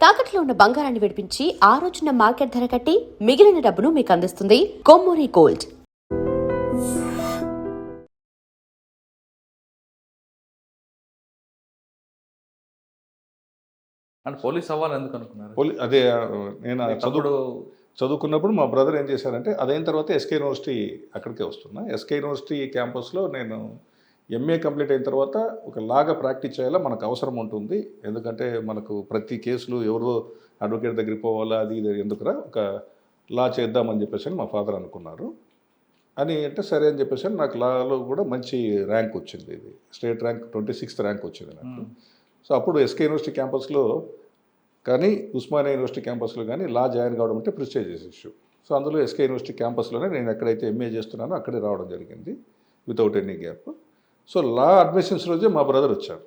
తాకట్లో ఉన్న బంగారాన్ని విడిపించి ఆ రోజున మార్కెట్ ధర కట్టి మిగిలిన డబ్బును మీకు అందిస్తుంది కొమ్మూరి గోల్డ్. అంటే పోలీస్ అవ్వాలని ఎందుకు అనుకున్నారు? అదే నేను చదువుకున్నప్పుడు మా బ్రదర్ ఏం చేశారంటే అదైన తర్వాత ఎస్కే యూనివర్సిటీ అక్కడికే వస్తున్నా. ఎస్కే యూనివర్సిటీ క్యాంపస్లో నేను ఎంఏ కంప్లీట్ అయిన తర్వాత ఒక లాగా ప్రాక్టీస్ చేయాలా, మనకు అవసరం ఉంటుంది. ఎందుకంటే మనకు ప్రతి కేసులు ఎవరో అడ్వకేట్ దగ్గరికి పోవాలా, అది ఇది ఎందుకురా, ఒక లా చేద్దామని చెప్పేసి మా ఫాదర్ అనుకున్నారు. అని అంటే సరే అని చెప్పేసి నాకు లాలో కూడా మంచి ర్యాంక్ వచ్చింది. ఇది స్టేట్ ర్యాంక్ 26th ర్యాంక్ వచ్చింది నాకు. సో అప్పుడు ఎస్కే యూనివర్సిటీ క్యాంపస్లో కానీ ఉస్మానియా యూనివర్సిటీ క్యాంపస్లో కానీ లా జాయిన్ కావడం అంటే ప్రెస్టీజియస్ ఇష్యూ. సో అందులో ఎస్కే యూనివర్సిటీ క్యాంపస్లోనే నేను ఎక్కడైతే ఎంఏ చేస్తున్నానో అక్కడే రావడం జరిగింది వితౌట్ ఎనీ గ్యాప్. సో లా అడ్మిషన్స్ రోజే మా బ్రదర్ వచ్చాడు.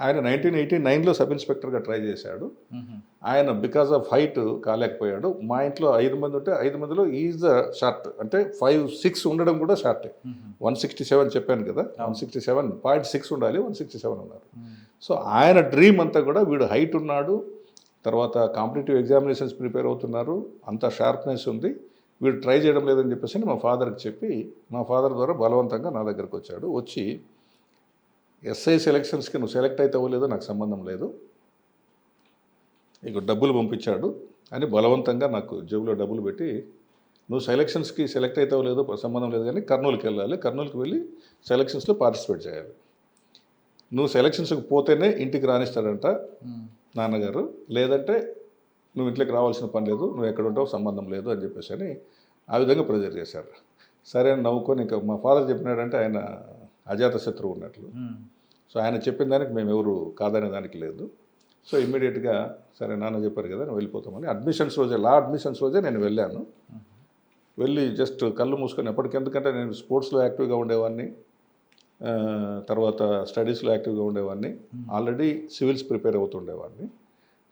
ఆయన 1989లో సబ్ ఇన్స్పెక్టర్గా ట్రై చేశాడు. ఆయన బికాజ్ ఆఫ్ హైట్ కాలేకపోయాడు. మా ఇంట్లో 5 మంది ఉంటే 5 మందిలో ఈజ్ ద షార్ట్, అంటే 5'6" ఉండడం కూడా షార్టే. 167 చెప్పాను కదా, 167.6 ఉండాలి, 167 ఉన్నారు. సో ఆయన డ్రీమ్ అంతా కూడా వీడు హైట్ ఉన్నాడు, తర్వాత కాంపిటేటివ్ ఎగ్జామినేషన్స్ ప్రిపేర్ అవుతున్నారు, అంత షార్ప్నెస్ ఉంది, వీడు ట్రై చేయడం లేదని చెప్పేసి మా ఫాదర్కి చెప్పి మా ఫాదర్ ద్వారా బలవంతంగా నా దగ్గరకు వచ్చాడు. వచ్చి ఎస్ఐ సెలక్షన్స్కి నువ్వు సెలెక్ట్ అయితే అవ్వలేదో నాకు సంబంధం లేదు, ఇక డబ్బులు పంపించాడు అని బలవంతంగా నాకు జేబులో డబ్బులు పెట్టి, నువ్వు సెలక్షన్స్కి సెలెక్ట్ అయితే అవ్వలేదో సంబంధం లేదు కానీ కర్నూలుకి వెళ్ళాలి, కర్నూలుకి వెళ్ళి సెలక్షన్స్లో పార్టిసిపేట్ చేయాలి, నువ్వు సెలక్షన్స్కి పోతేనే ఇంటికి రానిస్తాడంట నాన్నగారు, లేదంటే నువ్వు ఇంట్లోకి రావాల్సిన పని లేదు, నువ్వు ఎక్కడ ఉంటావు సంబంధం లేదు అని చెప్పేసి అని ఆ విధంగా ప్రెజర్ చేశారు. సరే అని నవ్వుకొని, ఇంకా మా ఫాదర్ చెప్పినాడంటే ఆయన అజాత శత్రువు ఉన్నట్లు. సో ఆయన చెప్పిన దానికి మేము ఎవరు కాదనే దానికి లేదు. సో ఇమ్మీడియట్గా సరే నాన్న చెప్పారు కదా నువ్వు వెళ్ళిపోతామని అడ్మిషన్స్ రోజే, లా అడ్మిషన్స్ రోజే నేను వెళ్ళాను. వెళ్ళి జస్ట్ కళ్ళు మూసుకొని, ఎప్పటికెందుకంటే నేను స్పోర్ట్స్లో యాక్టివ్గా ఉండేవాడిని, తర్వాత స్టడీస్లో యాక్టివ్గా ఉండేవాడిని, ఆల్రెడీ సివిల్స్ ప్రిపేర్ అవుతుండేవాడిని.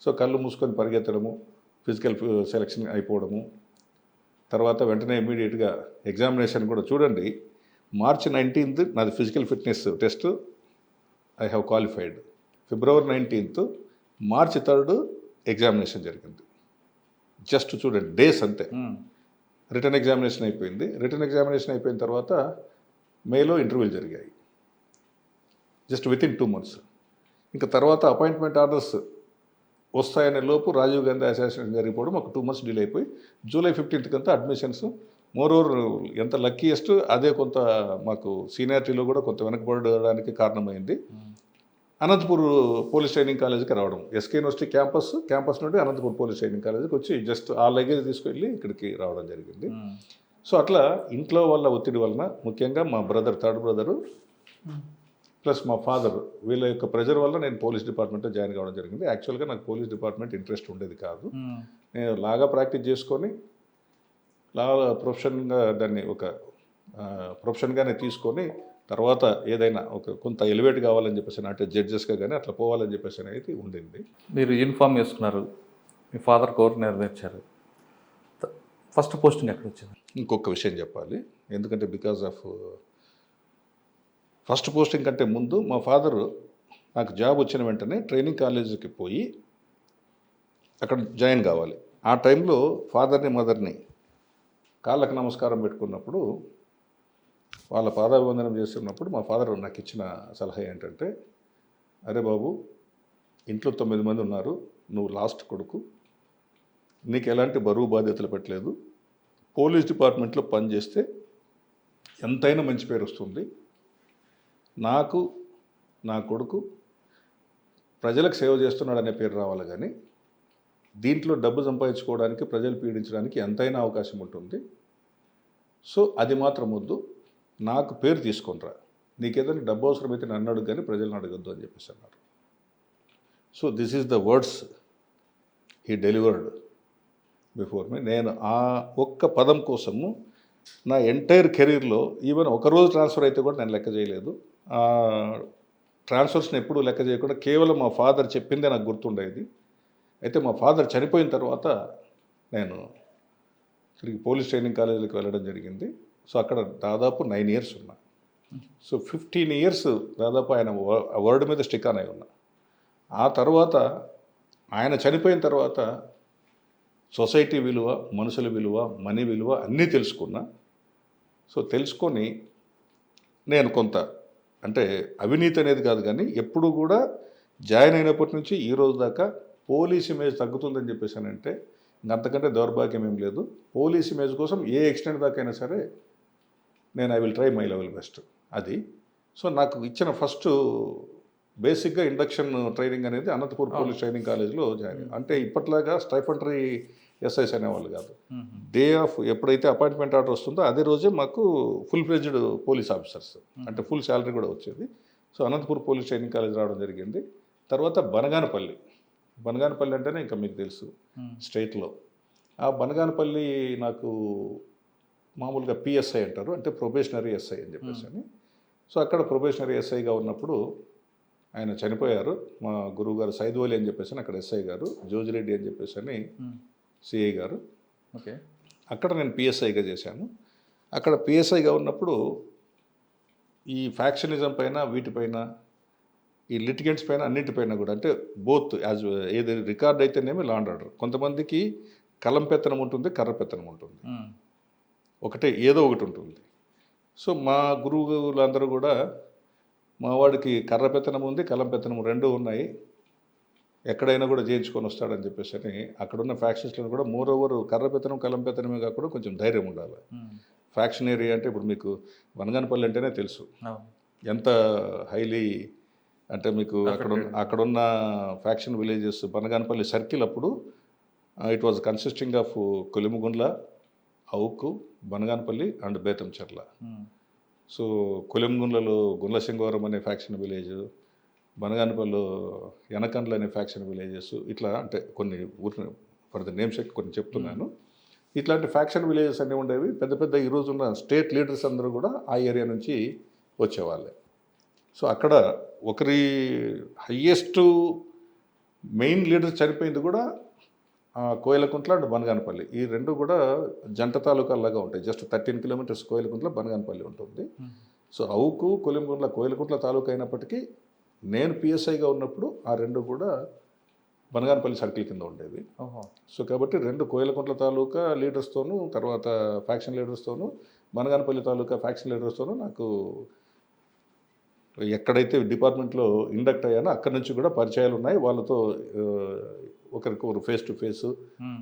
సో కళ్ళు మూసుకొని పరిగెత్తడము, ఫిజికల్ సెలక్షన్ అయిపోవడము, తర్వాత వెంటనే ఇమ్మీడియట్గా ఎగ్జామినేషన్ కూడా చూడండి. March 19th నాది physical fitness test, I have qualified. February 19th, March 3rd examination జరిగింది. జస్ట్ చూడండి డేస్ అంతే. రిటర్న్ ఎగ్జామినేషన్ అయిపోయింది. రిటర్న్ ఎగ్జామినేషన్ అయిపోయిన తర్వాత మేలో ఇంటర్వ్యూలు జరిగాయి, జస్ట్ వితిన్ 2 months. ఇంకా తర్వాత అపాయింట్మెంట్ ఆర్డర్స్ వస్తాయనే లోపు రాజీవ్ గాంధీ అసాసినేషన్ జరిగిపోవడం ఒక 2 months డిలే అయిపోయి July 15th అంతా అడ్మిషన్స్. మోరోవర్ ఎంత లక్కీయెస్ట్ అదే కొంత మాకు సీనియారిటీలో కూడా కొంత వెనకబడడానికి కారణమైంది. అనంతపూర్ పోలీస్ ట్రైనింగ్ కాలేజీకి రావడం, ఎస్కే యూనివర్సిటీ క్యాంపస్ నుండి అనంతపూర్ పోలీస్ ట్రైనింగ్ కాలేజీకి వచ్చి జస్ట్ ఆ లగేజ్ తీసుకెళ్ళి ఇక్కడికి రావడం జరిగింది. సో అట్లా ఇంట్లో వాళ్ళ ఒత్తిడి వలన, ముఖ్యంగా మా బ్రదర్, థర్డ్ బ్రదరు ప్లస్ మా ఫాదర్, వీళ్ళ యొక్క ప్రెజర్ వల్ల నేను పోలీస్ డిపార్ట్మెంట్లో జాయిన్ కావడం జరిగింది. యాక్చువల్గా నాకు పోలీస్ డిపార్ట్మెంట్ ఇంట్రెస్ట్ ఉండేది కాదు. నేను లాగా ప్రాక్టీస్ చేసుకొని లా ప్రొఫెషన్గా దాన్ని ఒక ప్రొఫెషన్గానే తీసుకొని తర్వాత ఏదైనా ఒక కొంత ఎలివేట్ కావాలని చెప్పేసి అంటే జడ్జెస్గా కానీ అట్లా పోవాలని చెప్పేసి అనేది ఉండింది. మీరు యూనిఫామ్ వేసుకున్నారు, మీ ఫాదర్ కోరిక నెరవేర్చారు. ఫస్ట్ పోస్టింగ్ ఎక్కడ వచ్చింది? ఇంకొక విషయం చెప్పాలి, ఎందుకంటే బికాజ్ ఆఫ్ ఫస్ట్ పోస్టింగ్ కంటే ముందు మా ఫాదరు నాకు జాబ్ వచ్చిన వెంటనే ట్రైనింగ్ కాలేజీకి పోయి అక్కడ జాయిన్ కావాలి. ఆ టైంలో ఫాదర్ని మదర్ని కాళ్ళకు నమస్కారం పెట్టుకున్నప్పుడు, వాళ్ళ పాదాభివందనం చేస్తున్నప్పుడు మా ఫాదర్ నాకు ఇచ్చిన సలహా ఏంటంటే, అరే బాబు, ఇంట్లో 9 మంది ఉన్నారు, నువ్వు లాస్ట్ కొడుకు, నీకు ఎలాంటి బరువు బాధ్యతలు పెట్టలేదు, పోలీస్ డిపార్ట్మెంట్లో పనిచేస్తే ఎంతైనా మంచి పేరు వస్తుంది, నాకు నా కొడుకు ప్రజలకు సేవ చేస్తున్నాడనే పేరు రావాలి, కానీ దీంట్లో డబ్బు సంపాదించుకోవడానికి, ప్రజలు పీడించడానికి ఎంతైనా అవకాశం ఉంటుంది. సో అది మాత్రం వద్దు, నాకు పేరు తీసుకొనిరా, నీకేదైనా డబ్బు అవసరమైతే నన్ను అడుగు కానీ ప్రజలను అడగద్దు అని చెప్పేసి అన్నారు. So this is the words he delivered before me. నేను ఆ ఒక్క పదం కోసము నా ఎంటైర్ కెరీర్లో ఈవెన్ ఒకరోజు ట్రాన్స్ఫర్ అయితే కూడా నేను లెక్క చేయలేదు. ట్రాన్స్ఫర్స్ని ఎప్పుడూ లెక్క చేయకుండా కేవలం మా ఫాదర్ చెప్పిందే నాకు గుర్తుండేది. అయితే మా ఫాదర్ చనిపోయిన తర్వాత నేను తిరిగి పోలీస్ ట్రైనింగ్ కాలేజీకి వెళ్ళడం జరిగింది. సో అక్కడ దాదాపు 9 years ఉన్నా. సో 15 years దాదాపు ఆయన వర్డ్ మీద స్టిక్ ఆన్ అయి ఉన్నా. ఆ తర్వాత ఆయన చనిపోయిన తర్వాత సొసైటీ విలువ, మనుషుల విలువ, మనీ విలువ అన్నీ తెలుసుకున్నా. సో తెలుసుకొని నేను కొంత అంటే అవినీతి అనేది కాదు కానీ ఎప్పుడు కూడా జాయిన్ అయినప్పటి నుంచి ఈ రోజు దాకా పోలీస్ ఇమేజ్ తగ్గుతుందని చెప్పేసానంటే అంతకంటే దౌర్భాగ్యం ఏం లేదు. పోలీస్ ఇమేజ్ కోసం ఏ ఎక్స్టెంట్ దాకా అయినా సరే నేను I will try my level best. అది సో నాకు ఇచ్చిన ఫస్ట్ బేసిక్గా ఇండక్షన్ ట్రైనింగ్ అనేది అనంతపూర్ పోలీస్ ట్రైనింగ్ కాలేజ్లో జాయిన్. అంటే ఇప్పట్లాగా స్టైఫంటరీ ఎస్ఐస్ అనేవాళ్ళు కాదు. డే ఆఫ్ ఎప్పుడైతే అపాయింట్మెంట్ ఆర్డర్ వస్తుందో అదే రోజే మాకు ఫుల్ ఫ్లెడ్జ్డ్ పోలీస్ ఆఫీసర్స్, అంటే ఫుల్ శాలరీ కూడా వచ్చేది. So Anantapur police training college రావడం జరిగింది. తర్వాత బనగానపల్లి అంటేనే ఇంకా మీకు తెలుసు స్టేట్లో. ఆ బనగానపల్లి నాకు మామూలుగా పిఎస్ఐ అంటారు, అంటే ప్రొబేషనరీ ఎస్ఐ అని చెప్పేసి అని. సో అక్కడ ప్రొబేషనరీ ఎస్ఐగా ఉన్నప్పుడు ఆయన చనిపోయారు. మా గురువు గారు సైదువలి అని చెప్పేసి అక్కడ ఎస్ఐ గారు, జోజిరెడ్డి అని చెప్పేసి అని సిఐ గారు. ఓకే, అక్కడ నేను పిఎస్ఐగా చేశాను. అక్కడ పిఎస్ఐగా ఉన్నప్పుడు ఈ ఫ్యాక్షనిజం పైన, వీటిపైన, ఈ లిటిగెంట్స్ పైన, అన్నింటిపైన కూడా అంటే బోత్ యాజ్ ఏది రికార్డ్ అయితేనేమి లా అండ్ ఆర్డర్. కొంతమందికి కలం పెత్తనం ఉంటుంది, కర్ర పెత్తనం ఉంటుంది, ఒకటే ఏదో ఒకటి ఉంటుంది. సో మా గురువులందరూ కూడా మా వాడికి కర్ర పెత్తనం ఉంది, కలం పెత్తనం రెండూ ఉన్నాయి, ఎక్కడైనా కూడా చేయించుకొని వస్తాడని చెప్పేసి అని అక్కడున్న ఫ్యాక్షన్స్లో కూడా మోర్ ఓవర్ కర్ర పెత్తనం, కలం పెత్తనమే కాకుండా కొంచెం ధైర్యం ఉండాలి. ఫ్యాక్షన్ ఏరియా అంటే ఇప్పుడు మీకు బనగానపల్లి అంటేనే తెలుసు ఎంత హైలీ అంటే మీకు అక్కడున్న ఫ్యాక్షన్ విలేజెస్. బనగానపల్లి సర్కిల్ అప్పుడు it was consisting of Kolimigundla, Avuku, Banaganapalli and Betamcherla. So కొలిముగుండ్లలో గుండ్లసింగవరం అనే ఫ్యాక్షన్ విలేజ్, బనగానపల్లిలో యనకండ్ల అనే ఫ్యాక్షన్ విలేజెస్, ఇట్లా అంటే కొన్ని ఊరి ఫర్ ద నేమ్స్ కొన్ని చెప్తున్నాను. ఇట్లాంటి ఫ్యాక్షన్ విలేజెస్ అన్నీ ఉండేవి. పెద్ద పెద్ద ఈరోజు ఉన్న స్టేట్ లీడర్స్ అందరూ కూడా ఆ ఏరియా నుంచి వచ్చేవాళ్ళే. సో అక్కడ ఒకరి హయ్యెస్ట్ మెయిన్ లీడర్ చనిపోయింది కూడా కోయిలకుంట్ల అండ్ బనగానపల్లి. ఈ రెండు కూడా జంట తాలూకాలాగా ఉంటాయి. జస్ట్ 13 కిలోమీటర్స్ కోయిలకుంట్ల, బనగానపల్లి ఉంటుంది. సో అవుకు, కొలింగుంట్ల, కోయిలకుంట్ల తాలూకా అయినప్పటికీ నేను పిఎస్ఐగా ఉన్నప్పుడు ఆ రెండు కూడా బనగానపల్లి సర్కిల్ కింద ఉండేవి. సో కాబట్టి రెండు కోయిలకుంట్ల తాలూకా లీడర్స్తోనూ, తర్వాత ఫ్యాక్షన్ లీడర్స్తోనూ, బనగానపల్లి తాలూకా ఫ్యాక్షన్ లీడర్స్తోనూ నాకు ఎక్కడైతే డిపార్ట్మెంట్లో ఇండక్ట్ అయ్యానో అక్కడి నుంచి కూడా పరిచయాలు ఉన్నాయి. వాళ్ళతో ఒకరికొకరు ఫేస్ టు ఫేస్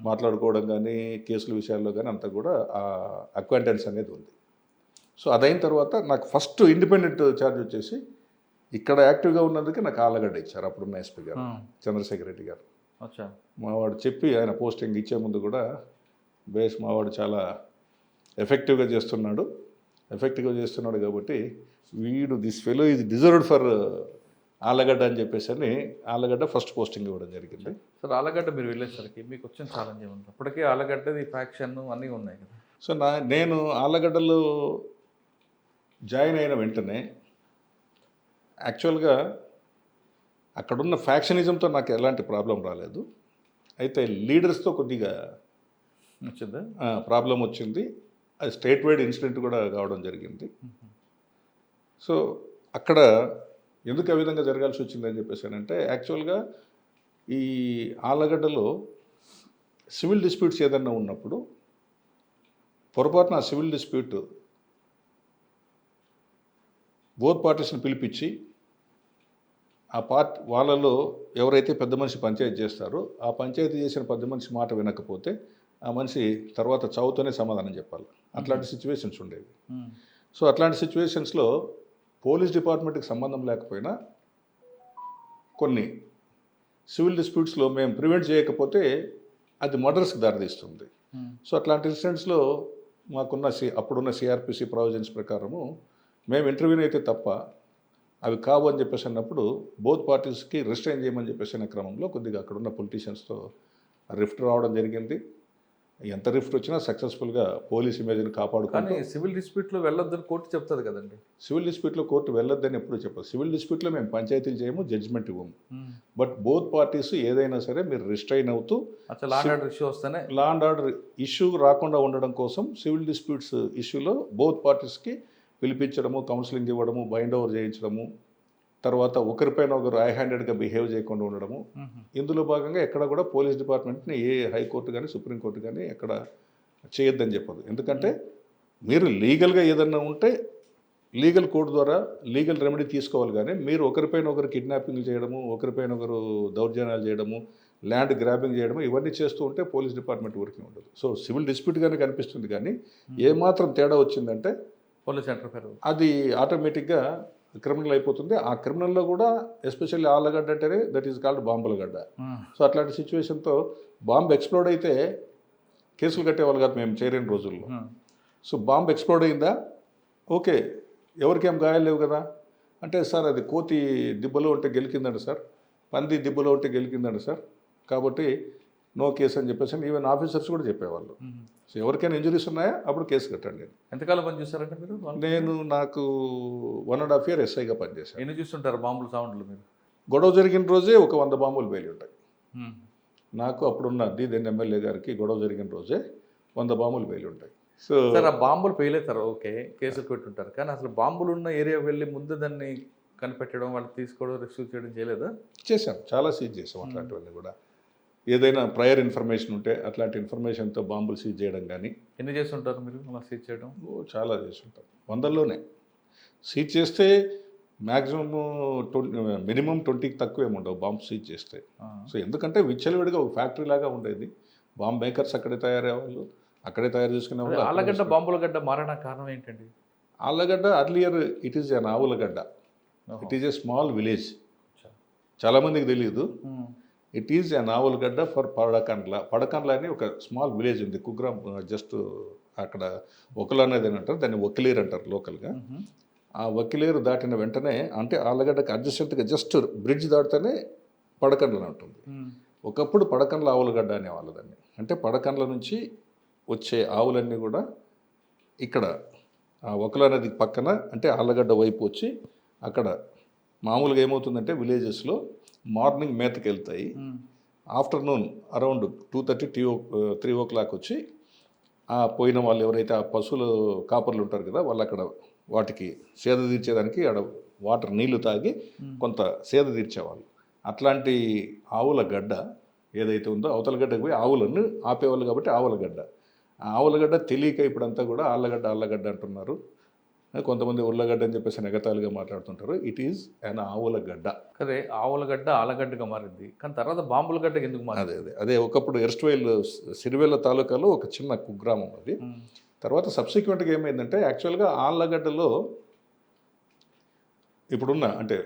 మాట్లాడుకోవడం కానీ, కేసుల విషయాల్లో కానీ అంతా కూడా ఆ అక్వాంటెన్స్ అనేది ఉంది. సో అదైన తర్వాత నాకు ఫస్ట్ ఇండిపెండెంట్ ఛార్జ్ వచ్చేసి ఇక్కడ యాక్టివ్గా ఉన్నందుకే నాకు ఆలగడ్డ ఇచ్చారు అప్పుడున్న ఎస్పీ గారు, చంద్రశేఖర్ రెడ్డి గారు. మావాడు చెప్పి ఆయన పోస్టింగ్ ఇచ్చే ముందు కూడా బేస్ మావాడు చాలా ఎఫెక్టివ్గా చేస్తున్నాడు కాబట్టి వీడు this fellow is deserved for Allagadda అని చెప్పేసి అని ఆలగడ్డ ఫస్ట్ పోస్టింగ్ ఇవ్వడం జరిగింది. సార్ ఆలగడ్డ మీరు వెళ్ళేసరికి మీకు వచ్చిన ఛాలెంజ్ ఏముంది? అప్పటికే ఆలగడ్డది ఫ్యాక్షన్ అన్నీ ఉన్నాయి కదా. సో నేను ఆలగడ్డలో జాయిన్ అయిన వెంటనే యాక్చువల్గా అక్కడున్న ఫ్యాక్షనిజంతో నాకు ఎలాంటి ప్రాబ్లం రాలేదు. అయితే లీడర్స్తో కొద్దిగా వచ్చిందా ప్రాబ్లం వచ్చింది. అది స్టేట్ వైడ్ ఇన్సిడెంట్ కూడా కావడం జరిగింది. సో అక్కడ ఎందుకు ఆ విధంగా జరగాల్సి వచ్చిందని చెప్పేసానంటే యాక్చువల్గా ఈ ఆలగడ్డలో సివిల్ డిస్ప్యూట్స్ ఏదన్నా ఉన్నప్పుడు పొరపాటున ఆ సివిల్ డిస్ప్యూట్ బోత్ పార్టీస్ని పిలిపించి ఆ వాళ్ళలో ఎవరైతే పెద్ద మనిషి పంచాయతీ చేస్తారో ఆ పంచాయతీ చేసిన పెద్ద మనిషి మాట వినకపోతే ఆ మనిషి తర్వాత చావుతోనే సమాధానం చెప్పాలి. అట్లాంటి సిచ్యువేషన్స్ ఉండేవి. సో అట్లాంటి సిచ్యువేషన్స్లో పోలీస్ డిపార్ట్మెంట్కి సంబంధం లేకపోయినా కొన్ని సివిల్ డిస్ప్యూట్స్లో మేము ప్రివెంట్ చేయకపోతే అది మర్డర్స్కి దారితీస్తుంది. సో అట్లాంటి ఇన్సిడెంట్స్లో మాకున్న అప్పుడున్న సిఆర్పిసి ప్రొవిజన్స్ ప్రకారము మేము ఇంటర్వ్యూని అయితే తప్ప అవి కావు అని చెప్పేసి అన్నప్పుడు బోత్ పార్టీస్కి రిస్ట్రైన్ చేయమని చెప్పేసి అనే క్రమంలో కొద్దిగా అక్కడున్న పొలిటీషియన్స్తో రిఫ్ట్ రావడం జరిగింది. ఎంత రిఫ్ట్ వచ్చినా సక్సెస్ఫుల్గా పోలీస్ ఇమేజ్ని కాపాడుకొని. సివిల్ డిస్ప్యూట్లో వెళ్ళొద్దని కోర్టు చెప్తుంది కదండి. సివిల్ డిస్ప్యూట్లో కోర్టు వెళ్ళొద్దని ఎప్పుడు చెప్పదు. సివిల్ డిస్ప్యూట్లో మేము పంచాయతీలు చేయము, జడ్జిమెంట్ ఇవ్వము. బట్ బోత్ పార్టీస్ ఏదైనా సరే మీరు రిస్ట్రైన్ అవుతూ లా అండ్ ఆర్డర్ ఇష్యూ రాకుండా ఉండడం కోసం సివిల్ డిస్ప్యూట్స్ ఇష్యూలో బోత్ పార్టీస్కి పిలిపించడము, కౌన్సిలింగ్ ఇవ్వడము, బైండ్ ఓవర్ చేయించడము, తర్వాత ఒకరిపైన ఒకరు హ్యాండెడ్గా బిహేవ్ చేయకుండా ఉండడము. ఇందులో భాగంగా ఎక్కడ కూడా పోలీస్ డిపార్ట్మెంట్ని ఏ హైకోర్టు కానీ సుప్రీంకోర్టు కానీ ఎక్కడ చేయొద్దని చెప్పదు. ఎందుకంటే మీరు లీగల్గా ఏదన్నా ఉంటే లీగల్ కోడ్ ద్వారా లీగల్ రెమెడీ తీసుకోవాలి. కానీ మీరు ఒకరిపైన ఒకరు కిడ్నాపింగ్ చేయడము, ఒకరిపైన ఒకరు దౌర్జన్యాలు చేయడము, ల్యాండ్ గ్రాబింగ్ చేయడము, ఇవన్నీ చేస్తూ ఉంటే పోలీస్ డిపార్ట్మెంట్ ఊరికి ఉండదు. సో సివిల్ డిస్ప్యూట్గానే కనిపిస్తుంది. కానీ ఏమాత్రం తేడా వచ్చిందంటే పోలీస్ ఇంటర్ఫేర్ అది ఆటోమేటిక్గా క్రిమినల్ అయిపోతుంది. ఆ క్రిమినల్లో కూడా ఎస్పెషల్లీ ఆళ్ళగడ్డ అంటేనే that is called Bambulagadda. So అట్లాంటి సిచ్యువేషన్తో బాంబు ఎక్స్ప్లోడ్ అయితే కేసులు కట్టేవాళ్ళు కాదు మేము చేరిన రోజుల్లో. సో బాంబు ఎక్స్ప్లోడ్ అయిందా, ఓకే, ఎవరికేం గాయాలు లేవు కదా అంటే, సార్ అది కోతి దిబ్బలో ఉంటే గెలికిందండి సార్, పంది దిబ్బలో ఉంటే గెలికిందండి సార్, కాబట్టి నో కేసు అని చెప్పేసి ఈవెన్ ఆఫీసర్స్ కూడా చెప్పేవాళ్ళు. సో ఎవరికైనా ఇంజరీస్ ఉన్నాయా అప్పుడు కేసు కట్టండి. ఎంతకాలం పని చూస్తారంటే మీరు? నాకు 1.5 year ఎస్ఐగా పనిచేశాను. ఎన్ని చూస్తుంటారు బాంబుల సౌండ్లు మీరు? గొడవ జరిగిన రోజే ఒక 100 బాంబులు పేలి ఉంటాయి. నాకు అప్పుడున్న దెన్ ఎమ్మెల్యే గారికి గొడవ జరిగిన రోజే 100 బాంబులు పేలి ఉంటాయి. సో సార్ ఆ బాంబులు పేలేతారు, ఓకే, కేసులు పెట్టుంటారు. కానీ అసలు బాంబులు ఉన్న ఏరియా వెళ్ళి ముందు దాన్ని కనిపెట్టడం, వాళ్ళు తీసుకోవడం, రెస్క్యూ చేయడం చేయలేదా? చేశాం, చాలా సీజ్ చేసాం అట్లాంటివన్నీ కూడా. ఏదైనా ప్రయర్ ఇన్ఫర్మేషన్ ఉంటే అట్లాంటి ఇన్ఫర్మేషన్తో బాంబులు సీజ్ చేయడం కానీ. ఎన్ని చేస్తుంటారు మీరు అలా సీజ్ చేయడం? చాలా చేస్తుంటారు, 100లోనే. సీజ్ చేస్తే మ్యాక్సిమం మినిమం 20కి తక్కువ ఏమి ఉండవు బాంబు సీజ్ చేస్తే. సో ఎందుకంటే విచ్చలవిడిగా ఒక ఫ్యాక్టరీ లాగా ఉండేది. బాంబ్ మేకర్స్ అక్కడే తయారయ్యేవాళ్ళు, అక్కడే తయారు చేసుకునే వాళ్ళు. ఆళ్ళగడ్డ బాంబుల గడ్డ మారడానికి కారణం ఏంటండి? Allagadda earlier it is an ఆవులగడ్డ. It is a small village. చాలామందికి తెలియదు. It is an ఆవులగడ్డ for Padakandla. Padakandla అని ఒక స్మాల్ విలేజ్ ఉంది కుగ్రామ్, జస్ట్ అక్కడ ఒకలు అనేది అంటారు, దాన్ని వకిలేరు అంటారు లోకల్గా. ఆ వకిలేరు దాటిన వెంటనే అంటే ఆళ్ళగడ్డకి అడ్జస్టెంట్గా జస్ట్ బ్రిడ్జ్ దాటితేనే పడకండ్ల ఉంటుంది. ఒకప్పుడు పడకండ్ల ఆవులగడ్డ అనేవాళ్ళు దాన్ని. అంటే పడకండ్ల నుంచి వచ్చే ఆవులన్నీ కూడా ఇక్కడ ఆ ఒకల నది పక్కన అంటే ఆళ్ళగడ్డ వైపు వచ్చి అక్కడ మామూలుగా ఏమవుతుందంటే విలేజెస్లో మార్నింగ్ మేతకి వెళ్తాయి. ఆఫ్టర్నూన్ అరౌండ్ 2:30 3 o'clock వచ్చి ఆ పోయిన వాళ్ళు ఎవరైతే ఆ పశువులు కాపర్లు ఉంటారు కదా, వాళ్ళు అక్కడ వాటికి సేద తీర్చేదానికి ఆడ వాటర్ నీళ్లు తాగి కొంత సేద తీర్చేవాళ్ళు. అట్లాంటి ఆవుల గడ్డ ఏదైతే ఉందో అవతల గడ్డకు పోయి ఆవులను ఆపేవాళ్ళు కాబట్టి ఆవులగడ్డ. ఆ ఆవులగడ్డ తెలియక ఇప్పుడంతా కూడా ఆళ్ళగడ్డ అంటున్నారు. కొంతమంది ఉల్లగడ్డ అని చెప్పేసి ఎగతాళిగా మాట్లాడుతుంటారు. It is an ఆవులగడ్డ. అదే ఆవులగడ్డ ఆలగడ్డగా మారింది, కానీ తర్వాత బాంబుల గడ్డకి ఎందుకు మారింది? అదే ఒకప్పుడు ఎర్స్ట్వైల్ సిరివెల్ల తాలూకాలో ఒక చిన్న కుగ్రామం అది. తర్వాత సబ్సిక్వెంట్గా ఏమైందంటే యాక్చువల్గా ఆళ్ళగడ్డలో ఇప్పుడున్న అంటే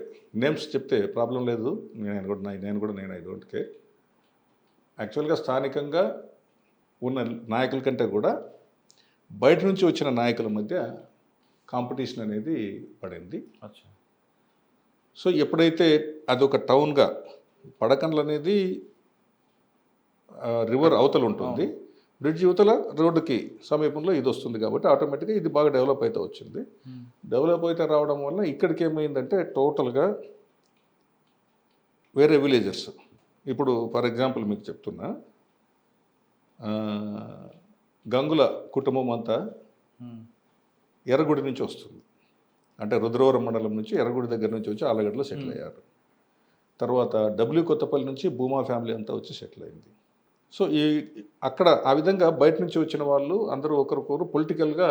నేమ్స్ చెప్తే ప్రాబ్లం లేదు, నేను కూడా ఐ డోంట్ కేర్. యాక్చువల్గా స్థానికంగా ఉన్న నాయకుల కంటే కూడా బయట నుంచి వచ్చిన నాయకుల మధ్య కాంపిటీషన్ అనేది పడింది. సో ఎప్పుడైతే అదొక టౌన్గా పడకండ్లు అనేది రివర్ అవతల ఉంటుంది, బ్రిడ్జ్ యువతల రోడ్డుకి సమీపంలో ఇది వస్తుంది కాబట్టి ఆటోమేటిక్గా ఇది బాగా డెవలప్ అయితే వచ్చింది. డెవలప్ అయితే రావడం వల్ల ఇక్కడికి ఏమైందంటే టోటల్గా వేరే విలేజెస్, ఇప్పుడు ఫర్ ఎగ్జాంపుల్ మీకు చెప్తున్నా, గంగుల కుటుంబం అంతా ఎర్రగుడి నుంచి వస్తుంది. అంటే రుద్రవరం మండలం నుంచి ఎర్రగుడి దగ్గర నుంచి వచ్చి ఆళ్ళగడ్డలో సెటిల్ అయ్యారు. తర్వాత డబ్ల్యూ కొత్తపల్లి నుంచి భూమా ఫ్యామిలీ అంతా వచ్చి సెటిల్ అయింది. సో అక్కడ ఆ విధంగా బయట నుంచి వచ్చిన వాళ్ళు అందరూ ఒకరికొకరు పొలిటికల్గా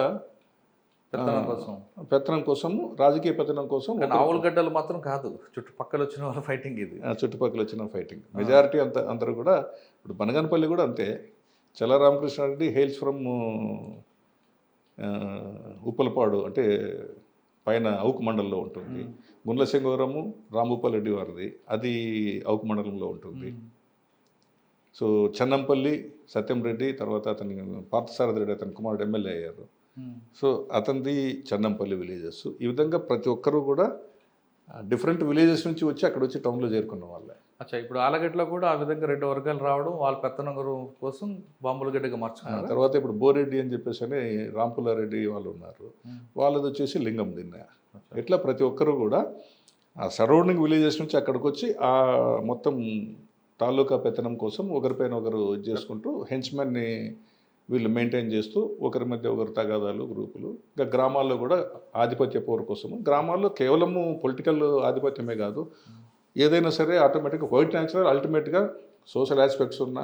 పెత్తనం కోసము, రాజకీయ పెత్తనం కోసం. ఆవులగడ్డలు మాత్రం కాదు, చుట్టుపక్కల వచ్చిన వాళ్ళ ఫైటింగ్ ఇది. చుట్టుపక్కల వచ్చిన ఫైటింగ్ మెజారిటీ అందరూ కూడా. ఇప్పుడు బనగానపల్లి కూడా అంతే. చల్ల రామకృష్ణారెడ్డి హెయిల్స్ ఫ్రమ్ ఉప్పలపాడు, అంటే పైన అవుకు మండలంలో ఉంటుంది. గుండ్ల సింగవరము రాంభూపాల్ రెడ్డి వారిది, అది అవుకు మండలంలో ఉంటుంది. సో చెన్నంపల్లి సత్యం రెడ్డి, తర్వాత అతని పార్థసారథి రెడ్డి అతని కుమారుడు ఎమ్మెల్యే అయ్యారు. సో అతనిది చెన్నంపల్లి విలేజెస్. ఈ విధంగా ప్రతి ఒక్కరూ కూడా డిఫరెంట్ విలేజెస్ నుంచి వచ్చి అక్కడ వచ్చి టౌన్లో చేరుకున్న వాళ్ళే. అచ్చా, ఇప్పుడు ఆలగడ్డలో కూడా ఆ విధంగా 2 వర్గాలు రావడం, వాళ్ళ పెత్తనం కోసం బాంబుల గడ్డగా మార్చుకున్నారు. తర్వాత ఇప్పుడు బోరెడ్డి అని చెప్పేసి అని రాంపుల్లారెడ్డి వాళ్ళు ఉన్నారు, వాళ్ళది వచ్చేసి లింగం దిన్న. ఇట్లా ప్రతి ఒక్కరూ కూడా ఆ సరౌండింగ్ విలేజెస్ నుంచి అక్కడికి వచ్చి ఆ మొత్తం తాలూకా పెత్తనం కోసం ఒకరిపైన ఒకరు చేసుకుంటూ హెంచ్మెన్ని వీళ్ళు మెయింటైన్ చేస్తూ ఒకరి మధ్య ఒకరు తగాదాలు గ్రూపులు. ఇంకా గ్రామాల్లో కూడా ఆధిపత్య పోరు కోసము, గ్రామాల్లో కేవలము పొలిటికల్ ఆధిపత్యమే కాదు, ఏదైనా సరే ఆటోమేటిక్గా వైట్ న్యాచురల్ అల్టిమేట్గా సోషల్ ఆస్పెక్ట్స్ ఉన్నా,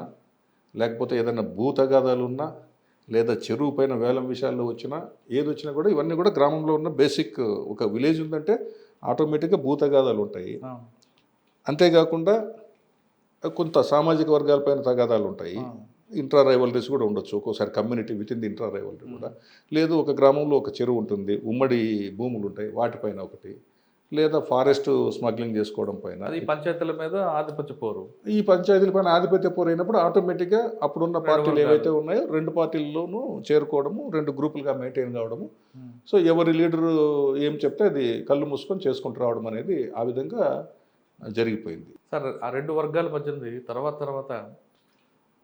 లేకపోతే ఏదైనా భూ తగాదాలు ఉన్నా, లేదా చెరువు పైన వేలం విషయాల్లో వచ్చినా, ఏది వచ్చినా కూడా ఇవన్నీ కూడా గ్రామంలో ఉన్న బేసిక్. ఒక విలేజ్ ఉందంటే ఆటోమేటిక్గా భూ తగాదాలు ఉంటాయి. అంతేకాకుండా కొంత సామాజిక వర్గాలపైన తగాదాలు ఉంటాయి. ఇంట్రా రైవలరీస్ కూడా ఉండొచ్చు, ఒక్కోసారి community with in the intra rivalry కూడా. లేదు ఒక గ్రామంలో ఒక చెరువు ఉంటుంది, ఉమ్మడి భూములు ఉంటాయి, వాటిపైన ఒకటి, లేదా ఫారెస్ట్ స్మగ్లింగ్ చేసుకోవడం పైన. అది పంచాయతీల మీద ఆధిపత్య పోరు. ఈ పంచాయతీల పైన ఆధిపత్య పోరు అయినప్పుడు ఆటోమేటిక్గా అప్పుడున్న పార్టీలు ఏవైతే ఉన్నాయో రెండు పార్టీల్లోనూ చేరుకోవడము, రెండు గ్రూపులుగా మెయింటైన్ కావడము. సో ఎవరి లీడరు ఏం చెప్తే అది కళ్ళు మూసుకొని చేసుకుంటూ రావడం అనేది ఆ విధంగా జరిగిపోయింది. సార్ ఆ రెండు వర్గాల మధ్య ఉంది. తర్వాత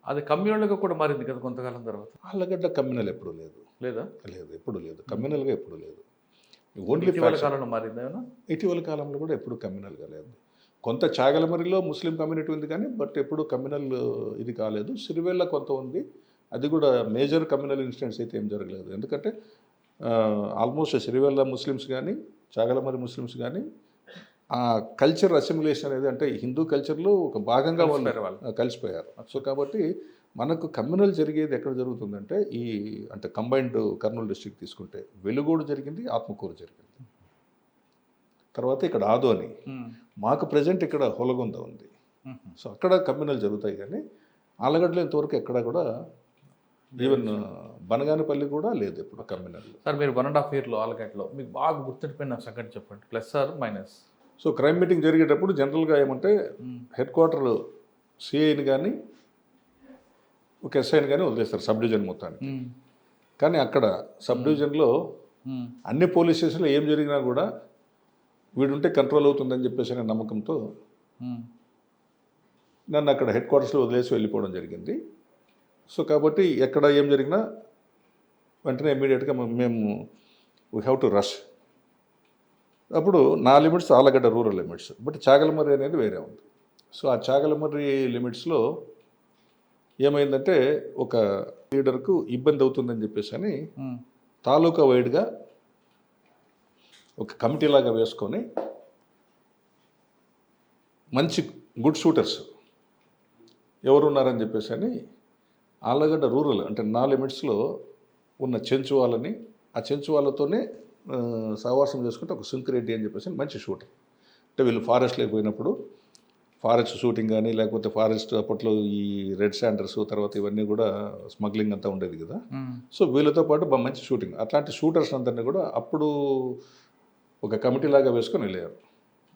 అది కమ్యూనల్గా కూడా మారింది కదా కొంతకాలం తర్వాత. ఆళ్ళగడ్డ కమ్యూనల్ ఎప్పుడు లేదు, లేదా? లేదు, ఎప్పుడు లేదు, కమ్యూనల్గా ఎప్పుడు లేదు. ఓన్లీ ఇటీవల కాలంలో మారింది ఏమన్నా? ఇటీవల కాలంలో కూడా ఎప్పుడు కమ్యూనల్గా లేదు. కొంత చాగలమరిలో ముస్లిం కమ్యూనిటీ ఉంది కానీ బట్ ఎప్పుడు కమ్యూనల్ ఇది కాలేదు. సిరివెల్ల కొంత ఉంది, అది కూడా మేజర్ కమ్యూనల్ ఇన్సిడెంట్స్ అయితే ఏం జరగలేదు. ఎందుకంటే ఆల్మోస్ట్ సిరివెల్ల ముస్లిమ్స్ కానీ చాగలమరి ముస్లిమ్స్ కానీ ఆ కల్చర్ అసిమిలేషన్ అనేది, అంటే హిందూ కల్చర్లో ఒక భాగంగా వాళ్ళు కలిసిపోయారు. సో కాబట్టి మనకు కమ్యూనల్ జరిగేది ఎక్కడ జరుగుతుందంటే అంటే కంబైన్డ్ కర్నూలు డిస్ట్రిక్ట్ తీసుకుంటే వెలుగోడు జరిగింది, ఆత్మకూరు జరిగింది, తర్వాత ఇక్కడ ఆదోని, మాకు ప్రజెంట్ ఇక్కడ హొలగొంద ఉంది. సో అక్కడ కమ్యూనల్ జరుగుతాయి కానీ ఆలగడ్డలో ఇంతవరకు ఎక్కడ కూడా, ఈవెన్ బనగానపల్లి కూడా లేదు ఎప్పుడు కమ్యూనల్. సార్ మీరు 1.5 yearలో ఆలగడ్డలో మీకు బాగా గుర్తుండిపోయిన సంగతి చెప్పండి, plus or minus. So crime meeting జరిగేటప్పుడు జనరల్గా ఏమంటే హెడ్ క్వార్టర్ సిఐని కానీ ఒక ఎస్ఐని కానీ వదిలేస్తారు సబ్ డివిజన్ మొత్తానికి. కానీ అక్కడ సబ్ డివిజన్లో అన్ని పోలీస్ స్టేషన్లో ఏం జరిగినా కూడా వీడుంటే కంట్రోల్ అవుతుందని చెప్పేసి అనే నమ్మకంతో నన్ను అక్కడ హెడ్ క్వార్టర్స్లో వదిలేసి వెళ్ళిపోవడం జరిగింది. సో కాబట్టి ఎక్కడ ఏం జరిగినా వెంటనే ఇమ్మీడియట్గా మేము వీ హ్యావ్ టు రష్. అప్పుడు నా limits Allagadda rural limits, but Chagalamarri అనేది వేరే ఉంది. సో ఆ చాగలమర్రి లిమిట్స్లో ఏమైందంటే ఒక లీడర్కు ఇబ్బంది అవుతుందని చెప్పేసి అని తాలూకా వైడ్గా ఒక కమిటీలాగా వేసుకొని మంచి గుడ్ షూటర్స్ ఎవరున్నారని చెప్పేసి అని ఆళ్ళగడ్డ రూరల్ అంటే నా లిమిట్స్లో ఉన్న చెంచు వాళ్ళని, ఆ చెంచు వాళ్ళతోనే సహవాసం చేసుకుంటే ఒక సుంకిరెడ్డి అని చెప్పేసి మంచి షూటర్. అంటే వీళ్ళు ఫారెస్ట్లోకి పోయినప్పుడు ఫారెస్ట్ షూటింగ్ కానీ, లేకపోతే ఫారెస్ట్ అప్పట్లో ఈ రెడ్ శాండర్స్ తర్వాత ఇవన్నీ కూడా స్మగ్లింగ్ అంతా ఉండేది కదా. సో వీళ్ళతో పాటు మంచి షూటింగ్, అట్లాంటి షూటర్స్ అందరినీ కూడా అప్పుడు ఒక కమిటీలాగా వేసుకొని వెళ్ళారు.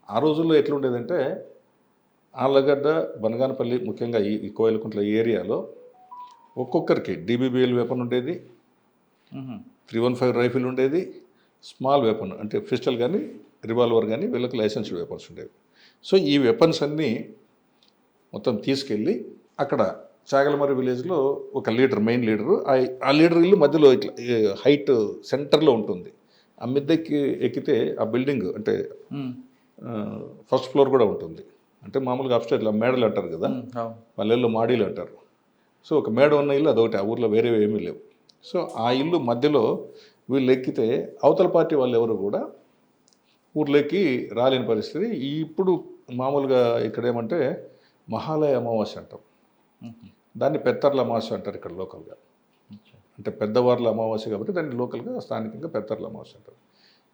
ఆ రోజుల్లో ఎట్లుండేదంటే ఆళ్ళగడ్డ, బనగానపల్లి, ముఖ్యంగా ఈ కోయిలకుంట్ల ఏరియాలో ఒక్కొక్కరికి DBBL వెపన్ ఉండేది, 315 రైఫిల్ ఉండేది, స్మాల్ వెపన్ అంటే పిస్టల్ కానీ రివాల్వర్ కానీ వీళ్ళకి లైసెన్స్డ్ వెపన్స్ ఉండేవి. సో ఈ వెపన్స్ అన్నీ మొత్తం తీసుకెళ్ళి అక్కడ చాగలమర్రి విలేజ్లో ఒక లీడర్, మెయిన్ లీడరు, ఆ లీడర్ ఇల్లు మధ్యలో ఇట్లా హైట్ సెంటర్లో ఉంటుంది. ఆ మిద్దెక్కి ఎక్కితే ఆ బిల్డింగ్ అంటే ఫస్ట్ ఫ్లోర్ కూడా ఉంటుంది. అంటే మామూలుగా అప్స్టైర్ ఇలా మేడలు అంటారు కదా, పల్లెల్లో మాడీలు అంటారు. సో ఒక మేడ ఉన్న ఇల్లు అదొకటి, ఆ ఊర్లో వేరే ఏమీ లేవు. సో ఆ ఇల్లు మధ్యలో వీళ్ళు ఎక్కితే అవతల పార్టీ వాళ్ళు ఎవరు కూడా ఊర్లోకి రాలేని పరిస్థితి. ఇప్పుడు మామూలుగా ఇక్కడ ఏమంటే మహాలయ అమావాస్య అంటాం, దాన్ని పెత్తర్ల అమావాస్య అంటారు ఇక్కడ లోకల్గా. అంటే పెద్దవార్ల అమావాస్య కాబట్టి దాన్ని లోకల్గా స్థానికంగా పెత్తర్ల అమావాస్య అంటారు.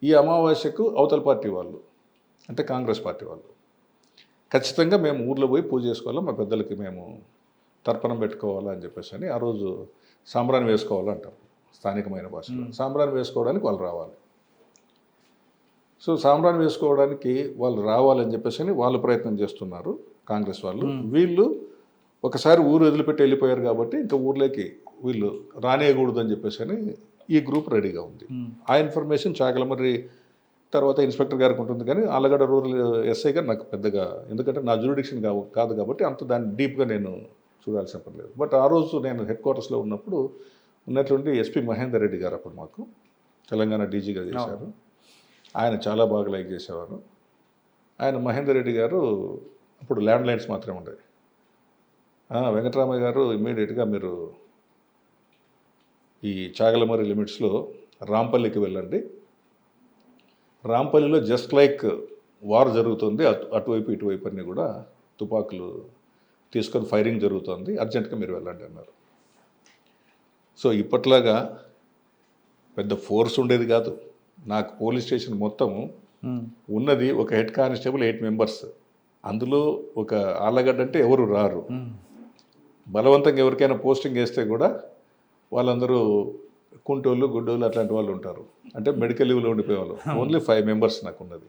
ఈ అమావాస్యకు అవతల పార్టీ వాళ్ళు అంటే కాంగ్రెస్ పార్టీ వాళ్ళు ఖచ్చితంగా మేము ఊర్లో పోయి పూజ చేసుకోవాలా, మా పెద్దలకి మేము తర్పణం పెట్టుకోవాలా అని చెప్పేసి అని ఆ రోజు సాంబ్రాణి వేసుకోవాలంటారు స్థానికమైన భాషలో. సాంబ్రాణి వేసుకోవడానికి వాళ్ళు రావాలి. సో సాంబ్రాణి వేసుకోవడానికి వాళ్ళు రావాలని చెప్పేసి అని వాళ్ళు ప్రయత్నం చేస్తున్నారు కాంగ్రెస్ వాళ్ళు. వీళ్ళు ఒకసారి ఊరు వదిలిపెట్టి వెళ్ళిపోయారు కాబట్టి ఇంకా ఊర్లోకి వీళ్ళు రానియకూడదు అని చెప్పేసి అని ఈ గ్రూప్ రెడీగా ఉంది. ఆ ఇన్ఫర్మేషన్ చాగలమర్రి తర్వాత ఇన్స్పెక్టర్ గారికి ఉంటుంది కానీ ఆళ్ళగడ్డ రూరల్ ఎస్ఐ గారు నాకు పెద్దగా, ఎందుకంటే నా జ్యూరిడిక్షన్ కాదు కాబట్టి అంత దాన్ని డీప్గా నేను చూడాల్సిన పని లేదు. బట్ ఆ రోజు నేను హెడ్ క్వార్టర్స్లో ఉన్నప్పుడు ఉన్నట్లుండి ఎస్పీ మహేందర్ రెడ్డి గారు అప్పుడు మాకు తెలంగాణ డీజీగా చేశారు. ఆయన చాలా బాగా లైక్ చేసేవారు. ఆయన మహేందర్ రెడ్డి గారు అప్పుడు ల్యాండ్ లైన్స్ మాత్రమే ఉండేవి. వెంకటరామయ్య గారు ఇమ్మీడియట్గా మీరు ఈ చాగలమర్రి లిమిట్స్లో రాంపల్లికి వెళ్ళండి. రాంపల్లిలో జస్ట్ లైక్ వార్ జరుగుతుంది, అటువైపు ఇటువైపు అన్నీ కూడా తుపాకులు తీసుకొని ఫైరింగ్ జరుగుతుంది, అర్జెంటుగా మీరు వెళ్ళండి అన్నారు. సో ఇప్పట్లాగా పెద్ద ఫోర్స్ ఉండేది కాదు. నాకు పోలీస్ స్టేషన్ మొత్తము ఉన్నది ఒక హెడ్ కానిస్టేబుల్ 8 మెంబర్స్. అందులో ఒక ఆళ్ళగడ్డ అంటే ఎవరు రారు. బలవంతంగా ఎవరికైనా పోస్టింగ్ వేస్తే కూడా వాళ్ళందరూ కుంటోళ్ళు గుడ్డోళ్ళు అట్లాంటి వాళ్ళు ఉంటారు. అంటే మెడికల్ లీవ్లో ఉండిపోయేవాళ్ళు. ఓన్లీ 5 మెంబర్స్ నాకు ఉన్నది.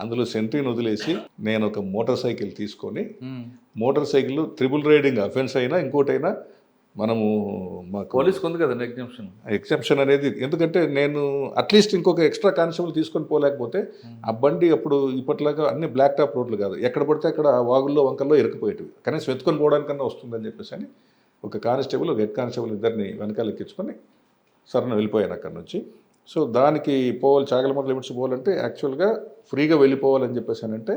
అందులో సెంట్రీని వదిలేసి నేను ఒక మోటార్ సైకిల్ తీసుకొని, motor cycle triple riding offence అయినా ఇంకోటైనా మనము మాకు పోలీస్కి ఉంది కదండి ఎగ్జంప్షన్ అనేది. ఎందుకంటే నేను అట్లీస్ట్ ఇంకొక ఎక్స్ట్రా కానిస్టేబుల్ తీసుకొని పోలేకపోతే ఆ బండి అప్పుడు ఇప్పట్లాగా అన్ని బ్లాక్ టాప్ రోడ్లు కాదు, ఎక్కడ పడితే అక్కడ వాగుల్లో వంకల్లో ఇరుక్కుపోయేటివి. కనీసం వెతుకొని పోవడానికన్నా వస్తుందని చెప్పేసి అని ఒక కానిస్టేబుల్ ఒక హెడ్ కానిస్టేబుల్ ఇద్దరిని వెనకాల ఎక్కించుకొని సరణ వెళ్ళిపోయాను అక్కడ నుంచి. సో దానికి పోవాలి, చాగలమర్రి లిమిట్స్ పోవాలంటే యాక్చువల్గా ఫ్రీగా వెళ్ళిపోవాలని చెప్పేసానంటే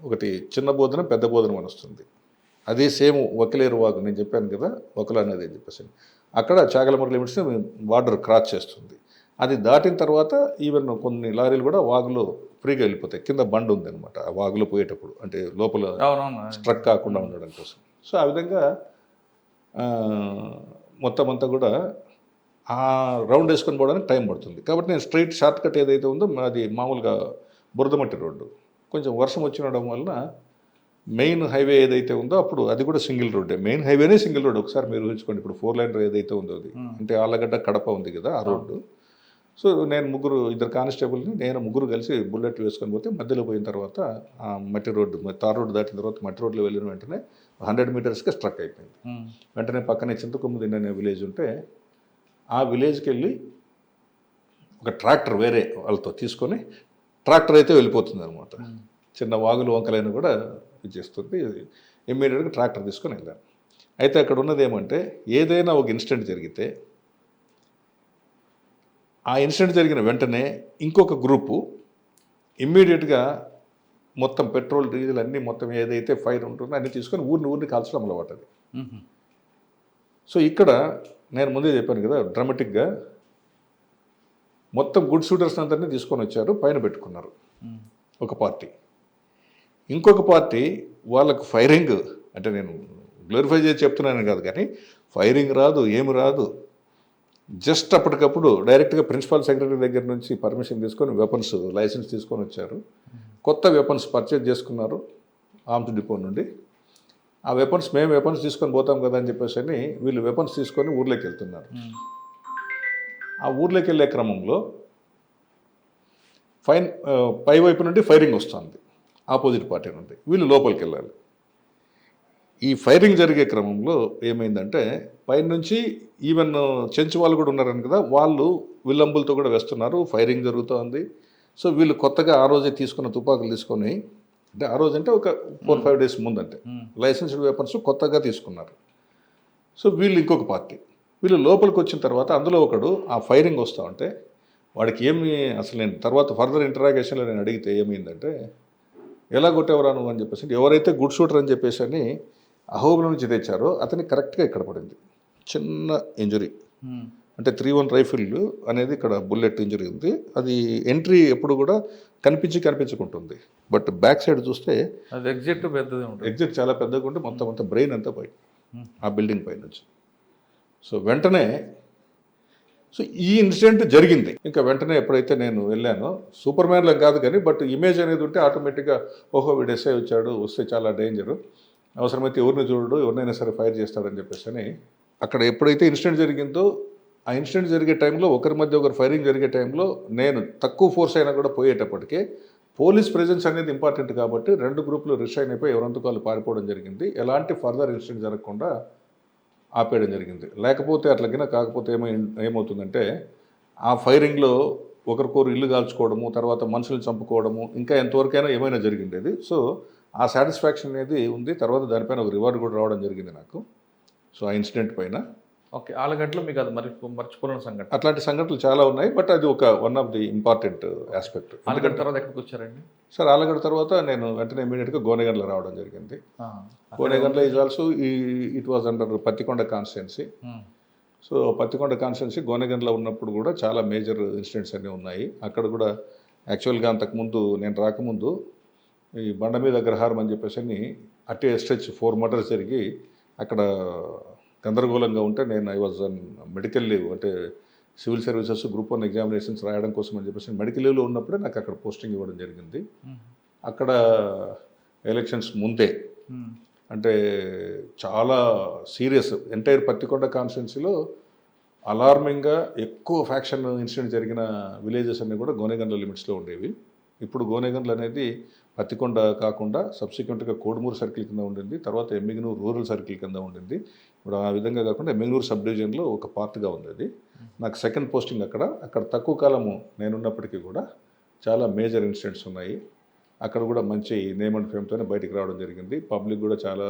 ఒకటి చిన్న బోధనం పెద్ద బోధనం అని వస్తుంది. అదే సేమ్ వకిలేరు వాగు నేను చెప్పాను కదా, వకలు అనేది అని చెప్పేసి అక్కడ చాగలమర్రి లిమిట్స్ బార్డర్ క్రాస్ చేస్తుంది. అది దాటిన తర్వాత ఈవెన్ కొన్ని లారీలు కూడా వాగులో ఫ్రీగా వెళ్ళిపోతాయి. కింద బండ్ ఉంది అనమాట ఆ వాగులో పోయేటప్పుడు, అంటే లోపల స్ట్రక్ కాకుండా ఉండడం కోసం. సో ఆ విధంగా మొత్తం అంతా కూడా ఆ రౌండ్ వేసుకొని పోవడానికి టైం పడుతుంది. కాబట్టి నేను స్ట్రైట్ షార్ట్ కట్ ఏదైతే ఉందో అది మామూలుగా బురదమట్టి రోడ్డు. కొంచెం వర్షం వచ్చినడం వలన మెయిన్ హైవే ఏదైతే ఉందో అప్పుడు అది కూడా సింగిల్ రోడ్డే. మెయిన్ హైవేనే సింగిల్ రోడ్. ఒకసారి మీరు ఊహించుకోండి, ఇప్పుడు 4 లైన్ ఏదైతే ఉందో అది, అంటే ఆళ్ళగడ్డ కడప ఉంది కదా ఆ రోడ్డు. సో నేను ఇద్దరు కానిస్టేబుల్ని నేను ముగ్గురు కలిసి బుల్లెట్ వేసుకొని పోతే మధ్యలో పోయిన తర్వాత ఆ మట్టి రోడ్డు తార్ రోడ్డు దాటిన తర్వాత మట్టి రోడ్లో వెళ్ళిన వెంటనే 100 మీటర్స్కి స్ట్రక్ అయిపోయింది. వెంటనే పక్కనే చింతకొమ్ముదిండి అనే విలేజ్ ఉంటే ఆ విలేజ్కి వెళ్ళి ఒక ట్రాక్టర్ వేరే వాళ్ళతో తీసుకొని ట్రాక్టర్ అయితే వెళ్ళిపోతుంది అనమాట. చిన్న వాగులు వంకలైన కూడా ఇచ్చేస్తుంది. ఇమ్మీడియట్గా ట్రాక్టర్ తీసుకొని వెళ్ళాను. అయితే అక్కడ ఉన్నది ఏమంటే ఏదైనా ఒక ఇన్సిడెంట్ జరిగితే ఆ ఇన్సిడెంట్ జరిగిన వెంటనే ఇంకొక గ్రూపు ఇమ్మీడియట్గా మొత్తం పెట్రోల్ డీజిల్ అన్నీ మొత్తం ఏదైతే ఫైర్ ఉంటుందో అన్నీ తీసుకొని ఊరిని కాల్చడం అలవాటది. సో ఇక్కడ నేను ముందే చెప్పాను కదా, డ్రామాటిక్గా మొత్తం గుడ్ షూటర్స్ అందరినీ తీసుకొని వచ్చారు, పైన పెట్టుకున్నారు ఒక పార్టీ. ఇంకొక పార్టీ వాళ్ళకు ఫైరింగ్, అంటే నేను గ్లోరిఫై చేసి చెప్తున్నాను కాదు కానీ ఫైరింగ్ రాదు, ఏమి రాదు. జస్ట్ అప్పటికప్పుడు డైరెక్ట్గా ప్రిన్సిపల్ సెక్రటరీ దగ్గర నుంచి పర్మిషన్ తీసుకొని వెపన్స్ లైసెన్స్ తీసుకొని వచ్చారు. కొత్త వెపన్స్ పర్చేజ్ చేసుకున్నారు ఆర్మ్స్ డిపో నుండి. ఆ వెపన్స్ మేము వెపన్స్ తీసుకొని పోతాం కదా అని చెప్పేసి అని వీళ్ళు వెపన్స్ తీసుకొని ఊర్లోకి వెళ్తున్నారు. ఆ ఊర్లోకి వెళ్ళే క్రమంలో పై వైపు నుండి ఫైరింగ్ వస్తుంది ఆపోజిట్ పార్టీ నుండి. వీళ్ళు లోపలికి వెళ్ళాలి. ఈ ఫైరింగ్ జరిగే క్రమంలో ఏమైందంటే పైనుంచి ఈవెన్ చెంచు వాళ్ళు కూడా ఉన్నారని కదా, వాళ్ళు విల్లంబులతో కూడా వేస్తున్నారు, ఫైరింగ్ జరుగుతోంది. సో వీళ్ళు కొత్తగా ఆ రోజే తీసుకున్న తుపాకులు తీసుకొని, అంటే ఆ రోజు అంటే ఒక 4-5 డేస్ ముందంటే లైసెన్స్డ్ వెపన్స్ కొత్తగా తీసుకున్నారు. సో వీళ్ళు ఇంకొక పార్టీ. వీళ్ళు లోపలికి వచ్చిన తర్వాత అందులో ఒకడు ఆ ఫైరింగ్ వస్తూ ఉంటే వాడికి ఏమి అసలు నేను తర్వాత ఫర్దర్ ఇంటరాగేషన్లో నేను అడిగితే ఏమైందంటే, ఎలా కొట్టేవరా నువ్వు అని చెప్పేసి, ఎవరైతే గుడ్ షూటర్ అని చెప్పేసి అని అహోబిలం నుంచి తెచ్చారో అతనికి కరెక్ట్గా ఇక్కడ పడింది చిన్న ఇంజరీ. అంటే 3-1 రైఫిల్ అనేది ఇక్కడ బుల్లెట్ ఇంజరీ ఉంది. అది ఎంట్రీ ఎప్పుడు కూడా కనిపించుకుంటుంది, బట్ బ్యాక్ సైడ్ చూస్తే అది ఎగ్జిట్ పెద్దది ఉంటుంది. ఎగ్జిట్ చాలా పెద్దగా ఉంటే మొత్తం అంతా బ్రెయిన్ అంతా బయట ఆ బిల్డింగ్ పై నుంచి. సో వెంటనే ఈ ఇన్సిడెంట్ జరిగింది. ఇంకా వెంటనే ఎప్పుడైతే నేను వెళ్ళానో, సూపర్ మ్యాన్లో కాదు కానీ బట్ ఇమేజ్ అనేది ఉంటే ఆటోమేటిక్గా ఓహో వీడు ఎస్ఐ వచ్చాడు, వస్తే చాలా డేంజరు, అవసరమైతే ఎవరిని చూడడు, ఎవరినైనా సరే ఫైర్ చేస్తాడని చెప్పేసి అని అక్కడ ఎప్పుడైతే ఇన్సిడెంట్ జరిగిందో ఆ ఇన్సిడెంట్ జరిగే టైంలో ఒకరి మధ్య ఒకరు ఫైరింగ్ జరిగే టైంలో నేను తక్కువ ఫోర్స్ అయినా కూడా పోయేటప్పటికే పోలీస్ ప్రెజెన్స్ అనేది ఇంపార్టెంట్ కాబట్టి 2 గ్రూపులు రిస్ట్రైన్ అయిపోయి ఎవరంతకు వాళ్ళు పారిపోవడం జరిగింది. ఎలాంటి ఫర్దర్ ఇన్సిడెంట్ జరగకుండా ఆపేయడం జరిగింది. లేకపోతే అట్లకినా కాకపోతే ఏమవుతుందంటే ఆ ఫైరింగ్లో ఒకరికొకరు ఇల్లు కాల్చుకోవడము, తర్వాత మనుషులు చంపుకోవడము, ఇంకా ఎంతవరకైనా ఏమైనా జరిగిండేది. సో ఆ సాటిస్ఫాక్షన్ అనేది ఉంది. తర్వాత దానిపైన ఒక రివార్డ్ కూడా రావడం జరిగింది నాకు. సో ఆ ఇన్సిడెంట్ పైన ఓకే, ఆలగడ్డలో మీకు అది మర్చిపోలేని సంఘటన. అట్లాంటి సంఘటనలు చాలా ఉన్నాయి, బట్ అది one of the important aspect. Allagadda తర్వాత ఎక్కడికి వచ్చారండి సార్? ఆలగడ్డ తర్వాత నేను వెంటనే ఇమీడియట్గా గోనెగండ్ల రావడం జరిగింది. Gonegandla is also it was under Pattikonda constituency. So Pattikonda constituency గోనెగండ్లో ఉన్నప్పుడు కూడా చాలా మేజర్ ఇన్సిడెంట్స్ అన్నీ ఉన్నాయి. అక్కడ కూడా యాక్చువల్గా అంతకుముందు నేను రాకముందు ఈ బండ మీద అగ్రహారం అని చెప్పేసి అని అట్టి ఎస్టెచ్ 4 మర్డర్స్ జరిగి అక్కడ గందరగోళంగా ఉంటే నేను I was an medical leave, అంటే సివిల్ సర్వీసెస్ గ్రూప్ 1 ఎగ్జామినేషన్స్ రాయడం కోసం అని చెప్పేసి మెడికల్ లీవ్లో ఉన్నప్పుడే నాకు అక్కడ పోస్టింగ్ ఇవ్వడం జరిగింది. అక్కడ ఎలక్షన్స్ ముందే అంటే చాలా సీరియస్ ఎంటైర్ పత్తికొండ కాన్స్టిట్యున్సీలో అలార్మింగ్గా ఎక్కువ ఫ్యాక్షన్ ఇన్సిడెంట్ జరిగిన విలేజెస్ అన్నీ కూడా గోనెగండ్ల లిమిట్స్లో ఉండేవి. ఇప్పుడు గోనెగండ్లు అనేది పత్తికొండ కాకుండా సబ్సిక్వెంట్గా కోడుమూరు సర్కిల్ కింద ఉండింది, తర్వాత ఎమ్మిగనూరు రూరల్ సర్కిల్ కింద ఉండింది. ఇప్పుడు ఆ విధంగా కాకుండా ఎమ్మిగనూరు సబ్ డివిజన్లో ఒక పార్ట్గా ఉంది అది. నాకు సెకండ్ పోస్టింగ్ అక్కడ తక్కువ కాలము నేనున్నప్పటికీ కూడా చాలా మేజర్ ఇన్సిడెంట్స్ ఉన్నాయి. అక్కడ కూడా మంచి నేమ్ అండ్ ఫేమ్తోనే బయటికి రావడం జరిగింది. పబ్లిక్ కూడా చాలా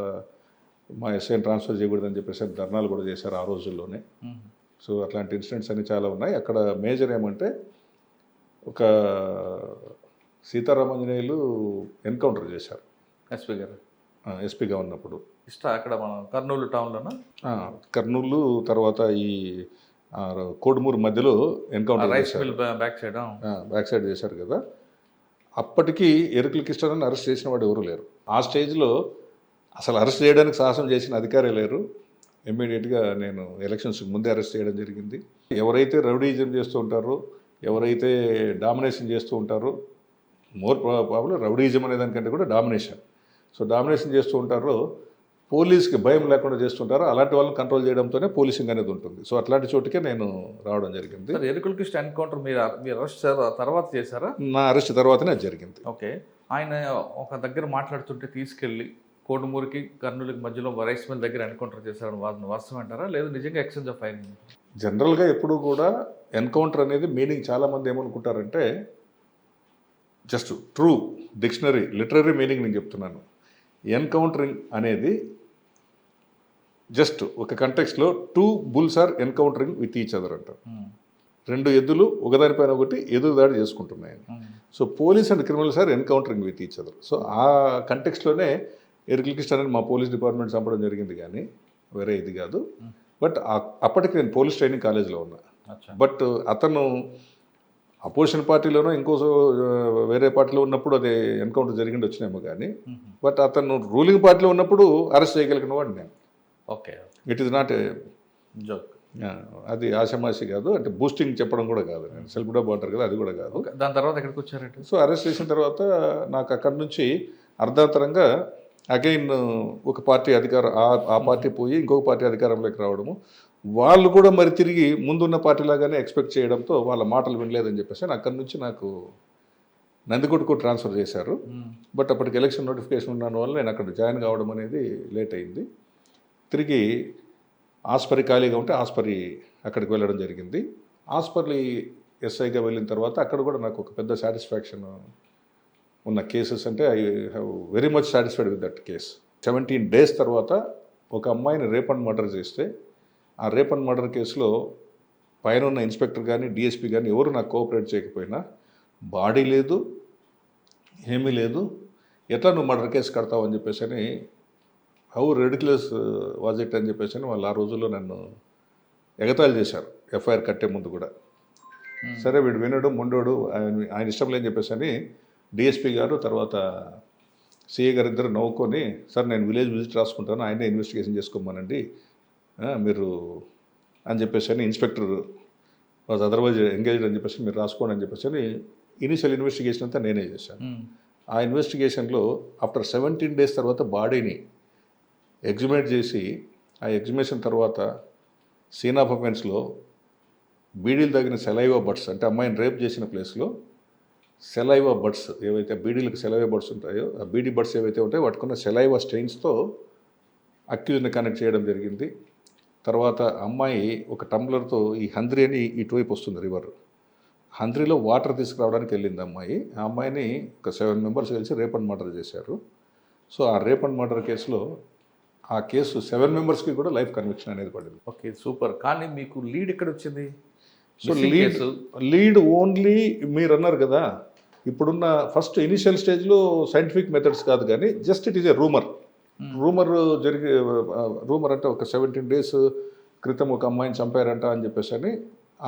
మా ఎస్ఐని ట్రాన్స్ఫర్ చేయకూడదని చెప్పేసి ధర్నాలు కూడా చేశారు ఆ రోజుల్లోనే. సో అట్లాంటి ఇన్సిడెంట్స్ అన్నీ చాలా ఉన్నాయి. అక్కడ మేజర్ ఏమంటే ఒక సీతారామాంజనేయులు ఎన్కౌంటర్ చేశారు ఎస్పీ గారు ఎస్పీగా ఉన్నప్పుడు. అక్కడ మన కర్నూలు టౌన్లోనా? కర్నూలు తర్వాత ఈ కోడుమూరు మధ్యలో ఎన్కౌంటర్ చేశారు. బ్యాక్ సైడ్ చేశారు కదా. అప్పటికి ఎరుకుల కిష్టనని అరెస్ట్ చేసిన వాడు ఎవరు లేరు. ఆ స్టేజ్లో అసలు అరెస్ట్ చేయడానికి సాహసం చేసిన అధికారే లేరు. ఇమ్మీడియట్గా నేను ఎలక్షన్స్ ముందే అరెస్ట్ చేయడం జరిగింది. ఎవరైతే రౌడీజం చేస్తూ ఉంటారో, ఎవరైతే డామినేషన్ చేస్తూ ఉంటారో, మోర్ ప్రాబ్లం రౌడీజం అనే దానికంటే కూడా డామినేషన్. సో డామినేషన్ చేస్తూ ఉంటారో, పోలీస్కి భయం లేకుండా చేస్తుంటారో అలాంటి వాళ్ళని కంట్రోల్ చేయడంతోనే పోలీసింగ్ అనేది ఉంటుంది. సో అట్లాంటి చోటుకే నేను రావడం జరిగింది. ఎరుకుల కృష్ణ ఎన్కౌంటర్ మీరు అరెస్ట్ తర్వాత చేశారా? నా అరెస్ట్ తర్వాతనే అది జరిగింది. ఓకే. ఆయన ఒక దగ్గర మాట్లాడుతుంటే తీసుకెళ్ళి కోడుమూరికి కర్నూలుకి మధ్యలో రైస్ మిల్ దగ్గర ఎన్కౌంటర్ చేశారని వాస్తవం అంటారా, లేదు నిజంగా ఎక్స్చేంజ్ ఆఫ్ ఫైర్? జనరల్గా ఎప్పుడు కూడా ఎన్కౌంటర్ అనేది మీనింగ్ చాలామంది ఏమనుకుంటారంటే just true dictionary literary meaning నేను చెప్తున్నాను. ఎన్కౌంటరింగ్ అనేది జస్ట్ ఒక కంటెక్స్లో 2 bulls are encountering with each other అంటారు. 2 ఎద్దులు ఒకదానిపైన ఒకటి ఎదురుదాడి చేసుకుంటున్నాయి. So police and criminals are encountering with each other. So ఆ కంటెక్స్లోనే ఎరుకుల కృష్ణ అని మా పోలీస్ డిపార్ట్మెంట్ చంపడం జరిగింది, కానీ వేరే ఇది కాదు. బట్ అప్పటికి నేను పోలీస్ ట్రైనింగ్ కాలేజ్లో ఉన్నా. బట్ అతను అపోజిషన్ పార్టీలోనో ఇంకో వేరే పార్టీలో ఉన్నప్పుడు అది ఎన్కౌంటర్ జరిగింది వచ్చినేమో కానీ, బట్ అతను రూలింగ్ పార్టీలో ఉన్నప్పుడు అరెస్ట్ చేయగలిగిన వాడు నేను. Okay. It is not a joke. అది ఆషమాషి కాదు, అంటే బూస్టింగ్ చెప్పడం కూడా కాదు. నేను సెల్ఫ్ డబ్బు అంటారు కదా, అది కూడా కాదు. దాని తర్వాత ఎక్కడికి వచ్చారంటే, సో అరెస్ట్ చేసిన తర్వాత నాకు అక్కడి నుంచి అర్ధాంతరంగా అగైన్ ఒక పార్టీ ఆ పార్టీ పోయి ఇంకొక పార్టీ అధికారంలోకి రావడము, వాళ్ళు కూడా మరి తిరిగి ముందున్న పార్టీలాగానే ఎక్స్పెక్ట్ చేయడంతో వాళ్ళ మాటలు వినలేదని చెప్పేసి అక్కడి నుంచి నాకు నందికొట్టుకు ట్రాన్స్ఫర్ చేశారు. బట్ అప్పటికి ఎలక్షన్ నోటిఫికేషన్ ఉన్న వల్ల నేను అక్కడ జాయిన్ కావడం అనేది లేట్ అయింది. తిరిగి ఆస్పరి ఖాళీగా ఉంటే ఆస్పరి అక్కడికి వెళ్ళడం జరిగింది. ఆస్పరి ఎస్ఐగా వెళ్ళిన తర్వాత అక్కడ కూడా నాకు ఒక పెద్ద సాటిస్ఫాక్షన్ ఉన్న కేసెస్ అంటే I have very much satisfied with that case. 17 days తర్వాత ఒక అమ్మాయిని రేప్ అండ్ మర్డర్ చేస్తే ఆ రేప్ అండ్ మర్డర్ కేసులో పైన ఉన్న ఇన్స్పెక్టర్ కానీ డిఎస్పీ కానీ ఎవరు నాకు కోఆపరేట్ చేయకపోయినా, బాడీ లేదు ఏమీ లేదు, ఎట్లా నువ్వు మర్డర్ కేసు కడతావు అని చెప్పేసి అని, హౌ రెడిక్యులస్ వాజ్ ఇట్ అని చెప్పేసి అని వాళ్ళు ఆ రోజుల్లో నన్ను ఎగతాళి చేశారు ఎఫ్ఐఆర్ కట్టే ముందు కూడా. సరే వీడు వినడు ముండోడు ఆయన ఇష్టం లేని చెప్పేసి అని డిఎస్పీ గారు తర్వాత సిఏ గారు ఇద్దరు నవ్వుకొని, సార్ నేను విలేజ్ విజిట్ రాసుకుంటాను, ఆయనే ఇన్వెస్టిగేషన్ చేసుకోమనండి మీరు అని చెప్పేసి అని, ఇన్స్పెక్టర్ వాజ్ అదర్వైజ్ ఎంగేజ్డ్ అని చెప్పేసి మీరు రాసుకోండి అని చెప్పేసి అని ఇనిషియల్ ఇన్వెస్టిగేషన్ అంతా నేనే చేశాను. ఆ ఇన్వెస్టిగేషన్లో ఆఫ్టర్ 17 days తర్వాత బాడీని ఎగ్జిమేట్ చేసి, ఆ ఎగ్జిమేషన్ తర్వాత సీన్ ఆఫ్ అఫెన్స్లో బీడీలు తగిన సెలైవా బడ్స్, అంటే అమ్మాయిని రేప్ చేసిన ప్లేస్లో సెలైవా బడ్స్ ఏవైతే బీడీలకు సెలైవా బడ్స్ ఉంటాయో, ఆ బీడీ బడ్స్ ఏవైతే ఉంటాయో వాటికున్న సెలైవా స్టెయిన్స్తో అక్యూజ్ని కనెక్ట్ చేయడం జరిగింది. తర్వాత అమ్మాయి ఒక టంబ్లర్తో ఈ హంద్రి అని ఇటువైపు వస్తుంది రివర్, హంద్రిలో వాటర్ తీసుకురావడానికి వెళ్ళింది అమ్మాయి. ఆ అమ్మాయిని ఒక 7 members కలిసి రేప్ అండ్ మర్డర్ చేశారు. సో ఆ రేప్ అండ్ మర్డర్ కేసులో ఆ కేసు 7 members కూడా లైఫ్ కన్విక్షన్ అనేది పడింది. Okay, super. కానీ మీకు లీడ్ ఎక్కడ వచ్చింది? సో లీడ్ ఓన్లీ మీరు అన్నారు కదా, ఇప్పుడున్న ఫస్ట్ ఇనిషియల్ స్టేజ్లో సైంటిఫిక్ మెథడ్స్ కాదు కానీ just it is a rumour అంటే ఒక 17 days క్రితం ఒక అమ్మాయిని చంపారంట అని చెప్పేసి అని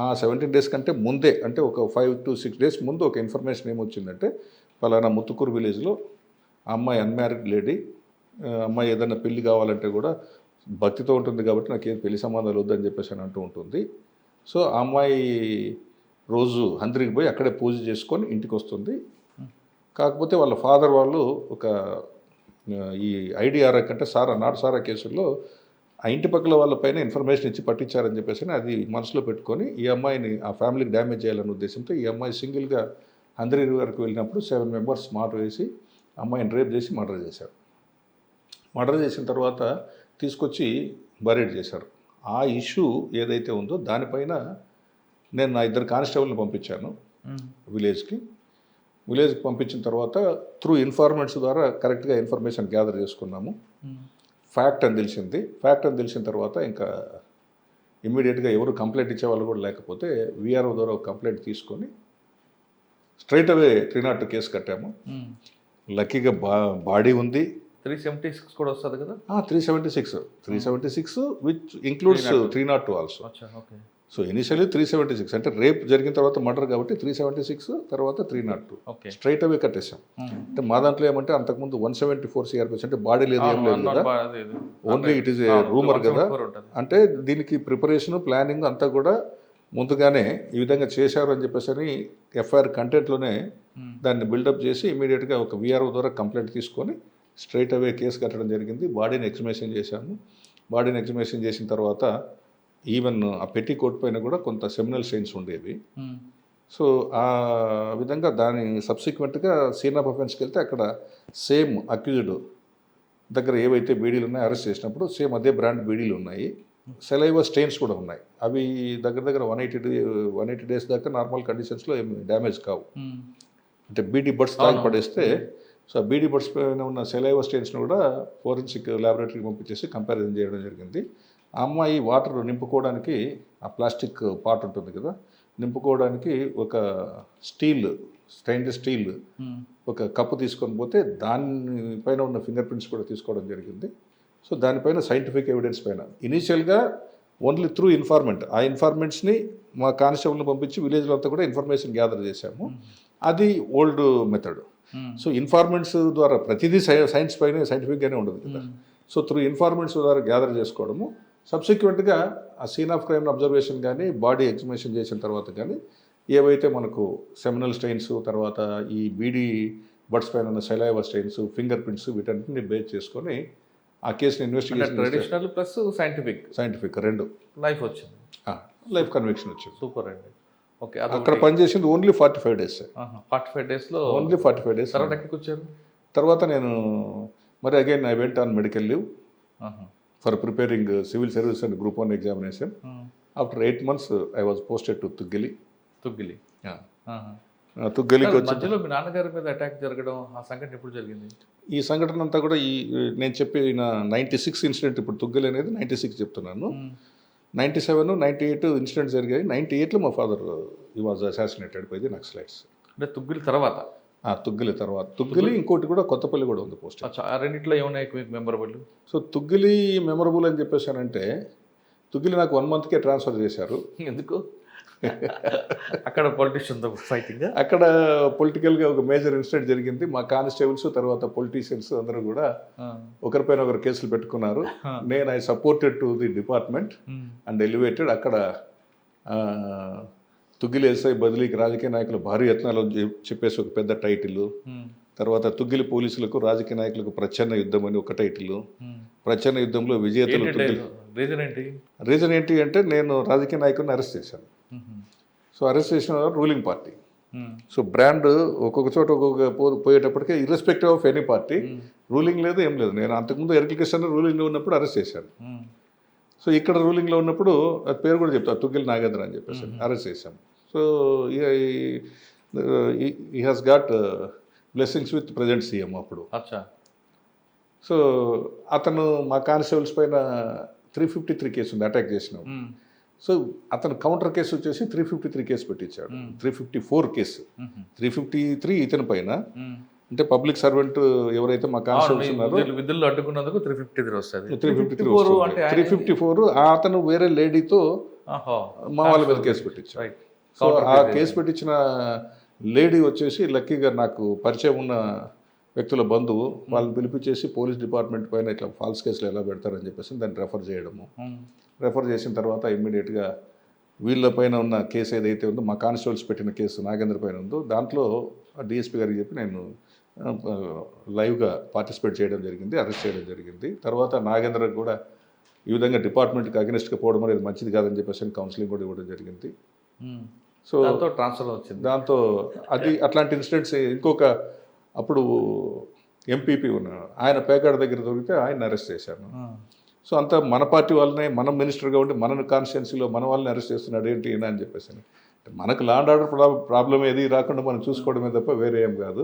ఆ 17 డేస్ కంటే ముందే, అంటే ఒక 5 to 6 డేస్ ముందు ఒక ఇన్ఫర్మేషన్ ఏమొచ్చిందంటే పలానా ముత్తుకూరు విలేజ్లో ఆ అమ్మాయి అన్మ్యారీడ్ లేడీ, అమ్మాయి ఏదైనా పెళ్లి కావాలంటే కూడా భక్తితో ఉంటుంది కాబట్టి నాకు ఏం పెళ్లి సంబంధాలు వద్దని చెప్పేసి అని అంటూ ఉంటుంది. సో ఆ అమ్మాయి రోజు హంద్రికి పోయి అక్కడే పూజ చేసుకొని ఇంటికి వస్తుంది. కాకపోతే వాళ్ళ ఫాదర్ వాళ్ళు ఒక ఈ ఐడిఆర్ అంటే సారా కేసుల్లో ఆ ఇంటి పక్కల వాళ్ళపైన ఇన్ఫర్మేషన్ ఇచ్చి పట్టించారని చెప్పేసి అది మనసులో పెట్టుకొని ఈ అమ్మాయిని ఆ ఫ్యామిలీకి డ్యామేజ్ చేయాలనే ఉద్దేశంతో ఈ అమ్మాయి సింగిల్గా హంద్రి రివర్కి వెళ్ళినప్పుడు 7 మెంబర్స్ మాట వేసి అమ్మాయిని రేప్ చేసి మర్డర్ చేశారు. మర్డర్ చేసిన తర్వాత తీసుకొచ్చి బరేడ్ చేశారు. ఆ ఇష్యూ ఏదైతే ఉందో దానిపైన నేను నా 2 కానిస్టేబుల్ని పంపించాను విలేజ్కి పంపించిన తర్వాత త్రూ ఇన్ఫార్మెంట్స్ ద్వారా కరెక్ట్గా ఇన్ఫర్మేషన్ గ్యాదర్ చేసుకున్నాము. ఫ్యాక్ట్ అని తెలిసిన తర్వాత ఇంకా ఇమ్మీడియట్గా ఎవరు కంప్లైంట్ ఇచ్చేవాళ్ళు కూడా లేకపోతే విఆర్ఓ ద్వారా ఒక కంప్లైంట్ తీసుకొని స్ట్రైట్ అవే 302 కేసు కట్టాము. లక్కీగా బాడీ ఉంది. 376 కూడా వస్తుంది కదా? 376 which includes 302 also. Okay. So initially 376 అంటే రేప్ జరిగిన తర్వాత మర్డర్ కాబట్టి 376 తర్వాత 302 ఓకే. స్ట్రైట్ అవే కట్టేసాం. అంటే మా దాంట్లో ఏమంటే అంతకుముందు 174 CRPs అంటే బాడీ లేదు, ఏం లేదు కదా, only it is a rumour కదా. అంటే దీనికి ప్రిపరేషన్ ప్లానింగ్ అంతా కూడా ముందుగానే ఈ విధంగా చేశారు అని చెప్పేసి అని ఎఫ్ఐఆర్ కంటెంట్లోనే దాన్ని బిల్డప్ చేసి ఇమీడియట్గా ఒక విఆర్ఓ ద్వారా కంప్లైంట్ తీసుకొని స్ట్రైట్ అవే కేసు కట్టడం జరిగింది. బాడీని ఎక్స్హుమేషన్ చేశాము. బాడీని ఎక్స్హుమేషన్ చేసిన తర్వాత ఈవెన్ ఆ పెట్టి కోట్ పైన కూడా కొంత సెమినల్ స్టెయిన్స్ ఉండేవి. సో ఆ విధంగా దాని సబ్సిక్వెంట్గా సీన్ ఆఫ్ అఫెన్స్కి వెళ్తే అక్కడ సేమ్ అక్యూజ్డ్ దగ్గర ఏవైతే బీడీలు ఉన్నాయో అరెస్ట్ చేసినప్పుడు సేమ్ అదే బ్రాండ్ బీడీలు ఉన్నాయి. సెలైవా స్టెయిన్స్ కూడా ఉన్నాయి. అవి దగ్గర 180 డేస్ దాకా నార్మల్ కండిషన్స్లో ఏమి డ్యామేజ్ కావు. అంటే బీడీ బడ్స్ తాగి పడేస్తే సో ఆ బీడీ బడ్స్ పైన ఉన్న సెలైవా స్టెయిన్స్ను కూడా ఫోరెన్సిక్ ల్యాబొరేటరీకి పంపించేసి కంపారిజన్ చేయడం జరిగింది. ఆ అమ్మాయి వాటర్ నింపుకోవడానికి ఆ ప్లాస్టిక్ పాట్ ఉంటుంది కదా, నింపుకోవడానికి ఒక స్టెయిన్లెస్ స్టీల్ ఒక కప్పు తీసుకొని పోతే దానిపైన ఉన్న ఫింగర్ ప్రింట్స్ కూడా తీసుకోవడం జరిగింది. సో దానిపైన సైంటిఫిక్ ఎవిడెన్స్ పైన ఇనీషియల్గా ఓన్లీ త్రూ ఇన్ఫార్మెంట్, ఆ ఇన్ఫార్మెంట్స్ని మా కానిస్టేబుల్ని పంపించి విలేజ్లో అంతా కూడా ఇన్ఫర్మేషన్ గ్యాదర్ చేశాము. అది ఓల్డ్ మెథడ్. సో ఇన్ఫార్మెంట్స్ ద్వారా ప్రతిదీ సైన్స్ పైన సైంటిఫిక్గానే ఉండదు కదా. సో త్రూ ఇన్ఫార్మెంట్స్ ద్వారా గ్యాదర్ చేసుకోవడము, సబ్సిక్వెంట్గా ఆ సీన్ ఆఫ్ క్రైమ్ అబ్జర్వేషన్ కానీ బాడీ ఎగ్జిబిషన్ చేసిన తర్వాత కానీ ఏవైతే మనకు సెమినల్ స్టెయిన్స్, తర్వాత ఈ బీడీ బడ్స్ పైన ఉన్న సెలైవా స్టెయిన్స్, ఫింగర్ ప్రింట్స్ వీటన్నిటిని బేస్ చేసుకొని ఆ కేసుని ఇన్వెస్టిగేషన్ ట్రెడిషనల్ ప్లస్ సైంటిఫిక్ రెండు లైఫ్ వచ్చింది, లైఫ్ కన్విక్షన్ వచ్చింది. సూపర్ అండి. ఓకే. అక్కడ పనిచేసింది ఓన్లీ 45 డేస్. 45 డేస్లో ఓన్లీ 45 డేస్. తర్వాత ఎక్కడికి వచ్చారు? తర్వాత నేను మరి again I went on medical leave for preparing civil service and group 1 examination. After 8 months I was posted to Tuggali. తుగ్గిలికి వచ్చి మధ్యలో మీ నాన్నగారి మీద అటాక్ జరగడం, ఆ సంఘటన ఎప్పుడు జరిగింది? ఈ సంఘటన అంతా కూడా నేను చెప్పిన 96 ఇన్సిడెంట్, ఇప్పుడు తుగ్గిలి అనేది 96 చెప్తున్నాను. 97, 98 ఇన్సిడెంట్స్ జరిగాయి. 98లో మా ఫాదర్ ఈ was assassinated by the Naxalites. అంటే తుగ్గిలి తర్వాత? తుగ్గిలి తర్వాత. తుగ్గిలి ఇంకోటి కూడా కొత్తపల్లి కూడా ఉంది పోస్ట్. ఆ రెండింటిలో ఏమున్నాయి మీకు మెమరబుల్? సో తుగ్గిలి మెమరబుల్ అని చెప్పేసానంటే తుగ్గిలి నాకు 1 monthకే ట్రాన్స్ఫర్ చేశారు. ఎందుకు? అక్కడ పొలిటీషియన్ ఫైటింగ్, అక్కడ పొలిటికల్గా ఒక మేజర్ ఇన్సిడెంట్ జరిగింది. మా కానిస్టేబుల్స్ తర్వాత పొలిటీషియన్స్ అందరూ కూడా ఒకరిపైన ఒకరు కేసులు పెట్టుకున్నారు. నేను I supported to the department and elevated. అక్కడ తుగ్గిలి ఎస్ఐ బదిలీకి రాజకీయ నాయకులు భారీ యత్నాలు చెప్పేసి ఒక పెద్ద టైటిల్. తర్వాత తుగ్గిలి పోలీసులకు రాజకీయ నాయకులకు ప్రచ్ఛన్న యుద్ధం అని ఒక టైటిల్. ప్రచ్ఛన్న యుద్ధంలో విజేతలు. రీజన్ ఏంటి అంటే నేను రాజకీయ నాయకుడిని అరెస్ట్ చేశాను. సో అరెస్ట్ చేసిన రూలింగ్ పార్టీ. సో బ్రాండ్ ఒక్కొక్క చోట ఒక్కొక్క పోయేటప్పటికే irrespective of any party, ruling లేదు ఏం లేదు. నేను అంతకుముందు ఎరికల్ కృష్ణ రూలింగ్లో ఉన్నప్పుడు అరెస్ట్ చేశాను. సో ఇక్కడ రూలింగ్లో ఉన్నప్పుడు అది పేరు కూడా చెప్తాను, తుగ్గిలి నాగేంద్ర అని చెప్పేసి అరెస్ట్ చేశాను. సో ఈ has got blessings with present CM అప్పుడు. సో అతను మా కానిస్టేబుల్స్ పైన 353 కేసు ఉంది అటాక్ చేసినాం. సో అతను కౌంటర్ కేసు వచ్చేసి 353 కేసు పెట్టించాడు. 354 కేసు, 353 ఇతని పైన, అంటే పబ్లిక్ సర్వెంట్ ఎవరైతే మా కాన్స్టిట్యూన్స్ ఉన్నారో విధుల్లో అడ్డుకున్నందుకు 353 వస్తుంది. 353 అంటే 354 అతను వేరే లేడీతో మా వాళ్ళ మీద కేసు పెట్టించారు. రైట్. సో ఆ కేసు పెట్టించిన లేడీ వచ్చేసి లక్కీగా నాకు పరిచయం ఉన్న వ్యక్తుల బంధువు, వాళ్ళని పిలిపించేసి పోలీస్ డిపార్ట్మెంట్ పైన ఇట్లా ఫాల్స్ కేసులు ఎలా పెడతారని చెప్పేసి దాన్ని రెఫర్ చేయడము. రెఫర్ చేసిన తర్వాత ఇమ్మీడియట్గా వీళ్ళపైన ఉన్న కేసు ఏదైతే ఉందో మా కానిస్టేబుల్స్ పెట్టిన కేసు నాగేంద్ర పైన ఉందో దాంట్లో డిఎస్పీ గారికి చెప్పి నేను లైవ్గా పార్టిసిపేట్ చేయడం జరిగింది, అరెస్ట్ చేయడం జరిగింది. తర్వాత నాగేంద్ర కూడా ఈ విధంగా డిపార్ట్మెంట్కి అగెనిస్ట్గా పోవడం అనేది మంచిది కాదని చెప్పేసి కౌన్సిలింగ్ కూడా ఇవ్వడం జరిగింది. సో ట్రాన్స్ఫర్ వచ్చింది. దాంతో అది అట్లాంటి ఇన్సిడెంట్స్ ఇంకొక అప్పుడు ఎంపీపీ ఉన్నాడు, ఆయన పేకాడ దగ్గర దొరికితే ఆయన అరెస్ట్ చేశాను. సో అంతా మన పార్టీ వాళ్ళనే, మనం మినిస్టర్గా ఉండి మన కాన్స్టిట్యున్సీలో మన వాళ్ళని అరెస్ట్ చేస్తున్నాడు ఏంటి అని చెప్పేసి మనకు లా అండ్ ఆర్డర్ ప్రాబ్లం ఏది రాకుండా మనం చూసుకోవడమే తప్ప వేరే ఏం కాదు.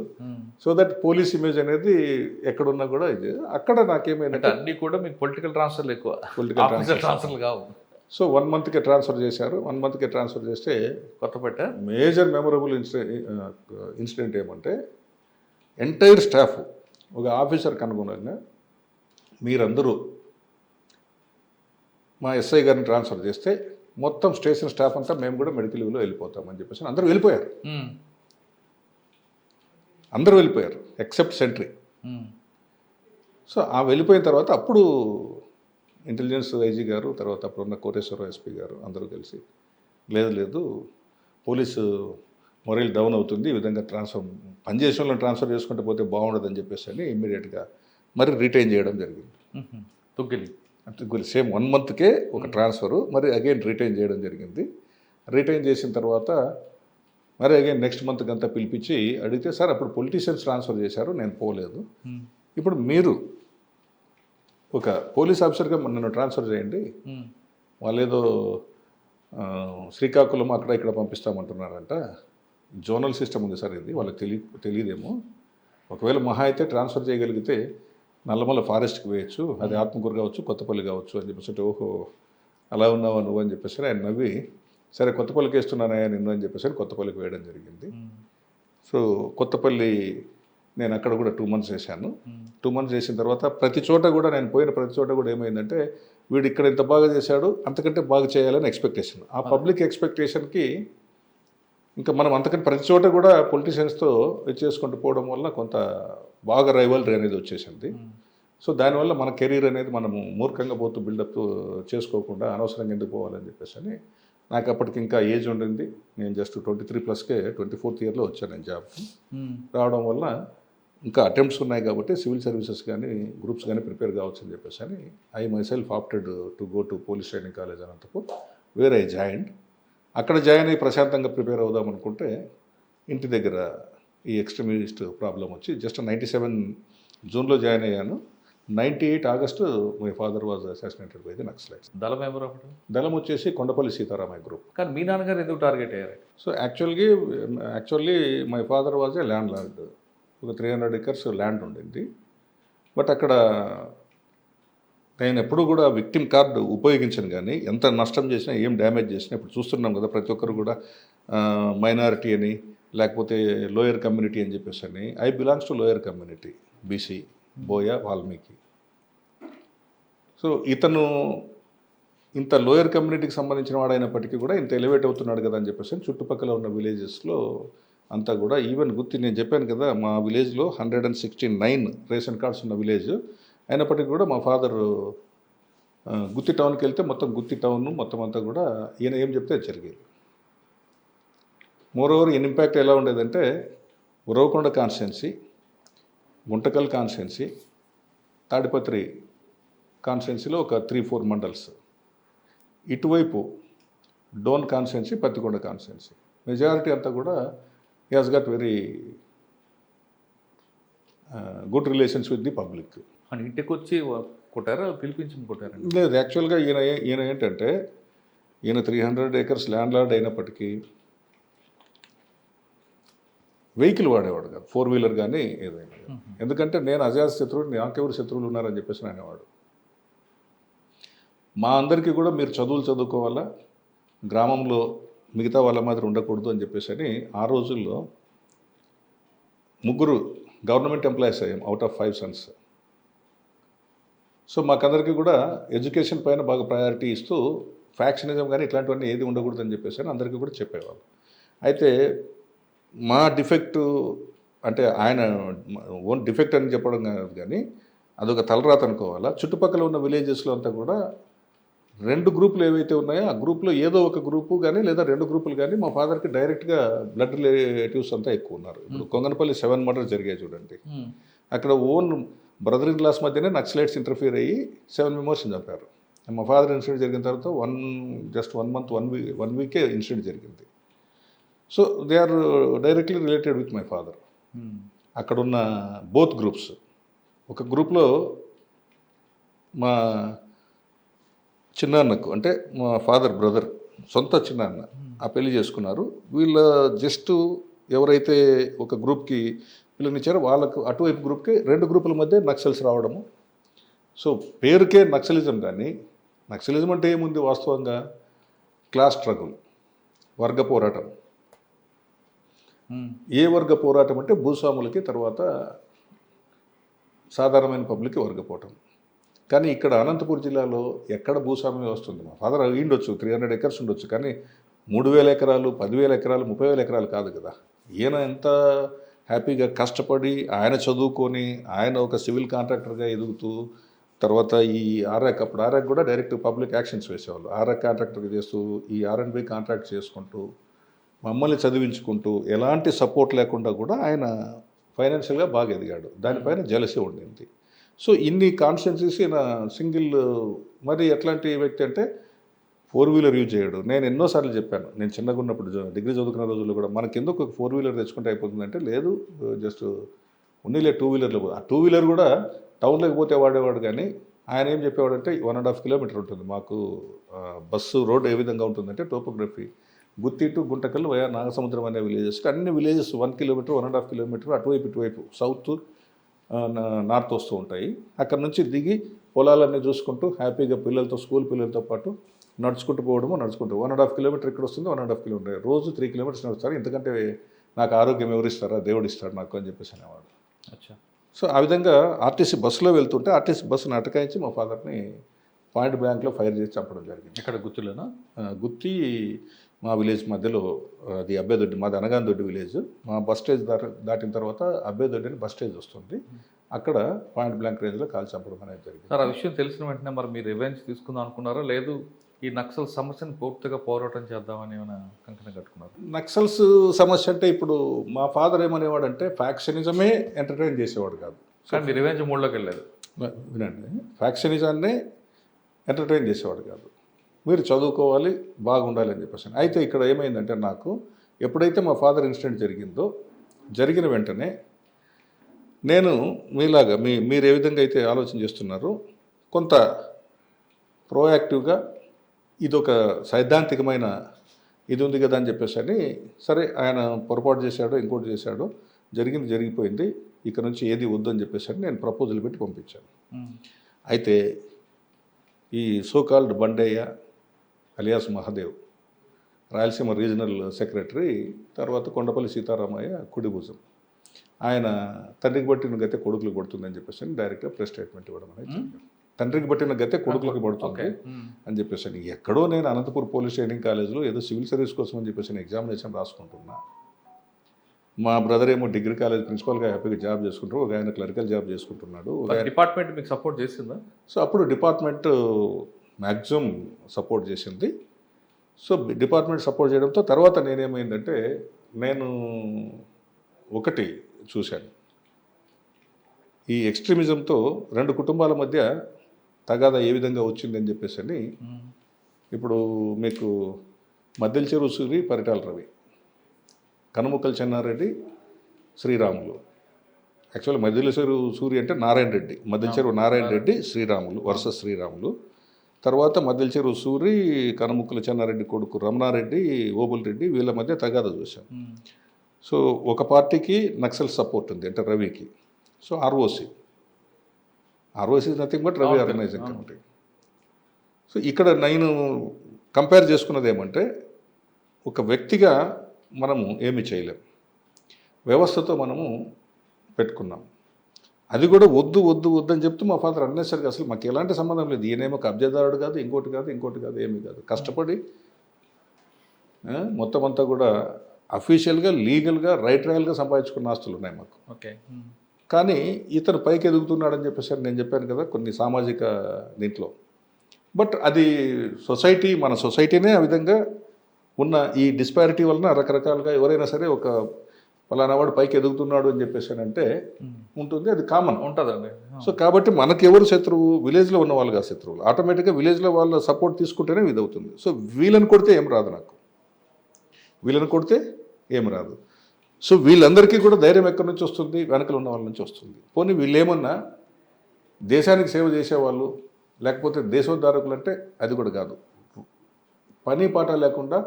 సో దట్ పోలీస్ ఇమేజ్ అనేది ఎక్కడున్నా కూడా ఇది అక్కడ నాకేమైందంటే అన్ని కూడా మీకు పొలిటికల్ ట్రాన్స్ఫర్లు ఎక్కువ, పొలిటికల్ ట్రాన్స్ఫర్లు కావు. సో 1 monthకే ట్రాన్స్ఫర్ చేశారు. 1 monthకే ట్రాన్స్ఫర్ చేస్తే కొత్తపేట మేజర్ మెమరబుల్ ఇన్సిడెంట్ ఏమంటే ఎంటైర్ స్టాఫ్ ఒక ఆఫీసర్కి అనుగుణంగా మీరందరూ మా ఎస్ఐ గారిని ట్రాన్స్ఫర్ చేస్తే మొత్తం స్టేషన్ స్టాఫ్ అంతా మేము కూడా మెడికల్ లీవ్లో వెళ్ళిపోతామని చెప్పేసి అందరూ వెళ్ళిపోయారు. అందరూ వెళ్ళిపోయారు ఎక్సెప్ట్ సెంట్రీ. సో ఆ వెళ్ళిపోయిన తర్వాత అప్పుడు ఇంటెలిజెన్స్ ఐజీ గారు, తర్వాత అప్పుడున్న కోటేశ్వరరావు ఎస్పీ గారు అందరూ కలిసి లేదు పోలీసు మొరల్ డౌన్ అవుతుంది, ఈ విధంగా పనిచేసే వాళ్ళని ట్రాన్స్ఫర్ చేసుకుంటే పోతే బాగుండదని చెప్పేసి అని ఇమ్మీడియట్గా మరి రిటైన్ చేయడం జరిగింది. తుగ్గిలి సేమ్ 1 monthకే ఒక ట్రాన్స్ఫరు, మరి అగైన్ రిటైన్ చేయడం జరిగింది. రిటైన్ చేసిన తర్వాత మరి అగైన్ నెక్స్ట్ మంత్కి అంతా పిలిపించి అడిగితే సార్ అప్పుడు పొలిటీషియన్స్ ట్రాన్స్ఫర్ చేశారు, నేను పోలేదు, ఇప్పుడు మీరు ఒక పోలీస్ ఆఫీసర్గా నన్ను ట్రాన్స్ఫర్ చేయండి, వాళ్ళు ఏదో శ్రీకాకుళం అక్కడ ఇక్కడ పంపిస్తామంటున్నారంట, జోనల్ సిస్టమ్ ఉంది సార్ ఇది, వాళ్ళకి తెలియదేమో, ఒకవేళ మహా అయితే ట్రాన్స్ఫర్ చేయగలిగితే నల్లమల్ల ఫారెస్ట్కి వేయచ్చు, అది ఆత్మకూరు కావచ్చు కొత్తపల్లి కావచ్చు అని చెప్పేసి, ఓహో అలా ఉన్నావా నువ్వు అని చెప్పేసి ఆయన నవ్వి సరే కొత్తపల్లికి వేస్తున్నానయా నిన్ను అని చెప్పేసి కొత్తపల్లికి వేయడం జరిగింది. సో కొత్తపల్లి నేను అక్కడ కూడా 2 months చేశాను. 2 months చేసిన తర్వాత ప్రతి చోట కూడా నేను పోయిన ప్రతి చోట కూడా ఏమైందంటే వీడు ఇక్కడ ఇంత బాగా చేశాడు అంతకంటే బాగా చేయాలని ఎక్స్పెక్టేషన్, ఆ పబ్లిక్ ఎక్స్పెక్టేషన్కి ఇంకా మనం అంతకంటే ప్రతి చోట కూడా పొలిటీషియన్స్తో చేసుకుంటూ పోవడం వల్ల కొంత బాగా రైవల్రీ అనేది వచ్చేసింది. సో దానివల్ల మన కెరీర్ అనేది మనము మూర్ఖంగా పోతూ బిల్డప్ చేసుకోకుండా అనవసరంగా ఎందుకు పోవాలని చెప్పేసి అని నాకు అప్పటికి ఇంకా ఏజ్ ఉండింది, నేను జస్ట్ 23+కే 24th yearలో వచ్చాను నేను జాబ్. రావడం వల్ల ఇంకా అటెంప్ట్స్ ఉన్నాయి కాబట్టి సివిల్ సర్వీసెస్ కానీ గ్రూప్స్ కానీ ప్రిపేర్ కావచ్చు అని చెప్పేసి అని I my self opted to go to police training college Anantapur, where I joined. అక్కడ జాయిన్ అయ్యి ప్రశాంతంగా ప్రిపేర్ అవుదాం అనుకుంటే ఇంటి దగ్గర ఈ ఎక్స్ట్రీమిస్ట్ ప్రాబ్లం వచ్చి జస్ట్ 97 June జాయిన్ అయ్యాను. 98 August my father was assassinated by the Naxalites. దళం ఎవరు అప్పుడు? దళం వచ్చేసి కొండపల్లి సీతారామయ్య గ్రూప్. కానీ మీ నాన్నగారు ఎందుకు టార్గెట్ అయ్యారు? So actually my father was a land lord, ఒక 300 acres ల్యాండ్ ఉండింది. బట్ అక్కడ నేను ఎప్పుడు కూడా విక్టిమ్ కార్డు ఉపయోగించను, కానీ ఎంత నష్టం చేసినా ఏం డ్యామేజ్ చేసినా ఇప్పుడు చూస్తున్నాం కదా ప్రతి ఒక్కరు కూడా మైనారిటీ అని లేకపోతే లోయర్ కమ్యూనిటీ అని చెప్పేసి అని. I belongs to lower community, BC, Boya, Valmiki. So ఇతను ఇంత లోయర్ కమ్యూనిటీకి సంబంధించిన వాడైనప్పటికీ కూడా ఇంత ఎలివేట్ అవుతున్నాడు కదా అని చెప్పేసి చుట్టుపక్కల ఉన్న విలేజెస్లో అంతా కూడా ఈవెన్ గుత్తి, నేను చెప్పాను కదా మా విలేజ్లో 169 రేషన్ కార్డ్స్ ఉన్న విలేజ్ అయినప్పటికీ కూడా మా ఫాదర్ గుత్తి టౌన్కి వెళ్తే మొత్తం గుత్తి టౌన్ మొత్తం అంతా కూడా ఈయన ఏం చెప్తే అది జరిగేది. మోరోవర్ ఈయన ఇంపాక్ట్ ఎలా ఉండేదంటే ఉరవకొండ కాన్స్టిట్యున్సీ, గుంటకల్ కాన్స్టిట్యున్సీ, తాడిపత్రి కాన్స్టిట్యున్సీలో ఒక 3-4 మండల్స్, ఇటువైపు Dhone constituency, Pattikonda constituency, majority అంతా కూడా he has got very good relations with the public. అని ఇంటికి వచ్చి కొట్టారా, పిలిపించి కొట్టారా? లేదు, యాక్చువల్గా ఈయన ఏంటంటే ఈయన 300 acres ల్యాండ్ లార్డ్ అయినప్పటికీ వెహికల్ వాడేవాడు కాదు, 4-wheeler కానీ ఏదైనా. ఎందుకంటే నేను అజాత శత్రువులు, నాకెవరు శత్రువులు ఉన్నారని చెప్పేసి అనేవాడు. మా అందరికీ కూడా మీరు చదువులు చదువుకోవాలా, గ్రామంలో మిగతా వాళ్ళ మాదిరి ఉండకూడదు అని చెప్పేసి అని ఆ రోజుల్లో 3 గవర్నమెంట్ ఎంప్లాయీస్ అయ్యాం అవుట్ ఆఫ్ 5 సన్స్. సో మాకందరికీ కూడా ఎడ్యుకేషన్ పైన బాగా ప్రయారిటీ ఇస్తూ ఫ్యాక్షనిజం కానీ ఇట్లాంటివన్నీ ఏది ఉండకూడదని చెప్పేసి అని అందరికీ కూడా చెప్పేవాళ్ళు. అయితే మా డిఫెక్ట్ అంటే ఆయన ఓన్ డిఫెక్ట్ అని చెప్పడం కాదు కానీ అదొక తలరాత అనుకోవాలా. చుట్టుపక్కల ఉన్న విలేజెస్లో అంతా కూడా 2 గ్రూపులు ఏవైతే ఉన్నాయో ఆ గ్రూప్లో ఏదో ఒక గ్రూపు కానీ లేదా 2 గ్రూపులు కానీ మా ఫాదర్కి డైరెక్ట్గా బ్లడ్ రిలేటివ్స్ అంతా ఎక్కువ ఉన్నారు. ఇప్పుడు కొంగనపల్లి 7 మర్డర్స్ జరిగాయి చూడండి. అక్కడ ఓన్ బ్రదర్ ఇన్ లాస్ మధ్యనే నక్సలైట్స్ ఇంటర్ఫియర్ అయ్యి 7 మెంబర్స్ని చంపారు. మా ఫాదర్ ఇన్సిడెంట్ జరిగిన తర్వాత జస్ట్ 1 మంత్ 1 వీకే ఇన్సిడెంట్ జరిగింది. So they are directly related with my father. అక్కడున్న బోత్ గ్రూప్స్, ఒక గ్రూప్లో మా చిన్నాన్నకు అంటే మా ఫాదర్ బ్రదర్ సొంత చిన్నాన్న ఆ పెళ్లి చేసుకున్నారు. వీళ్ళ జస్ట్ ఎవరైతే ఒక గ్రూప్కి పిల్లనిచ్చారో వాళ్ళకు అటువైపు గ్రూప్కి 2 గ్రూపుల మధ్య నక్సల్స్ రావడము. సో పేరుకే నక్సలిజం, కానీ నక్సలిజం అంటే ఏముంది వాస్తవంగా? క్లాస్ స్ట్రగుల్, వర్గ పోరాటం. ఏ వర్గ పోరాటం అంటే భూస్వాములకి తర్వాత సాధారణమైన పబ్లిక్కి వర్గ పోరాటం. కానీ ఇక్కడ అనంతపురం జిల్లాలో ఎక్కడ భూస్వామ్యం వస్తుంది? మా ఫాదర్ అయ్యిండొచ్చు, 300 ఎకర్స్ ఉండొచ్చు, కానీ 3,000 ఎకరాలు 10,000 ఎకరాలు 30,000 ఎకరాలు కాదు కదా. ఈయన ఎంత హ్యాపీగా కష్టపడి ఆయన చదువుకొని ఆయన ఒక సివిల్ కాంట్రాక్టర్గా ఎదుగుతూ తర్వాత ఈ ఆర్ఆక్, అప్పుడు ఆర్ఆక్ కూడా డైరెక్ట్ పబ్లిక్ యాక్షన్స్ వేసేవాళ్ళు. ఆర్ఆక్ కాంట్రాక్టర్గా చేస్తూ ఈ R&B కాంట్రాక్ట్ చేసుకుంటూ మమ్మల్ని చదివించుకుంటూ ఎలాంటి సపోర్ట్ లేకుండా కూడా ఆయన ఫైనాన్షియల్గా బాగా ఎదిగాడు. దానిపైన జలసి ఉండింది. సో ఇన్ని కాన్స్టిట్యున్సీస్ ఈయన సింగిల్. మరి ఎట్లాంటి వ్యక్తి అంటే 4-వీలర్ యూజ్ చేయడు. నేను ఎన్నోసార్లు చెప్పాను, నేను చిన్నగా ఉన్నప్పుడు డిగ్రీ చదువుకున్న రోజుల్లో కూడా మనకి ఎందుకు ఒక 4-వీలర్ తెచ్చుకుంటే అయిపోతుందంటే, లేదు జస్ట్ ఉన్నీలే 2-వీలర్లో. ఆ 2-వీలర్ కూడా టౌన్లోకి పోతే వాడేవాడు, కానీ ఆయన ఏం చెప్పేవాడంటే 1.5 కిలోమీటర్ ఉంటుంది మాకు బస్సు రోడ్ ఏ విధంగా ఉంటుందంటే topography Gutti to Guntakal via Nagasamudram అనే విలేజెస్కి అన్ని విలేజెస్ 1 కిలోమీటర్ 1.5 కిలోమీటర్ అటువైపు ఇటువైపు సౌత్ నార్త్ వస్తూ ఉంటాయి. అక్కడ నుంచి దిగి పొలాలన్నీ చూసుకుంటూ హ్యాపీగా పిల్లలతో స్కూల్ పిల్లలతో పాటు నడుచుకుంటూ పోవడము, నడుచుకుంటూ 1.5 కిలోమీటర్ ఇక్కడ వస్తుంది, 1.5 కిలోమీటర్ రోజు 3 కిలోమీటర్స్ నడుస్తారు. ఎందుకంటే నాకు ఆరోగ్యం ఎవరిస్తారా, దేవుడు ఇస్తాడు నాకు అని చెప్పేసి అనేవాడు. అచ్చా. సో ఆ విధంగా ఆర్టీసీ బస్సులో వెళ్తుంటే ఆర్టీసీ బస్సును అటకాయించి మా ఫాదర్ని పాయింట్ బ్లాంక్లో ఫైర్ చేసి చంపడం జరిగింది. ఇక్కడ గుర్తులేనా? గుత్తి మా విలేజ్ మధ్యలో, అది అబ్బేదొడ్డి, మాది అనగాందొడ్డి విలేజ్. మా బస్ స్టేజ్ దాటిన తర్వాత అబ్బేదొడ్డి అని బస్ స్టేజ్ వస్తుంది, అక్కడ పాయింట్ బ్లాంక్ రేంజ్లో కాల్ చంపడం అనేది జరిగింది. సార్, ఆ విషయం తెలిసిన వెంటనే మరి మీరు రివెంజ్ తీసుకుందాం అనుకున్నారా, లేదు ఈ నక్సల్ సమస్యను పూర్తిగా పోరాటం చేద్దామని ఏమైనా కంకణం కట్టుకున్నారు? నక్సల్స్ సమస్య అంటే ఇప్పుడు మా ఫాదర్ ఏమనేవాడంటే ఫ్యాక్షనిజమే ఎంటర్టైన్ చేసేవాడు కాదు. కానీ మీరు రివెంజ్ మూడ్లోకి వెళ్ళలేదు. వినండి, ఫ్యాక్షనిజాన్నే ఎంటర్టైన్ చేసేవాడు కాదు. మీరు చదువుకోవాలి, బాగుండాలి అని చెప్పేసి. అయితే ఇక్కడ ఏమైందంటే, నాకు ఎప్పుడైతే మా ఫాదర్ ఇన్సిడెంట్ జరిగిందో, జరిగిన వెంటనే నేను మీలాగా మీరు ఏ విధంగా అయితే ఆలోచన చేస్తున్నారో కొంత ప్రోయాక్టివ్గా ఇదొక సైద్ధాంతికమైన ఇది ఉంది కదా అని చెప్పేసి అని, సరే ఆయన పొరపాటు చేశాడో ఇంకోటి చేశాడో, జరిగింది జరిగిపోయింది, ఇక నుంచి ఏది వద్దని చెప్పేసి అని నేను ప్రపోజల్ పెట్టి పంపించాను. అయితే ఈ so called Bandayya alias Mahadev, Rayalaseema regional secretary, తర్వాత కొండపల్లి సీతారామయ్య కుడిభుజం, ఆయన తండ్రికి పట్టిన గతే కొడుకులకు పడుతుందని చెప్పేసి డైరెక్ట్గా ప్రెస్ స్టేట్మెంట్ ఇవ్వడం అనేది, తండ్రికి పట్టిన గతే కొడుకులకు పడుతుంది అని చెప్పేసి. ఎక్కడో నేను అనంతపూర్ పోలీస్ ట్రైనింగ్ కాలేజ్లో ఏదో సివిల్ సర్వీస్ కోసం అని చెప్పేసి ఎగ్జామినేషన్ రాసుకుంటున్నా. మా బ్రదర్ ఏమో డిగ్రీ కాలేజ్ ప్రిన్సిపల్గా హ్యాపీగా జాబ్ చేసుకుంటారు, ఒక ఆయన క్లరికల్ జాబ్ చేసుకుంటున్నాడు. డిపార్ట్మెంట్ మీకు సపోర్ట్ చేసిందా? సో అప్పుడు డిపార్ట్మెంట్ మ్యాక్సిమం సపోర్ట్ చేసింది. సో డిపార్ట్మెంట్ సపోర్ట్ చేయడంతో తర్వాత నేనేమైందంటే, నేను ఒకటి చూశాను, ఈ ఎక్స్ట్రీమిజంతో 2 కుటుంబాల మధ్య తగాదా ఏ విధంగా వచ్చిందని చెప్పేసి అని. ఇప్పుడు మీకు మద్దెల చెరువు సూరి, పరిటాల రవి, కనుముక్కల చెన్నారెడ్డి, శ్రీరాములు. యాక్చువల్లీ మద్దెల చెరువు సూరి అంటే నారాయణ రెడ్డి, మద్దెల చెరువు నారాయణ రెడ్డి, శ్రీరాములు వర్సెస్ శ్రీరాములు. తర్వాత మద్దెల చెరువు సూరి, కనుముక్కల చెన్నారెడ్డి కొడుకు రమణారెడ్డి, ఓబుల్ రెడ్డి, వీళ్ళ మధ్య తగాదా చూశాను. సో ఒక పార్టీకి నక్సల్ సపోర్ట్ ఉంది అంటే రవికి. So ROC is nothing but Ravi organising committee. So ఇక్కడ నేను కంపేర్ చేసుకున్నది ఏమంటే, ఒక వ్యక్తిగా మనము ఏమి చేయలేం, వ్యవస్థతో మనము పెట్టుకున్నాం. అది కూడా వద్దు వద్దు వద్దు అని చెప్తూ మా ఫాదర్ అన్నెసరిగా అసలు మాకు ఎలాంటి సంబంధం లేదు, ఈయనేమో కబ్జాదారుడు కాదు, ఇంకోటి కాదు ఏమీ కాదు, కష్టపడి మొత్తం అంతా కూడా అఫీషియల్గా లీగల్గా రాయల్గా సంపాదించుకున్న ఆస్తులు ఉన్నాయి మాకు. ఓకే. కానీ ఇతను పైకి ఎదుగుతున్నాడని చెప్పేసి నేను చెప్పాను కదా కొన్ని సామాజిక దీంట్లో. బట్ అది మన సొసైటీనే ఆ విధంగా ఉన్న ఈ డిస్పారిటీ వలన రకరకాలుగా ఎవరైనా సరే ఒక ఫలానా వాడు పైకి ఎదుగుతున్నాడు అని చెప్పేసి అంటే ఉంటుంది, అది కామన్ ఉంటుందండి. సో కాబట్టి మనకి ఎవరు శత్రువు, విలేజ్లో ఉన్న వాళ్ళుగా శత్రువులు. ఆటోమేటిక్గా విలేజ్లో వాళ్ళ సపోర్ట్ తీసుకుంటేనే ఇది అవుతుంది. సో వీళ్ళని కొడితే ఏం రాదు, నాకు వీళ్ళని కొడితే ఏం రాదు. సో వీళ్ళందరికీ కూడా ధైర్యం ఎక్కడి నుంచి వస్తుంది, వెనకలు ఉన్న వాళ్ళ నుంచి వస్తుంది. పోనీ వీళ్ళు ఏమన్నా దేశానికి సేవ చేసేవాళ్ళు లేకపోతే దేశోద్ధారకులు అంటే అది కూడా కాదు. పని పాట లేకుండా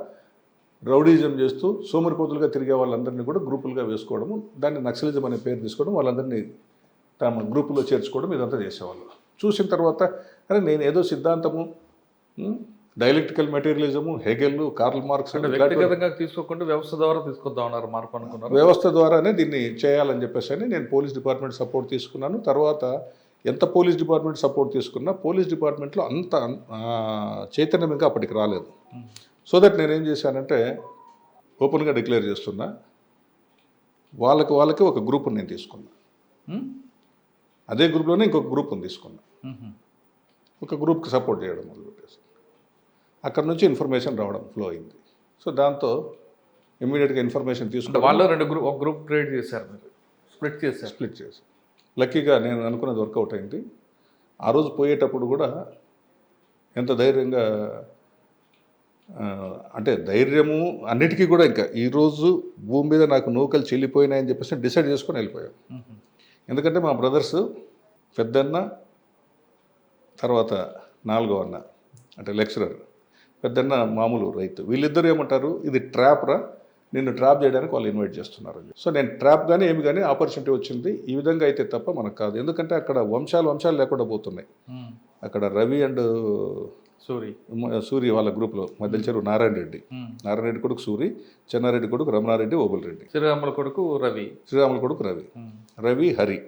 రౌడీజం చేస్తూ సోమరిపోతులుగా తిరిగే వాళ్ళందరినీ కూడా గ్రూపులుగా వేసుకోవడము, దాన్ని నక్సలిజం అనే పేరు తీసుకోవడం, వాళ్ళందరినీ తమ గ్రూపులో చేర్చుకోవడం, ఇదంతా చేసేవాళ్ళు. చూసిన తర్వాత అరే నేను ఏదో సిద్ధాంతము, డైలెక్టికల్ మెటీరియలిజము, హెగెల్, కార్ల్ మార్క్స్ అంటే వ్యక్తిగతంగా తీసుకోకుండా వ్యవస్థ ద్వారా తీసుకొద్దాం అన్నారు, మార్పు అనుకున్నారు. వ్యవస్థ ద్వారానే దీన్ని చేయాలని చెప్పేసి అని నేను పోలీస్ డిపార్ట్మెంట్ సపోర్ట్ తీసుకున్నాను. తర్వాత ఎంత పోలీస్ డిపార్ట్మెంట్ సపోర్ట్ తీసుకున్నా పోలీస్ డిపార్ట్మెంట్లో అంత చైతన్యం ఇంకా అప్పటికి రాలేదు. సో దట్ నేనేం చేశానంటే ఓపెన్గా డిక్లేర్ చేస్తున్నా, వాళ్ళకి ఒక గ్రూప్ని నేను తీసుకున్నా. అదే గ్రూప్లోనే ఇంకొక గ్రూప్ని తీసుకున్నా. ఒక గ్రూప్కి సపోర్ట్ చేయడం మొదలుపెట్టేసి అక్కడ నుంచి ఇన్ఫర్మేషన్ రావడం ఫ్లో అయింది. సో దాంతో ఇమ్మీడియట్గా ఇన్ఫర్మేషన్ తీసుకుంటే వాళ్ళు ఒక గ్రూప్ క్రియేట్ చేశారు, మీరు స్ప్లిట్ చేసి లక్కీగా నేను అనుకున్నది వర్కౌట్ అయింది. ఆ రోజు పోయేటప్పుడు కూడా ఎంత ధైర్యంగా, అంటే ధైర్యము అన్నిటికీ కూడా ఇంకా ఈరోజు భూమి మీద నాకు నూకలు చెల్లిపోయినాయని చెప్పేసి డిసైడ్ చేసుకొని వెళ్ళిపోయాం. ఎందుకంటే మా బ్రదర్స్ పెద్దన్న, తర్వాత 4వ అన్న అంటే లెక్చరర్, పెద్దన్న మామూలు రైతు, వీళ్ళిద్దరూ ఏమంటారు ఇది ట్రాప్రా, నిన్ను ట్రాప్ చేయడానికి వాళ్ళు ఇన్వైట్ చేస్తున్నారు. సో నేను ట్రాప్ కానీ ఏమి కానీ ఆపర్చునిటీ వచ్చింది, ఈ విధంగా అయితే తప్ప మనకు కాదు. ఎందుకంటే అక్కడ వంశాలు లేకుండా పోతున్నాయి. అక్కడ రవి అండ్ సూరి వాళ్ళ గ్రూప్లో మధ్య చెరువు నారాయణ రెడ్డి కొడుకు సూరి, చెన్నారెడ్డి కొడుకు రమణారెడ్డి, ఓబుల్రెడ్డి, శ్రీరాముల కొడుకు రవి, హరి.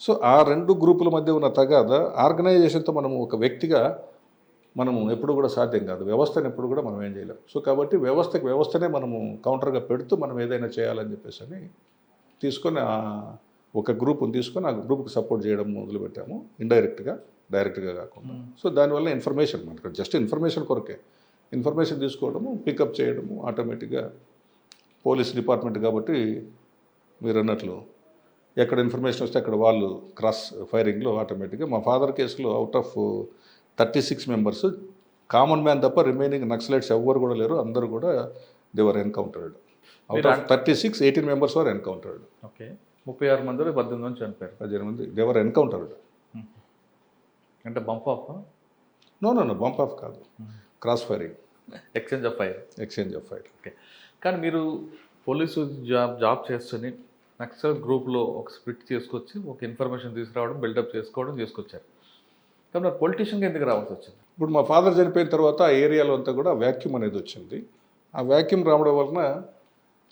సో ఆ 2 గ్రూపుల మధ్య ఉన్న తగాద ఆర్గనైజేషన్తో మనము ఒక వ్యక్తిగా మనము ఎప్పుడు కూడా సాధ్యం కాదు, వ్యవస్థను ఎప్పుడు కూడా మనం ఏం చేయలేం. సో కాబట్టి వ్యవస్థనే మనము కౌంటర్గా పెడుతూ మనం ఏదైనా చేయాలని చెప్పేసి అని తీసుకొని ఒక గ్రూప్ని తీసుకొని ఆ గ్రూప్కి సపోర్ట్ చేయడం మొదలుపెట్టాము, డైరెక్ట్గా కాకుండా. సో దానివల్ల ఇన్ఫర్మేషన్ మనకు జస్ట్ ఇన్ఫర్మేషన్ కొరకే, ఇన్ఫర్మేషన్ తీసుకోవడము, పికప్ చేయడము, ఆటోమేటిక్గా పోలీస్ డిపార్ట్మెంట్ కాబట్టి మీరు అన్నట్లు ఎక్కడ ఇన్ఫర్మేషన్ వస్తే అక్కడ వాళ్ళు క్రాస్ ఫైరింగ్లో ఆటోమేటిక్గా మా ఫాదర్ కేసులో out of 36 members common man తప్ప రిమైనింగ్ నక్సలైట్స్ ఎవ్వరు కూడా లేరు, అందరూ కూడా they were encountered. Out of 36 18 members were encountered. Okay, 36 మంది 18 మంది చనిపోయారు. 18 మంది దే వర్ ఎన్కౌంటర్డ్. అంటే bump off? No bump off కాదు, cross firing, exchange of fire. Okay, కానీ మీరు పోలీసు జాబ్ చేస్తూనే నక్సల్ గ్రూప్లో ఒక స్ప్లిట్ చేసుకొచ్చి ఒక ఇన్ఫర్మేషన్ తీసుకురావడం, బిల్డప్ చేసుకొచ్చారు. కానీ పొలిటీషియన్గా ఎందుకు రావాల్సి వచ్చింది? ఇప్పుడు మా ఫాదర్ చనిపోయిన తర్వాత ఆ ఏరియాలో అంతా కూడా వ్యాక్యూమ్ అనేది వచ్చింది. ఆ వ్యాక్యూమ్ రావడం వలన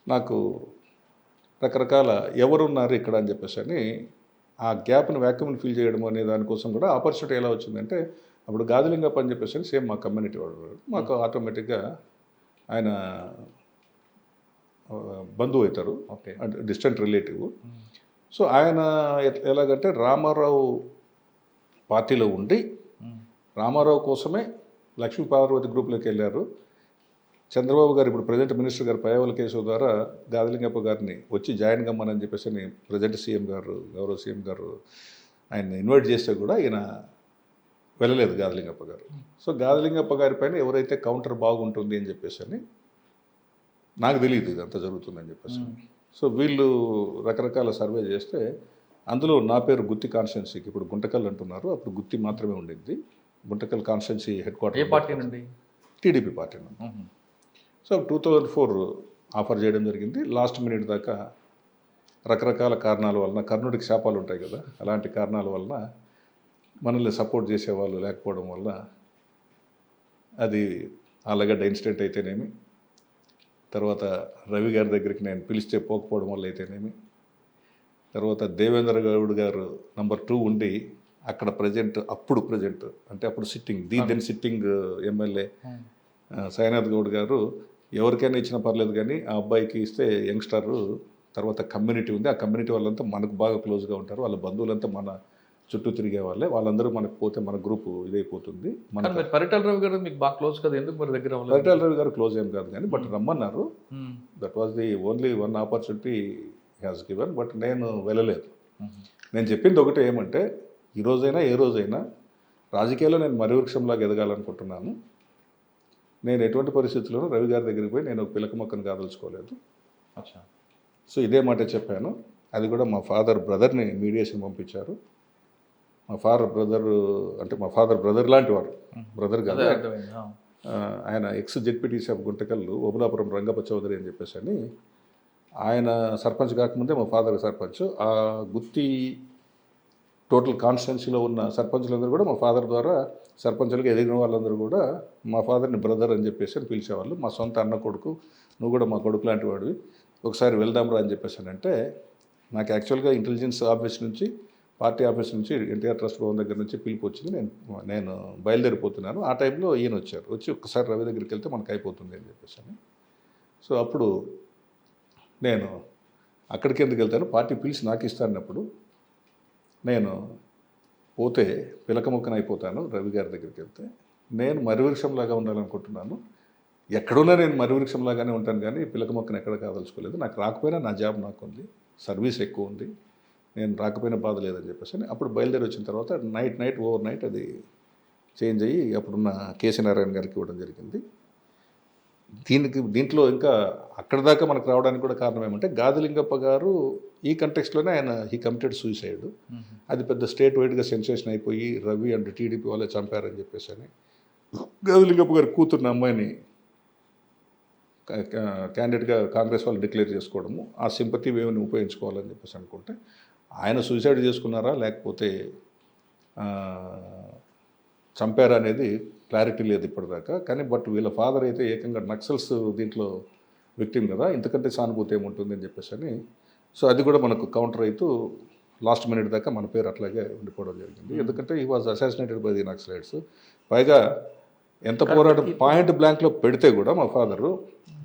నాకు రకరకాల ఎవరున్నారు ఇక్కడ అని చెప్పేసి అని ఆ గ్యాప్ని వ్యాక్యూమ్ని ఫిల్ చేయడం అనే దానికోసం కూడా ఆపర్చునిటీ ఎలా వచ్చిందంటే అప్పుడు గాదిలింగప్ప అని చెప్పేసి అని సేమ్ మా కమ్యూనిటీ వాడు, మాకు ఆటోమేటిక్గా ఆయన బంధువు అవుతారు, అంటే డిస్టెంట్ రిలేటివ్. సో ఆయన ఎలాగంటే రామారావు పార్టీలో ఉండి రామారావు కోసమే లక్ష్మీ పార్వతి గ్రూప్లోకి వెళ్ళారు. చంద్రబాబు గారు ఇప్పుడు ప్రజెంట్ మినిస్టర్ గారు పయ్యావుల కేసు ద్వారా గాదిలింగప్ప గారిని వచ్చి జాయిన్ కమ్మని చెప్పేసి ప్రజెంట్ గౌరవ సీఎం గారు ఆయన ఇన్వైట్ చేస్తే కూడా ఈయన వెళ్ళలేదు గాదిలింగప్ప గారు. సో గాదిలింగప్ప గారి పైన ఎవరైతే కౌంటర్ బాగుంటుంది అని చెప్పేసి అని నాకు తెలియదు ఇదంతా జరుగుతుందని చెప్పేసి. సో వీళ్ళు రకరకాల సర్వే చేస్తే అందులో నా పేరు గుత్తి కాన్స్టిట్యున్సీకి, ఇప్పుడు గుంటకల్ అంటున్నారు, అప్పుడు గుత్తి మాత్రమే ఉండింది. Guntakal constituency head quarter. ఏ పార్టీ నుండి? టీడీపీ పార్టీ నుండి. సో 2004 ఆఫర్ చేయడం జరిగింది. లాస్ట్ మినిట్ దాకా రకరకాల కారణాల వలన, కర్ణుడికి శాపాలు ఉంటాయి కదా, అలాంటి కారణాల వలన మనల్ని సపోర్ట్ చేసేవాళ్ళు లేకపోవడం వల్ల అది ఆలగడ్డ ఇన్సిడెంట్ అయితేనేమి, తర్వాత రవి గారి దగ్గరికి నేను పిలిస్తే పోకపోవడం వల్ల అయితేనేమి, తర్వాత దేవేంద్ర గౌడ్ గారు నంబర్ 2 ఉండి అక్కడ అప్పుడు ప్రజెంట్ అంటే అప్పుడు sitting then sitting MLA Sainath Goud garu ఎవరికైనా ఇచ్చినా పర్లేదు కానీ ఆ అబ్బాయికి ఇస్తే యంగ్స్టర్, తర్వాత కమ్యూనిటీ ఉంది, ఆ కమ్యూనిటీ వాళ్ళంతా మనకు బాగా క్లోజ్గా ఉంటారు, వాళ్ళ బంధువులంతా మన చుట్టూ తిరిగే వాళ్ళే, వాళ్ళందరూ మనకు పోతే మన గ్రూప్ ఇదైపోతుంది. కానీ మరి పరిటాల రవి గారు మీకు బాగా క్లోజ్ కదా, ఎందుకు మరి దగ్గర అవ్వలేదు? పరిటాల రవి గారు క్లోజ్ ఏం కాదు కానీ బట్ రమ్మన్నారు. That was the only one opportunity has given, but నేను వెళ్ళలేదు. నేను చెప్పింది ఒకటే ఏమంటే, ఈ రోజైనా ఏ రోజైనా రాజకీయాల్లో నేను మరువృక్షంలాగా ఎదగాలనుకుంటున్నాను. నేను ఎటువంటి పరిస్థితుల్లోనూ రవి గారి దగ్గరికి పోయి నేను పిలక మొక్కను కాదలుచుకోలేదు. అచ్చా. సో ఇదే మాట చెప్పాను. అది కూడా మా ఫాదర్ బ్రదర్ని మీడియేషన్ పంపించారు. మా ఫాదర్ బ్రదర్ లాంటి వారు, బ్రదర్ కాదు, ఆయన ex ZPTC of Guntakallu Obulapuram Rangappa Chowdary అని చెప్పేసి అని, ఆయన సర్పంచ్ కాకముందే మా ఫాదర్ సర్పంచ్. ఆ గుత్తి టోటల్ కాన్స్టిట్యున్సీలో ఉన్న సర్పంచులందరూ కూడా మా ఫాదర్ ద్వారా సర్పంచులుగా ఎదిగిన వాళ్ళందరూ కూడా మా ఫాదర్ని బ్రదర్ అని చెప్పేసి అని పిలిచేవాళ్ళు. మా సొంత అన్న కొడుకు, నువ్వు కూడా మా కొడుకు లాంటి వాడివి, ఒకసారి వెళ్దాంరా అని చెప్పేసి అంటే, నాకు యాక్చువల్గా ఇంటెలిజెన్స్ ఆఫీస్ నుంచి, పార్టీ ఆఫీస్ నుంచి, ఎన్టీఆర్ ట్రస్ట్ భవన్ దగ్గర నుంచి పిలుపు వచ్చింది. నేను బయలుదేరిపోతున్నాను. ఆ టైంలో ఈయన వచ్చి ఒక్కసారి రవి దగ్గరికి వెళ్తే మనకు అయిపోతుంది అని చెప్పేసి అని. సో అప్పుడు నేను అక్కడికి ఎందుకు వెళ్తాను, పార్టీ పిలిచి నాకు ఇస్తానప్పుడు నేను పోతే పిలక మొక్కన అయిపోతాను. రవి గారి దగ్గరికి వెళ్తే నేను మరువృక్షంలాగా ఉండాలనుకుంటున్నాను. ఎక్కడున్నా నేను మరువృక్షంలాగానే ఉంటాను కానీ పిలక మొక్కను ఎక్కడ కాదలుచుకోలేదు. నాకు రాకపోయినా నా జాబ్ నాకు ఉంది, సర్వీస్ ఎక్కువ ఉంది, నేను రాకపోయినా బాధ లేదని చెప్పేసి అప్పుడు బయలుదేరి వచ్చిన తర్వాత ఓవర్ నైట్ అది చేంజ్ అయ్యి అప్పుడున్న కేసీ నారాయణ గారికి ఇవ్వడం జరిగింది. దీంట్లో ఇంకా అక్కడి దాకా మనకు రావడానికి కూడా కారణం ఏమంటే, గాదిలింగప్ప గారు ఈ కంటెక్స్ట్లోనే హీ కమిటెడ్ సూసైడ్. అది పెద్ద స్టేట్ వైడ్గా సెన్సేషన్ అయిపోయి రవి అండ్ టీడీపీ వాళ్ళే చంపారని చెప్పేసి అని గాదిలింగప్ప గారు కూతురున్న అమ్మాయిని క్యాండిడేట్గా కాంగ్రెస్ వాళ్ళు డిక్లేర్ చేసుకోవడము, ఆ సింపతి వేవ్ని ఉపయోగించుకోవాలని చెప్పేసి అనుకుంటే, ఆయన సూసైడ్ చేసుకున్నారా లేకపోతే చంపారా అనేది క్లారిటీ లేదు ఇప్పటిదాకా. కానీ బట్ వీళ్ళ ఫాదర్ అయితే ఏకంగా నక్సల్స్ దీంట్లో విక్టిమ్ కదా, ఇంతకంటే సానుభూతి ఏముంటుంది అని చెప్పేసి అని. సో అది కూడా మనకు కౌంటర్ అవుతూ లాస్ట్ మినిట్ దాకా మన పేరు అట్లాగే ఉండిపోవడం జరిగింది. ఎందుకంటే ఈ was assassinated by the Naxalites. పైగా ఎంత పోరాటం పాయింట్ బ్లాంక్లో పెడితే కూడా మా ఫాదరు,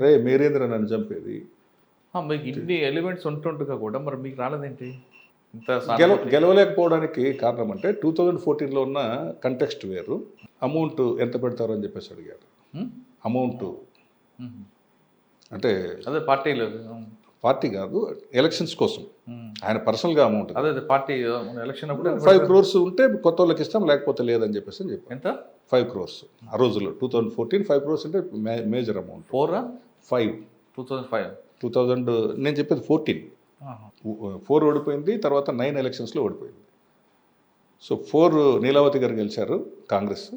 రే మీరేంద్ర నన్ను చంపేది, మీకు ఇన్ని ఎలిమెంట్స్ ఉంటుండగా కూడా మరి మీకు రాలేదేంటి? గెలవలేకపోవడానికి కారణం అంటే 2014లో ఉన్న కంటెక్స్ట్ వేరు. అమౌంట్ ఎంత పెడతారు అని చెప్పేసి అడిగారు. అమౌంట్ అంటే అదే పార్టీ కాదు, ఎలక్షన్స్ కోసం ఆయన పర్సనల్గా అమౌంట్, అదే పార్టీ ఎలక్షన్ అప్పుడు 5 crores ఉంటే కొత్త వాళ్ళకి ఇస్తాం, లేకపోతే లేదని చెప్పేసి అని చెప్పారు. ఎంత? 5 crores ఆ రోజుల్లో 2014 5 crores అంటే మేజర్ అమౌంట్. 2000 నేను చెప్పేది 4 ఓడిపోయింది, తర్వాత 9 ఎలక్షన్స్లో ఓడిపోయింది. సో 4 నీలావతి గారు గెలిచారు కాంగ్రెస్,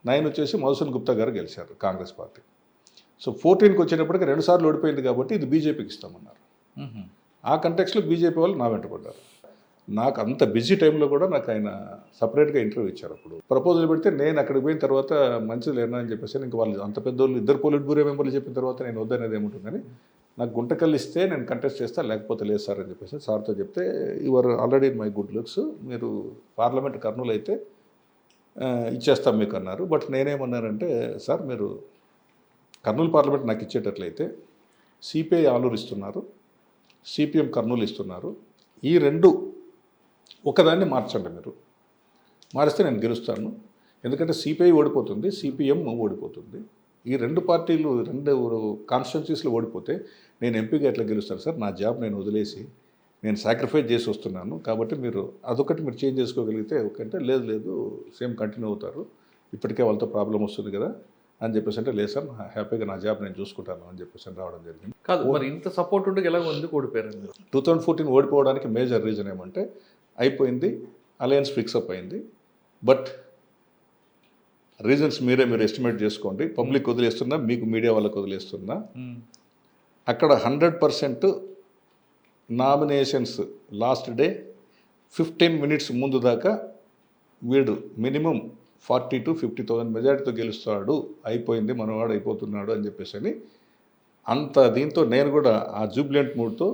9 వచ్చేసి మధుసూదన్ గుప్తా గారు గెలిచారు కాంగ్రెస్ పార్టీ. సో 14కి వచ్చేటప్పటికి 2 సార్లు ఓడిపోయింది కాబట్టి ఇది బీజేపీకి ఇస్తామన్నారు. ఆ కంటెక్స్లో బీజేపీ వాళ్ళు నా వెంటపడ్డారు. నాకు అంత బిజీ టైంలో కూడా నాకు ఆయన సపరేట్గా ఇంటర్వ్యూ ఇచ్చారు. అప్పుడు ప్రపోజల్ పెడితే నేను అక్కడికి పోయిన తర్వాత మంచిది లేనా అని చెప్పేసి, ఇంకా వాళ్ళు అంత పెద్దోళ్ళు 2 పొలిట్ బ్యూరో మెంబర్లు చెప్పిన తర్వాత నేను వద్దనేది ఏముంటుందని, నాకు గుంటకల్ ఇస్తే నేను కంటెస్ట్ చేస్తా, లేకపోతే లేదు సార్ అని చెప్పేసి సార్తో చెప్తే, your already in my good looks, మీరు పార్లమెంట్ కర్నూలు అయితే ఇచ్చేస్తాం మీకు అన్నారు. బట్ నేనేమన్నానంటే, సార్ మీరు కర్నూలు పార్లమెంట్ నాకు ఇచ్చేటట్లయితే సిపిఐ ఆలూరు ఇస్తున్నారు, సిపిఎం కర్నూలు ఇస్తున్నారు, ఈ 2 ఒకదాన్ని మార్చండి, మీరు మారిస్తే నేను గెలుస్తాను. ఎందుకంటే సిపిఐ ఓడిపోతుంది, సిపిఎం ఓడిపోతుంది, ఈ 2 పార్టీలు 2 కాన్స్టిట్యున్సీస్లో ఓడిపోతే నేను ఎంపీగా ఎట్లా గెలుస్తాను సార్? నా జాబ్ నేను వదిలేసి నేను సాక్రిఫైస్ చేసి వస్తున్నాను, కాబట్టి మీరు అదొకటి మీరు చేంజ్ చేసుకోగలిగితే ఓకే. లేదు సేమ్ కంటిన్యూ అవుతారు, ఇప్పటికే వాళ్ళతో ప్రాబ్లం వస్తుంది కదా అని చెప్పేసి అంటే, లేదు సార్ హ్యాపీగా నా జాబ్ నేను చూసుకుంటాను అని చెప్పేసి రావడం జరిగింది. కాదు మరి ఇంత సపోర్ట్ ఉంటే ఎలా ఎందుకు ఓడిపోయారు? 2014 ఓడిపోవడానికి మేజర్ రీజన్ ఏమంటే, అయిపోయింది, అలయన్స్ ఫిక్సప్ అయింది, బట్ రీజన్స్ మీరు ఎస్టిమేట్ చేసుకోండి. పబ్లిక్ వదిలేస్తున్నా, మీకు మీడియా వాళ్ళకి వదిలేస్తున్నా, అక్కడ 100% నామినేషన్స్ లాస్ట్ డే 15 minutes ముందు దాకా వీడు మినిమం 40 to 50,000 మెజారిటీతో గెలుస్తాడు, అయిపోయింది, మనవాడు అయిపోతున్నాడు అని చెప్పేసి అని అంత. దీంతో నేను కూడా ఆ జూబ్లెంట్ మూడ్తో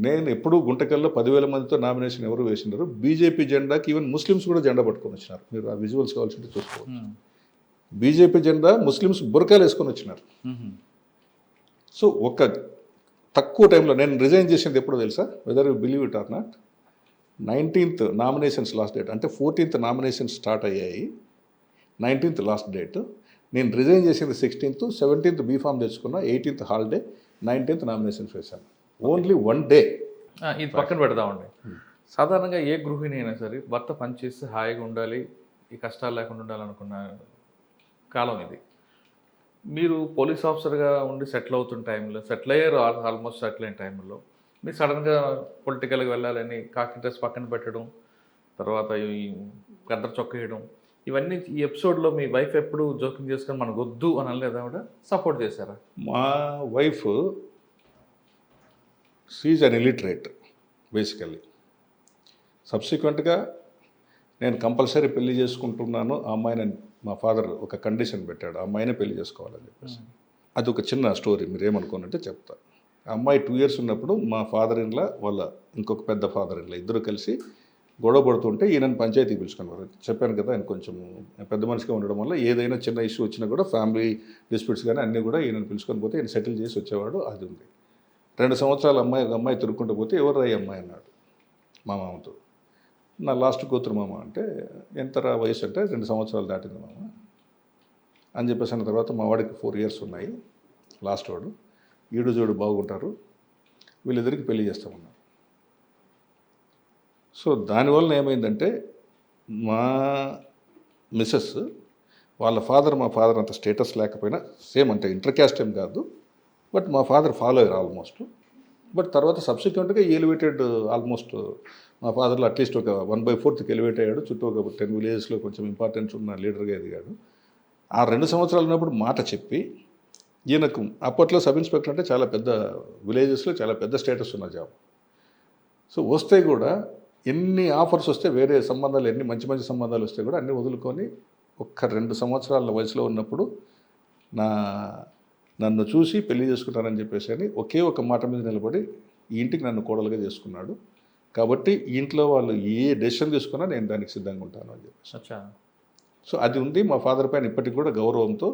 నేను ఎప్పుడూ గుంటకల్లో 10,000 మందితో నామినేషన్ ఎవరు వేసినారు, బీజేపీ జెండాకి ఈవెన్ ముస్లిమ్స్ కూడా జెండా పట్టుకొని వచ్చినారు. మీరు ఆ విజువల్స్ కావాల్సింటే చూసుకోవచ్చు. బీజేపీ జెండా ముస్లిమ్స్ బురకాలు వేసుకొని వచ్చినారు. సో ఒక తక్కువ టైంలో నేను రిజైన్ చేసింది ఎప్పుడో తెలుసా, whether you believe it or not, 19th nominations last date, అంటే 14th నామినేషన్స్ స్టార్ట్ అయ్యాయి, 19th లాస్ట్ డేట్. నేను రిజైన్ చేసింది 16th, 17th బీఫామ్ తెచ్చుకున్నా, 18th హాలిడే, 19th నామినేషన్స్ వేశాను. Only 1 day. ఇది పక్కన పెడదామండి. సాధారణంగా ఏ గృహిణి అయినా సరే భర్త పనిచేస్తే హాయిగా ఉండాలి, ఈ కష్టాలు లేకుండా ఉండాలనుకున్న కాలం ఇది. మీరు పోలీస్ ఆఫీసర్గా ఉండి సెటిల్ అవుతున్న టైంలో, సెటిల్ అయ్యారు, ఆల్మోస్ట్ సెటిల్ అయిన టైంలో మీరు సడన్గా పొలిటికల్గా వెళ్ళాలని కాకి డ్రెస్ పక్కన పెట్టడం, తర్వాత ఈ గద్దర చొక్క వేయడం, ఇవన్నీ ఈ ఎపిసోడ్లో మీ వైఫ్ ఎప్పుడు జోక్యం చేసుకొని మనకు వద్దు అని అనలేదా, ఆవిడ సపోర్ట్ చేశారా? మా wife she's an illiterate basically. సబ్సిక్వెంట్గా నేను కంపల్సరీ పెళ్లి చేసుకుంటున్నాను, ఆ అమ్మాయిని మా ఫాదర్ ఒక కండిషన్ పెట్టాడు, ఆ అమ్మాయినే పెళ్లి చేసుకోవాలని చెప్పేసి. అది ఒక చిన్న స్టోరీ, మీరు ఏమనుకోనంటే చెప్తా. ఆ అమ్మాయి 2 years ఉన్నప్పుడు మా ఫాదర్ ఇన్లా వాళ్ళ ఇంకొక పెద్ద ఫాదర్ ఇన్లా ఇద్దరు కలిసి గొడవ పడుతుంటే ఈయనని పంచాయతీకి పిలుచుకున్నారు. చెప్పాను కదా, ఆయన కొంచెం పెద్ద మనిషిగా ఉండడం వల్ల ఏదైనా చిన్న ఇష్యూ వచ్చినా కూడా ఫ్యామిలీ డిస్ప్యూట్స్ కానీ అన్నీ కూడా ఈయనని పిలుచుకొని పోతే ఈయన సెటిల్ చేసి వచ్చేవాడు. అది ఉంది. 2 సంవత్సరాలు అమ్మాయి తిరుక్కుంటూ పోతే ఎవరు రా అమ్మాయి అన్నాడు మా మామతో. నా లాస్ట్ కూతురు మామ అంటే, ఎంతరా వయసు అంటే 2 సంవత్సరాలు దాటింది మామ అని చెప్పేసి అన్న తర్వాత మా వాడికి 4 years ఉన్నాయి, లాస్ట్ వాడు, ఈడు జోడు బాగుంటారు, వీళ్ళిద్దరికి పెళ్లి చేస్తామన్నారు. సో దానివల్ల ఏమైందంటే మా మిస్సెస్ వాళ్ళ ఫాదర్ మా ఫాదర్ అంత స్టేటస్ లేకపోయినా సేమ్, అంటే ఇంటర్ క్యాస్ట్ ఏం కాదు, బట్ మా ఫాదర్ ఫాలో అయ్యారు ఆల్మోస్ట్. బట్ తర్వాత సబ్సిక్వెంట్గా ఎలివేటెడ్, ఆల్మోస్ట్ మా ఫాదర్లో అట్లీస్ట్ ఒక 1/4 ఎలివేట్ అయ్యాడు. చుట్టూ ఒక 10 villagesలో కొంచెం ఇంపార్టెన్స్ ఉన్న లీడర్గా ఎదిగాడు. ఆ 2 సంవత్సరాలు ఉన్నప్పుడు మాట చెప్పి ఈయనకు అప్పట్లో సబ్ ఇన్స్పెక్టర్ అంటే చాలా పెద్ద విలేజెస్లో చాలా పెద్ద స్టేటస్ ఉన్న జాబ్. సో వస్తే కూడా ఎన్ని ఆఫర్స్ వస్తే, వేరే సంబంధాలు ఎన్ని మంచి మంచి సంబంధాలు వస్తే కూడా అన్నీ వదులుకొని ఒక్క 2 సంవత్సరాల వయసులో ఉన్నప్పుడు నన్ను చూసి పెళ్లి చేసుకుంటానని చెప్పేసి అని ఒకే ఒక మాట మీద నిలబడి ఈ ఇంటికి నన్ను కోడలుగా చేసుకున్నాడు. కాబట్టి ఈ ఇంట్లో వాళ్ళు ఏ డెసిషన్ తీసుకున్నా నేను దానికి సిద్ధంగా ఉంటాను అని చెప్పేసి. సో అది ఉంది. మా ఫాదర్ పైన ఇప్పటికి కూడా గౌరవంతో,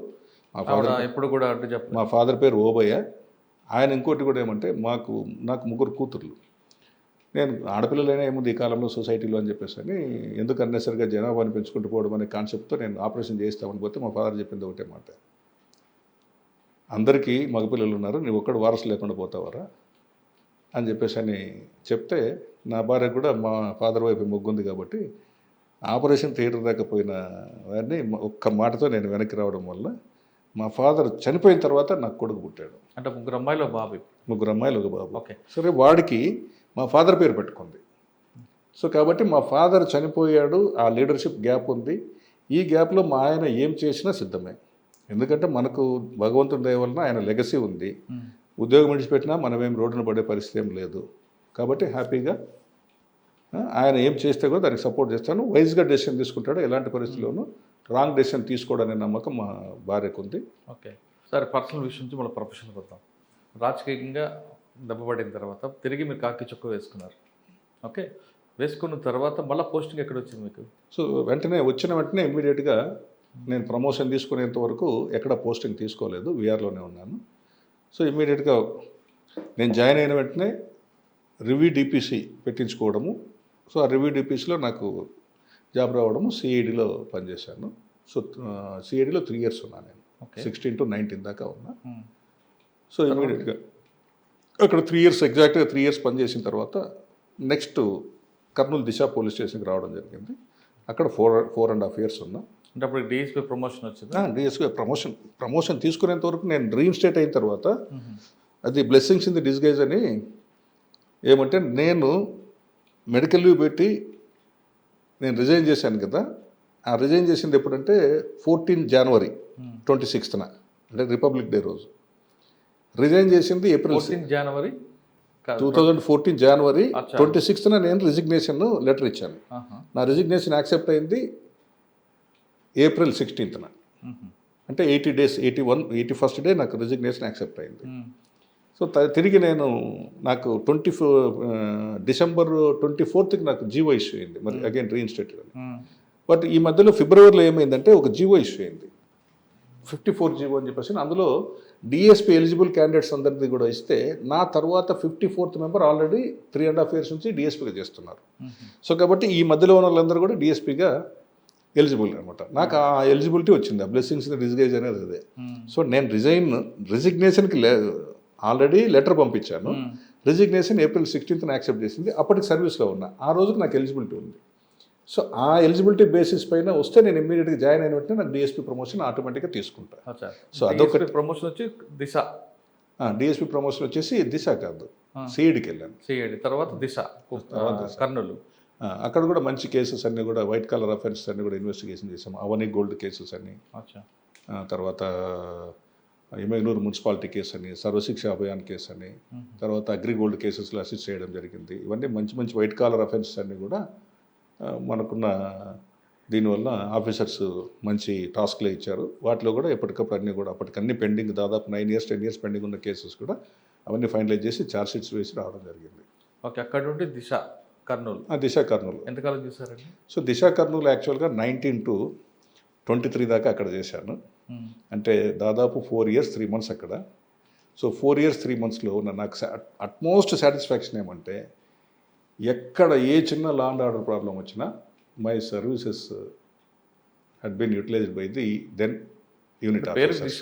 ఎప్పుడు కూడా అడ్డు చెప్పారు. మా ఫాదర్ పేరు ఓబయ్య. ఆయన ఇంకోటి కూడా ఏమంటే, నాకు 3 కూతుర్లు. నేను ఆడపిల్లలైనా ఏముంది ఈ కాలంలో సొసైటీలో అని చెప్పేసి అని, ఎందుకు అన్నెసరిగా జనాభాని పెంచుకుంటూ పోవడం అనే కాన్సెప్ట్తో నేను ఆపరేషన్ చేస్తామని పోతే మా ఫాదర్ చెప్పింది ఒకటే మాట, అందరికీ మగపిల్లలు ఉన్నారు, నువ్వు ఒక్కడు వారసు లేకుండా పోతావారా అని చెప్పేసి అని చెప్తే, నా భార్య కూడా మా ఫాదర్ వైపు మొగ్గుంది కాబట్టి ఆపరేషన్ థియేటర్ దాకా పోయిన వాడిని ఒక్క మాటతో నేను వెనక్కి రావడం వల్ల మా ఫాదర్ చనిపోయిన తర్వాత నాకు కొడుకు పుట్టాడు. అంటే 3 అమ్మాయిలు బాబు. 3 అమ్మాయిలు ఒక బాబు. ఓకే. సరే, వాడికి మా ఫాదర్ పేరు పెట్టుకుంది. సో కాబట్టి మా ఫాదర్ చనిపోయాడు, ఆ లీడర్షిప్ గ్యాప్ ఉంది. ఈ గ్యాప్లో మా ఆయన ఏం చేసినా సిద్ధమే. ఎందుకంటే మనకు భగవంతుని దయ వలన ఆయన లెగసీ ఉంది. ఉద్యోగం విడిచిపెట్టినా మనమేం రోడ్డున పడే పరిస్థితి ఏం లేదు. కాబట్టి హ్యాపీగా ఆయన ఏం చేస్తే కూడా దానికి సపోర్ట్ చేస్తాను. వైజ్గా డెసిషన్ తీసుకుంటాడు, ఎలాంటి పరిస్థితుల్లోనూ రాంగ్ డెసిషన్ తీసుకోవడనే నమ్మకం మా భార్యకు ఉంది. ఓకే. సరే, పర్సనల్ విషయం నుంచి మళ్ళీ ప్రొఫెషనల్ వద్దాం. రాజకీయంగా దెబ్బపడిన తర్వాత తిరిగి మీరు కాకి చొక్క వేసుకున్నారు. ఓకే, వేసుకున్న తర్వాత మళ్ళీ పోస్టింగ్ ఎక్కడ వచ్చింది మీకు? సో వచ్చిన వెంటనే ఇమ్మీడియట్గా నేను ప్రమోషన్ తీసుకునేంత వరకు ఎక్కడ పోస్టింగ్ తీసుకోలేదు, విఆర్లోనే ఉన్నాను. సో ఇమ్మీడియట్గా నేను జాయిన్ అయిన వెంటనే రివ్యూ డిపిసి పెట్టించుకోవడము. సో ఆ రివ్యూ డిపిసిలో నాకు జాబ్ రావడము, సిఐడిలో పనిచేశాను. సో సిఐడిలో 3 years ఉన్నాను నేను. 16 to 19 దాకా ఉన్నా. సో ఇమ్మీడియట్గా అక్కడ 3 years, ఎగ్జాక్ట్గా 3 years పనిచేసిన తర్వాత నెక్స్ట్ కర్నూలు దిశ పోలీస్ స్టేషన్కి రావడం జరిగింది. అక్కడ 4.5 years ఉన్నా. అంటే అప్పుడు డిఎస్పీ ప్రమోషన్ వచ్చింది. డిఎస్పీ ప్రమోషన్ తీసుకునేంత వరకు నేను రీఇన్స్టేట్ అయిన తర్వాత అది బ్లెస్సింగ్స్ ఇన్ ది డిస్గైజ్ అని ఏమంటే, నేను మెడికల్ లీవ్ పెట్టి నేను రిజైన్ చేశాను కదా. ఆ రిజైన్ చేసింది ఎప్పుడంటే 14 January 26th, అంటే రిపబ్లిక్ డే రోజు. రిజైన్ చేసింది April 2014 January 26th నేను రిజిగ్నేషన్ లెటర్ ఇచ్చాను. నా రిజిగ్నేషన్ యాక్సెప్ట్ అయింది April 16th. అంటే 81st డే నాకు రిజిగ్నేషన్ యాక్సెప్ట్ అయింది. సో తిరిగి నేను నాకు డిసెంబర్ 24కి నాకు జీవో ఇష్యూ అయింది, మరి అగైన్ రీఇన్స్టేటెడ్ అని. బట్ ఈ మధ్యలో ఫిబ్రవరిలో ఏమైందంటే ఒక జీవో ఇష్యూ అయింది, 54 జీవో అని చెప్పేసి. అందులో డిఎస్పీ ఎలిజిబుల్ క్యాండిడేట్స్ అందరిది కూడా ఇస్తే నా తర్వాత 54th మెంబర్ ఆల్రెడీ 3.5 years నుంచి డిఎస్పీగా చేస్తున్నారు. సో కాబట్టి ఈ మధ్యలో ఉన్న వాళ్ళందరూ కూడా డిఎస్పీగా ఎలిజిబుల్ అనమాట. నాకు ఆ ఎలిజిబిలిటీ వచ్చింది, ఆ బ్లెస్సింగ్స్ డిస్గైజ్ అనేది అదే. సో నేను రిజిగ్నేషన్కి ఆల్రెడీ లెటర్ పంపించాను. రిజిగ్నేషన్ April 16th యాక్సెప్ట్ చేసింది. అప్పటికి సర్వీస్లో ఉన్నా, ఆ రోజుకి నాకు ఎలిజిబిలిటీ ఉంది. సో ఆ ఎలిజిబిలిటీ బేసిస్ పైన వస్తే నేను ఇమ్మీడియట్గా జాయిన్ అయిన వెంటనే నాకు డిఎస్పీ ప్రమోషన్ ఆటోమేటిక్గా తీసుకుంటాను. సో అదొక ప్రమోషన్ వచ్చి దిశ, డిఎస్పీ ప్రమోషన్ వచ్చేసి దిశ కాదు, సిఐడికి వెళ్ళాను. సిఐడి తర్వాత దిశ కర్నూలు. అక్కడ కూడా మంచి కేసెస్ అన్నీ కూడా వైట్ కలర్ అఫెన్సెస్ అన్నీ కూడా ఇన్వెస్టిగేషన్ చేసాము. అవనీ గోల్డ్ కేసెస్ అన్నీ, తర్వాత ఎమ్మెగనూరు మున్సిపాలిటీ కేసు అని, సర్వశిక్ష అభియాన్ కేసు అని, తర్వాత అగ్రిగోల్డ్ కేసెస్లో అసిస్ట్ చేయడం జరిగింది. ఇవన్నీ మంచి మంచి వైట్ కాలర్ అఫెన్సెస్ అన్నీ కూడా మనకున్న దీనివల్ల ఆఫీసర్స్ మంచి టాస్క్లే ఇచ్చారు. వాటిలో కూడా ఎప్పటికప్పుడు అన్నీ కూడా అప్పటికన్నీ పెండింగ్, దాదాపు 9 years 10 years పెండింగ్ ఉన్న కేసెస్ కూడా అవన్నీ ఫైనలైజ్ చేసి ఛార్జ్ షీట్స్ వేసి రావడం జరిగింది. ఓకే, అక్కడ నుండి దిశ కర్నూలు. దిశ కర్నూలు ఎంతకాలం చేశారండి? సో దిశ కర్నూలు యాక్చువల్గా 19 to 23 దాకా అక్కడ చేశాను. అంటే దాదాపు 4 years 3 months అక్కడ. సో 4 years 3 monthsలో నాకు అట్మోస్ట్ సాటిస్ఫాక్షన్ ఏమంటే, ఎక్కడ ఏ చిన్న లా అండ్ ఆర్డర్ ప్రాబ్లం వచ్చినా my services had been utilised by the then unit officers.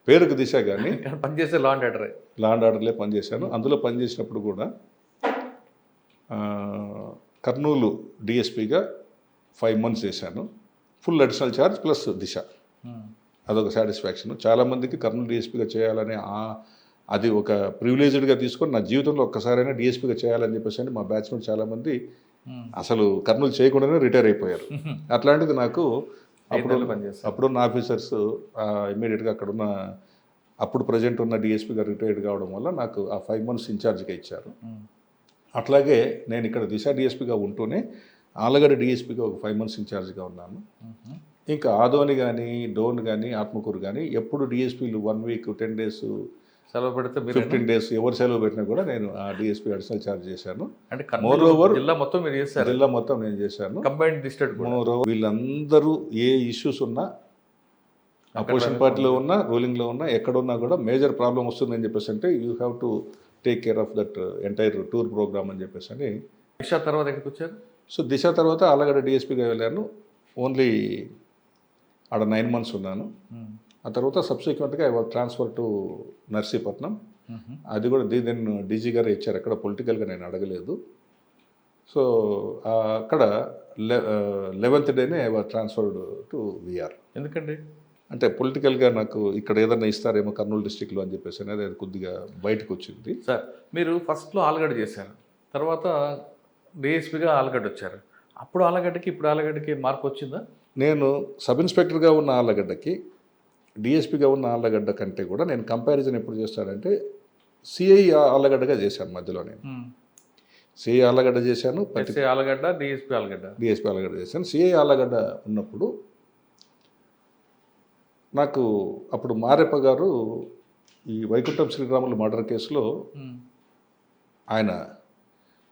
పేరుకు దిశ కానీ పనిచేసే లా అండ్ ఆర్డర్లే పనిచేశాను. అందులో పనిచేసినప్పుడు కూడా కర్నూలు డిఎస్పీగా 5 months చేశాను. ఫుల్ అడిషనల్ ఛార్జ్ ప్లస్ దిశ, అదొక సాటిస్ఫాక్షన్. చాలామందికి కర్నూలు డిఎస్పీగా చేయాలని అది ఒక ప్రివిలేజ్డ్గా తీసుకొని నా జీవితంలో ఒక్కసారైనా డిఎస్పీగా చేయాలని చెప్పేసి అని మా బ్యాచ్మెంట్ చాలామంది అసలు కర్నూలు చేయకుండానే రిటైర్ అయిపోయారు. అట్లాంటిది నాకు అప్పుడున్న ఆఫీసర్స్ ఇమ్మీడియట్గా అక్కడున్న అప్పుడు ప్రజెంట్ ఉన్న డిఎస్పీగా రిటైర్డ్ కావడం వల్ల నాకు ఆ 5 months ఇన్ఛార్జ్గా ఇచ్చారు. అట్లాగే నేను ఇక్కడ దిశ డిఎస్పీగా ఉంటూనే ఆలగడ్డ డిఎస్పీగా ఒక 5 months ఇన్ఛార్జ్గా ఉన్నాను. ఇంకా ఆదోని కానీ, డోన్ కానీ, ఆత్మకూరు కానీ ఎప్పుడు డిఎస్పీలు 1 week 10 days సెలవు పెడితే 15 days ఎవరు సెలవు పెట్టినా కూడా నేను ఆ డిఎస్పీ అడిషనల్ ఛార్జ్ చేశాను. అంటే మోరోవర్ జిల్లా మొత్తం మీరు చేశారు? జిల్లా మొత్తం నేను చేశాను, కంబైన్డ్ డిస్ట్రిక్ట్. మోరోవర్ వీళ్ళందరూ ఏ ఇష్యూస్ ఉన్నా, అపోజిషన్ పార్టీలో ఉన్నా, రూలింగ్లో ఉన్నా, ఎక్కడున్నా కూడా మేజర్ ప్రాబ్లం వస్తుందని చెప్పేసి అంటే you have to take care of that entire tour programme అని చెప్పేసి అని. దిశ తర్వాత ఎక్కడికి వచ్చారు? సో దిశ తర్వాత ఆలగడ్డ డిఎస్పీగా వెళ్ళాను. ఓన్లీ ఆడ 9 months ఉన్నాను. ఆ తర్వాత సబ్సిక్వెంట్గా I was transfer to Narsipatnam. అది కూడా దెన్ డీజీ గారు ఇచ్చారు, అక్కడ పొలిటికల్గా నేను అడగలేదు. సో అక్కడ 11th డేనే I was transferred to VR. ఎందుకండి? అంటే పొలిటికల్గా నాకు ఇక్కడ ఏదైనా ఇస్తారేమో కర్నూలు డిస్టిక్లో అని చెప్పేసి అనేది అది కొద్దిగా బయటకు వచ్చింది. సార్, మీరు ఫస్ట్లో ఆలగడ్డ చేశారు, తర్వాత డిఎస్పీగా ఆలగడ్డ వచ్చారు. అప్పుడు ఆలగడ్డకి ఇప్పుడు ఆలగడ్డకి మార్పు వచ్చిందా? నేను సబ్ ఇన్స్పెక్టర్గా ఉన్న ఆలగడ్డకి డిఎస్పీగా ఉన్న ఆలగడ్డ కంటే కూడా నేను కంపారిజన్ ఎప్పుడు చేస్తానంటే సిఐ ఆలగడ్డగా చేశాను. మధ్యలో నేను సిఐ ఆలగడ్డ చేశాను, ఆలగడ్డ, డిఎస్పీ ఆలగడ్డ చేశాను. సిఐ ఆలగడ్డ ఉన్నప్పుడు నాకు అప్పుడు మారెప్ప గారు ఈ వైకుంఠం శ్రీరాములు మర్డర్ కేసులో ఆయన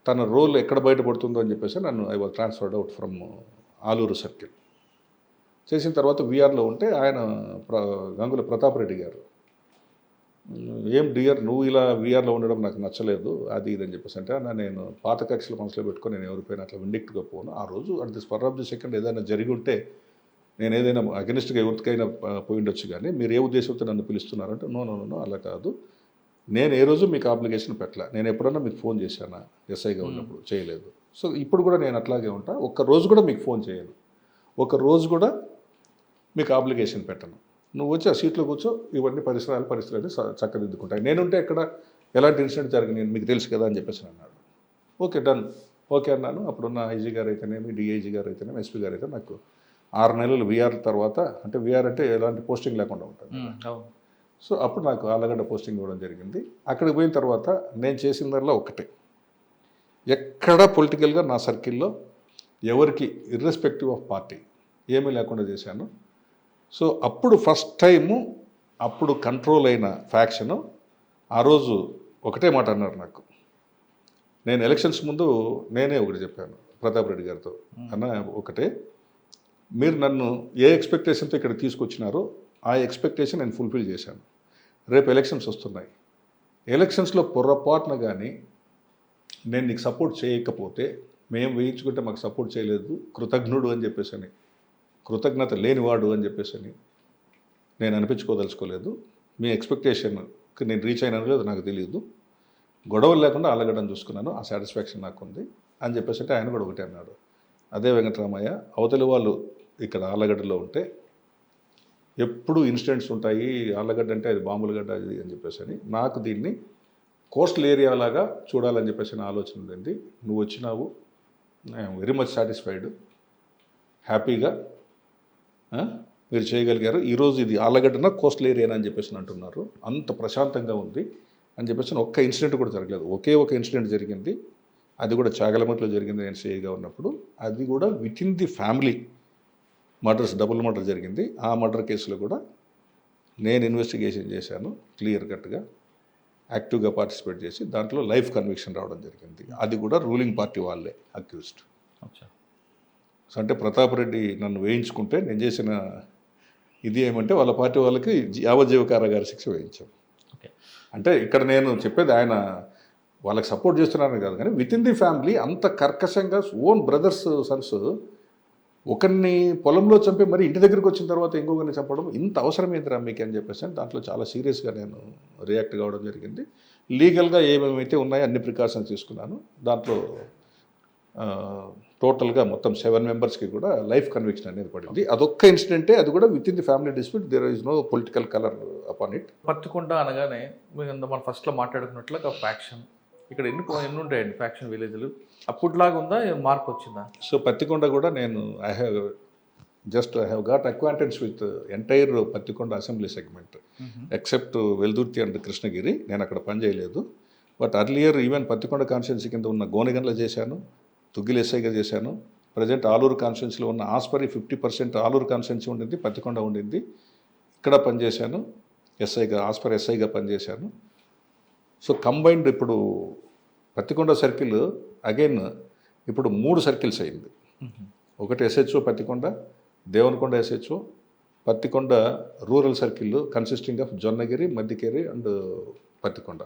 తన రోల్ ఎక్కడ బయటపడుతుందో అని చెప్పేసి నన్ను I was transferred out from Aluru circle. చేసిన తర్వాత వీఆర్లో ఉంటే ఆయన గంగుల ప్రతాప్ రెడ్డి గారు, ఏం డియర్ నువ్వు ఇలా వీఆర్లో ఉండడం నాకు నచ్చలేదు అది ఇదని చెప్పేసి అంటే, నేను పాత కక్షలు మనసులో పెట్టుకొని నేను ఎవరిపైన అట్లా విండిక్ట్గా పోను. ఆ రోజు at the spur of the second ఏదైనా జరిగి ఉంటే నేను ఏదైనా అగెనిస్ట్గా ఎవరికైనా పోయి ఉండొచ్చు, కానీ మీరు ఏ ఉద్దేశంతో నన్ను పిలుస్తున్నారంటే నో అలా కాదు, నేను ఏ రోజు మీకు అప్లికేషన్ పెట్టలే, నేను ఎప్పుడన్నా మీకు ఫోన్ చేశానా ఎస్ఐగా ఉన్నప్పుడు? చేయలేదు. సో ఇప్పుడు కూడా నేను అట్లాగే ఉంటా, ఒక్క రోజు కూడా మీకు ఫోన్ చేయను, ఒక రోజు కూడా మీకు అప్లికేషన్ పెట్టను, నువ్వు వచ్చి ఆ సీట్లో కూర్చో, ఇవన్నీ పరిసరాలు చక్కదిద్దుకుంటాయి, నేనుంటే ఎక్కడ ఎలాంటి ఇన్సిడెంట్ జరిగింది మీకు తెలుసు కదా అని చెప్పేసి అన్నాడు. ఓకే డన్, ఓకే అన్నాను. అప్పుడున్న ఐజీ గారు అయితేనేమి, డిఐజీ గారు అయితేనేమి, ఎస్పీ గారు అయితే నాకు 6 నెలలు వీఆర్ తర్వాత, అంటే వీఆర్ అంటే ఎలాంటి పోస్టింగ్ లేకుండా ఉంటుంది. సో అప్పుడు నాకు ఆలగడ్డ పోస్టింగ్ ఇవ్వడం జరిగింది. అక్కడికి పోయిన తర్వాత నేను చేసిందల్లా ఒకటే, ఎక్కడ పొలిటికల్గా నా సర్కిల్లో ఎవరికి ఇర్రెస్పెక్టివ్ ఆఫ్ పార్టీ ఏమీ లేకుండా చేశాను. సో అప్పుడు ఫస్ట్ టైము అప్పుడు కంట్రోల్ అయిన ఫ్యాక్షను ఆ రోజు ఒకటే మాట అన్నారు నాకు. నేను ఎలక్షన్స్ ముందు నేనే ఒకటి చెప్పాను ప్రతాప్ రెడ్డి గారితో, అన్న ఒకటే, మీరు నన్ను ఏ ఎక్స్పెక్టేషన్తో ఇక్కడ తీసుకొచ్చినారో ఆ ఎక్స్పెక్టేషన్ నేను ఫుల్ఫిల్ చేశాను. రేపు ఎలక్షన్స్ వస్తున్నాయి, ఎలక్షన్స్లో పొరపాటున కానీ నేను నీకు సపోర్ట్ చేయకపోతే, మేము వేయించుకుంటే మాకు సపోర్ట్ చేయలేదు, కృతజ్ఞుడు అని చెప్పేసి, కృతజ్ఞత లేనివాడు అని చెప్పేసి నేను అనిపించుకోదలుచుకోలేదు. మీ ఎక్స్పెక్టేషన్కి నేను రీచ్ అయినాను లేదు నాకు తెలియదు, గొడవలు లేకుండా ఆలగడ్డను చూసుకున్నాను, ఆ సాటిస్ఫాక్షన్ నాకు ఉంది అని చెప్పేసి ఆయన కూడా ఒకటే అన్నాడు. అదే వెంకటరామయ్య, అవతలి వాళ్ళు ఇక్కడ ఆలగడ్డలో ఉంటే ఎప్పుడు ఇన్సిడెంట్స్ ఉంటాయి, ఆలగడ్డ అంటే అది బాంబుల గడ్డ అది అని చెప్పేసి నాకు దీన్ని కోస్టల్ ఏరియా లాగా చూడాలని చెప్పేసి ఆలోచన ఉంది. నువ్వు వచ్చినావు, ఐఎమ్ వెరీ మచ్ సాటిస్ఫైడ్, హ్యాపీగా మీరు చేయగలిగారు. ఈరోజు ఇది ఆలగడ్డన కోస్టల్ ఏరియా అని చెప్పేసి అంటున్నారు, అంత ప్రశాంతంగా ఉంది అని చెప్పేసి ఒక్క ఇన్సిడెంట్ కూడా జరగలేదు. ఒకే ఒక ఇన్సిడెంట్ జరిగింది, అది కూడా చాగలమట్లో జరిగింది నేను సిఐగా ఉన్నప్పుడు. అది కూడా with in the family murders, double murder జరిగింది. ఆ మర్డర్ కేసులో కూడా నేను ఇన్వెస్టిగేషన్ చేశాను, క్లియర్ కట్గా యాక్టివ్గా పార్టిసిపేట్ చేసి దాంట్లో లైఫ్ కన్విక్షన్ రావడం జరిగింది. అది కూడా రూలింగ్ పార్టీ వాళ్ళే అక్యూజ్డ్. సో అంటే ప్రతాప్ రెడ్డి నన్ను వేయించుకుంటే నేను చేసిన ఇది ఏమంటే వాళ్ళ పార్టీ వాళ్ళకి యావజ్జీవ కారాగార శిక్ష వేయించాం. అంటే ఇక్కడ నేను చెప్పేది ఆయన వాళ్ళకి సపోర్ట్ చేస్తున్నారని కాదు, కానీ విత్ ఇన్ ది ఫ్యామిలీ అంత కర్కశంగా ఓన్ బ్రదర్స్ సన్స్ ఒకరిని పొలంలో చంపి మరి ఇంటి దగ్గరికి వచ్చిన తర్వాత ఇంకొకరిని చంపడం ఇంత అవసరం ఏంటిరా మీకు అని చెప్పేసి దాంట్లో చాలా సీరియస్గా నేను రియాక్ట్ కావడం జరిగింది. లీగల్గా ఏమేమైతే ఉన్నాయో అన్ని ప్రికాషన్స్ తీసుకున్నాను. దాంట్లో టోటల్గా మొత్తం 7 మెంబర్స్కి కూడా లైఫ్ కన్విక్షన్ అనేది పడింది. అదొక్క ఇన్సిడెంటే, అది కూడా with in the family dispute, there is no political colour upon it. Pattikonda అనగానే మనం ఫస్ట్లో మాట్లాడుకున్నట్లుగా ఫ్యాక్షన్ ఇక్కడ ఎన్ని ఉంటాయండి ఫ్యాక్షన్ విలేజ్లు? అప్పుడులాగా ఉందా, మార్పు వచ్చిందా? సో పత్తికొండ కూడా నేను I have got acquaintance with entire Pattikonda assembly segment except Veldurthi and Krishnagiri. నేను అక్కడ పనిచేయలేదు. But earlier even Pattikonda constituency కింద ఉన్న గోనెగండ్ల చేశాను, తుగ్గిలి ఎస్ఐగా చేశాను. ప్రజెంట్ ఆలూరు కాన్స్టిట్యున్సీలో ఉన్న ఆస్పరి 50% ఆలూరు కాన్స్టిట్యున్సీ ఉండింది, పత్తికొండ ఉండింది. ఇక్కడ పనిచేశాను ఎస్ఐగా, ఆస్పరి ఎస్ఐగా పనిచేశాను. సో కంబైన్డ్ ఇప్పుడు పత్తికొండ సర్కిల్ అగైన్ ఇప్పుడు 3 సర్కిల్స్ అయింది. ఒకటి SHO Pattikonda, Devanakonda SHO, Pattikonda rural circle consisting of Jonnagiri, Maddikera and Pattikonda.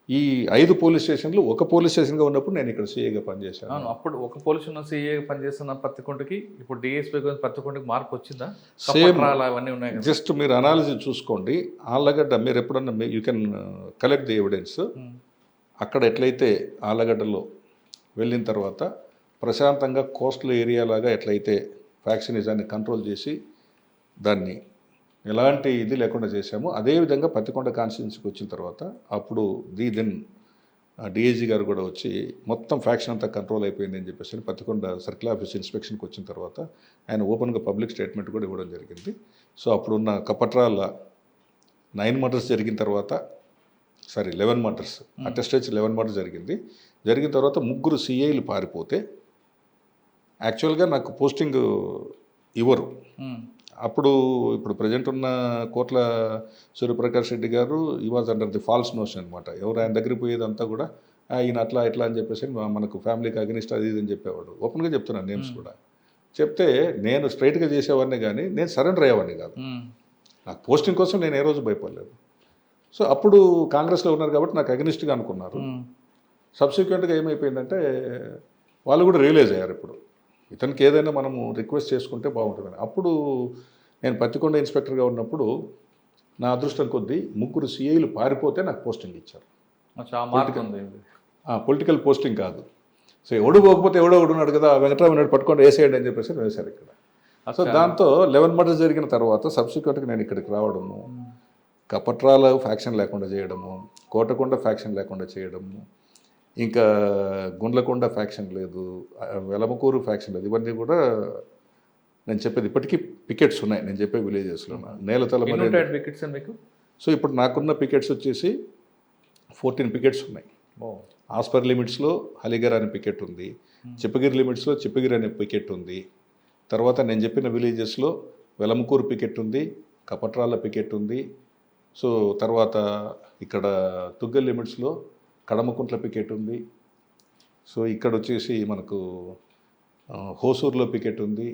ఈ 5 పోలీస్ స్టేషన్లు ఒక పోలీస్ స్టేషన్గా ఉన్నప్పుడు నేను ఇక్కడ సిఐగా పనిచేశాను. అవును, అప్పుడు ఒక పోలీస్ ఉన్న సిఐ పనిచేస్తున్న పత్తికొండకి ఇప్పుడు డిఎస్పీ పత్తికొండకి మార్పు వచ్చిందా? సేమ్ అవన్నీ ఉన్నాయి. జస్ట్ మీరు అనాలిసిస్ చూసుకోండి. ఆళ్ళగడ్డ మీరు ఎప్పుడన్నా you can collect the evidence. అక్కడ ఎట్లయితే ఆళ్ళగడ్డలో వెళ్ళిన తర్వాత ప్రశాంతంగా కోస్టల్ ఏరియా లాగా ఎట్లయితే ఫ్యాక్షనిజాన్ని కంట్రోల్ చేసి దాన్ని ఎలాంటి ఇది లేకుండా చేశామో, అదేవిధంగా పత్తికొండ కాన్స్టిట్యున్సీకి వచ్చిన తర్వాత అప్పుడు దెన్ డిఐజీ గారు కూడా వచ్చి మొత్తం ఫ్యాక్షన్ అంతా కంట్రోల్ అయిపోయింది అని చెప్పేసి పత్తికొండ సర్కిల్ ఆఫీస్ ఇన్స్పెక్షన్కి వచ్చిన తర్వాత ఆయన ఓపెన్గా పబ్లిక్ స్టేట్మెంట్ కూడా ఇవ్వడం జరిగింది. సో అప్పుడున్న కపట్రాల 9 మర్డర్స్ జరిగిన తర్వాత 11 మర్డర్స్ అటెస్టేజ్ 11 మర్డర్స్ జరిగిన తర్వాత 3 సిఐలు పారిపోతే యాక్చువల్గా నాకు పోస్టింగ్ ఇవ్వరు. ఇప్పుడు ప్రజెంట్ ఉన్న కోట్ల సూర్యప్రకాష్ రెడ్డి గారు ఈ was under the false notion అనమాట. ఎవరు ఆయన దగ్గరికి పోయేదంతా కూడా ఈయన అట్లా ఇట్లా అని చెప్పేసి మనకు ఫ్యామిలీకి అగనిస్ట్ అది ఇది అని చెప్పేవాడు. ఓపెన్గా చెప్తున్నాను నేమ్స్ కూడా. చెప్తే నేను స్ట్రైట్గా చేసేవాడిని కానీ నేను సరెండర్ అయ్యేవాడిని కాదు. నాకు పోస్టింగ్ కోసం నేను ఏ రోజు భయపడలేదు. సో అప్పుడు కాంగ్రెస్లో ఉన్నారు కాబట్టి నాకు అగనిస్ట్గా అనుకున్నారు. సబ్సిక్వెంట్గా ఏమైపోయిందంటే వాళ్ళు కూడా రియలైజ్ అయ్యారు ఇప్పుడు ఇతనికి ఏదైనా మనము రిక్వెస్ట్ చేసుకుంటే బాగుంటుందని. అప్పుడు నేను పత్తికొండ ఇన్స్పెక్టర్గా ఉన్నప్పుడు నా అదృష్టం కొద్దీ 3 సిఐలు పారిపోతే నాకు పోస్టింగ్ ఇచ్చారు. పొలిటికల్ పోస్టింగ్ కాదు. సో ఎవడు పోకపోతే ఎవడో ఉన్నాడు కదా, వెంకటరామనాయుడు పట్టుకొని వేసేయండి అని చెప్పేసి వేశారు ఇక్కడ. సో దాంతో 11 మర్డర్స్ జరిగిన తర్వాత సబ్సిక్వెంట్గా నేను ఇక్కడికి రావడము, కపట్రాల ఫ్యాక్షన్ లేకుండా చేయడము, కోటకొండ ఫ్యాక్షన్ లేకుండా చేయడము, ఇంకా గుండ్లకొండ ఫ్యాక్షన్ లేదు, వెలమకూరు ఫ్యాక్షన్ లేదు. ఇవన్నీ కూడా నేను చెప్పేది ఇప్పటికీ పికెట్స్ ఉన్నాయి నేను చెప్పే విలేజెస్లో. నేలతల పికెట్స్ మీకు. సో ఇప్పుడు నాకున్న పికెట్స్ వచ్చేసి 14 పికెట్స్ ఉన్నాయి. ఆస్పర్ లిమిట్స్లో హలిగర్ అనే పికెట్ ఉంది, చిప్పగిరి లిమిట్స్లో చిప్పగిరి అనే పికెట్ ఉంది. తర్వాత నేను చెప్పిన విలేజెస్లో వెలమకూరు పికెట్ ఉంది, కపట్రాల పికెట్ ఉంది, సో తర్వాత ఇక్కడ తుగ్గల్ లిమిట్స్లో కడమకుంట్ల పికెట్ ఉంది. సో ఇక్కడ వచ్చేసి మనకు హోసూరులో పికెట్ ఉంది.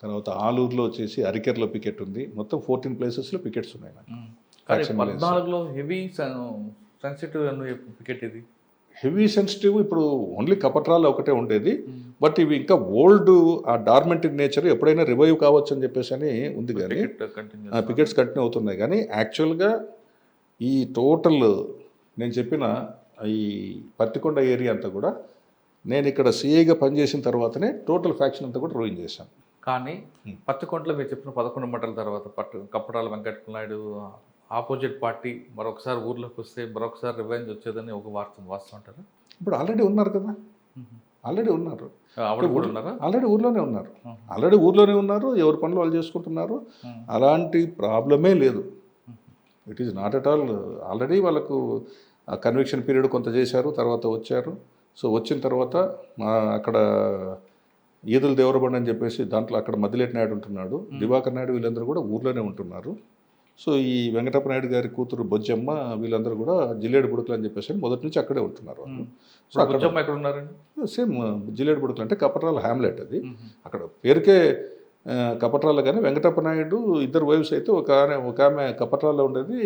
తర్వాత ఆలూరులో వచ్చేసి అరికెర్లో పికెట్ ఉంది. మొత్తం 14 ప్లేసెస్లో పికెట్స్ ఉన్నాయి నాకు. కానీ Action plans. 14లో హెవీ సెన్సిటివ్ పికెట్ ఇది. హెవీ సెన్సిటివ్ ఇప్పుడు ఓన్లీ కపట్రాల ఒకటే ఉండేది. బట్ ఇవి ఇంకా ఓల్డ్ ఆ డార్మెంట్ నేచర్ ఎప్పుడైనా రివైవ్ కావచ్చు అని చెప్పేసి అని ఉంది. కానీ పికెట్స్ కంటిన్యూ అవుతున్నాయి. కానీ యాక్చువల్గా ఈ టోటల్ నేను చెప్పిన ఈ పత్తికొండ ఏరియా అంతా కూడా నేను ఇక్కడ సిఐగా పనిచేసిన తర్వాతనే టోటల్ ఫ్యాక్షన్ అంతా కూడా రూయిన్ చేశాను. కానీ పత్తికొండలో మీరు చెప్పిన 11 మంటల తర్వాత కప్పటాల వెంకట నాయుడు ఆపోజిట్ పార్టీ మరొకసారి ఊర్లోకి వస్తే మరొకసారి రివెంజ్ వచ్చేదని ఒక వాస్తవం అంటారు. ఇప్పుడు ఆల్రెడీ ఉన్నారు కదా, ఆల్రెడీ ఉన్నారు, ఆవిడ కూడా ఉన్నారా? ఆల్రెడీ ఊర్లోనే ఉన్నారు. ఎవరి పనులు వాళ్ళు చేసుకుంటున్నారు. అలాంటి ప్రాబ్లమే లేదు. It is not at all. Already వాళ్ళకు కన్విక్షన్ పీరియడ్ కొంత చేశారు, తర్వాత వచ్చారు. సో వచ్చిన తర్వాత అక్కడ ఈదుల దేవరబండి అని చెప్పేసి దాంట్లో అక్కడ మద్దిలేటి నాయుడు ఉంటున్నాడు, దివాకర్ నాయుడు, వీళ్ళందరూ కూడా ఊర్లోనే ఉంటున్నారు. సో ఈ వెంకటప్ప నాయుడు గారి కూతురు బొజ్జమ్మ వీళ్ళందరూ కూడా జిల్లేడు బుడుకులు అని చెప్పేసి మొదటి నుంచి అక్కడే ఉంటున్నారు వాళ్ళు. సో అక్కడ ఎక్కడ ఉన్నారండి? సేమ్ జిల్లేడు బుడుకులు అంటే కపట్రాల హ్యామ్లెట్ అది. అక్కడ పేరుకే కపట్రాల, కానీ వెంకటప్ప నాయుడు ఇద్దరు వైఫ్స్ అయితే ఒక ఆమె కపట్రాల్లో ఉండేది,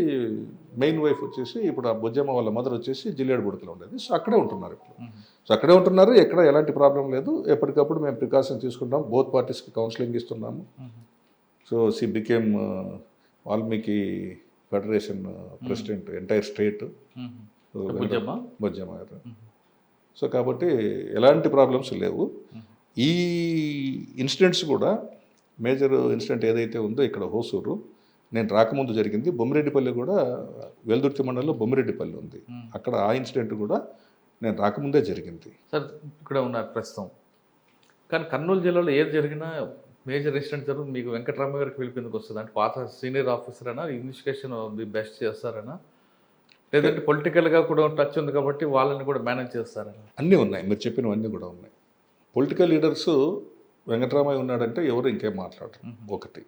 మెయిన్ వైఫ్ వచ్చేసి ఇప్పుడు ఆ బొజ్జమ్మ వాళ్ళ మదర్ వచ్చేసి జిల్లేడు బుడుకులు ఉండేది. సో అక్కడే ఉంటున్నారు ఇప్పుడు. సో అక్కడే ఉంటున్నారు, ఎక్కడ ఎలాంటి ప్రాబ్లం లేదు. ఎప్పటికప్పుడు మేము ప్రికాషన్ తీసుకుంటాం, బోత్ పార్టీస్కి కౌన్సిలింగ్ ఇస్తున్నాము. So she became Valmiki federation president entire state Bojjamma garu. So కాబట్టి ఎలాంటి ప్రాబ్లమ్స్ లేవు. ఈ ఇన్సిడెంట్స్ కూడా మేజర్ ఇన్సిడెంట్ ఏదైతే ఉందో ఇక్కడ హోసూరు నేను రాకముందు జరిగింది. బొమ్మిరెడ్డిపల్లి కూడా వెల్దుర్తి మండలంలో బొమ్మిరెడ్డిపల్లి ఉంది, అక్కడ ఆ ఇన్సిడెంట్ కూడా నేను రాకముందే జరిగింది. సార్ ఇక్కడ ఉన్నారు ప్రస్తుతం. కానీ కర్నూలు జిల్లాలో ఏది జరిగినా మేజర్ ఇన్సిడెంట్ జరుగుతుంది మీకు వెంకటరామయ్య గారికి పిలిపేందుకు వస్తుంది. అంటే పాత సీనియర్ ఆఫీసర్ అయినా ఇన్వెస్టిగేషన్ ది బెస్ట్ చేస్తారనా, లేదంటే పొలిటికల్గా కూడా టచ్ ఉంది కాబట్టి వాళ్ళని కూడా మేనేజ్ చేస్తారనా? అన్నీ ఉన్నాయి, మీరు చెప్పినవన్నీ కూడా ఉన్నాయి. పొలిటికల్ లీడర్స్ వెంకటరామయ్య ఉన్నాడంటే ఎవరు ఇంకేం మాట్లాడరు ఒకటి.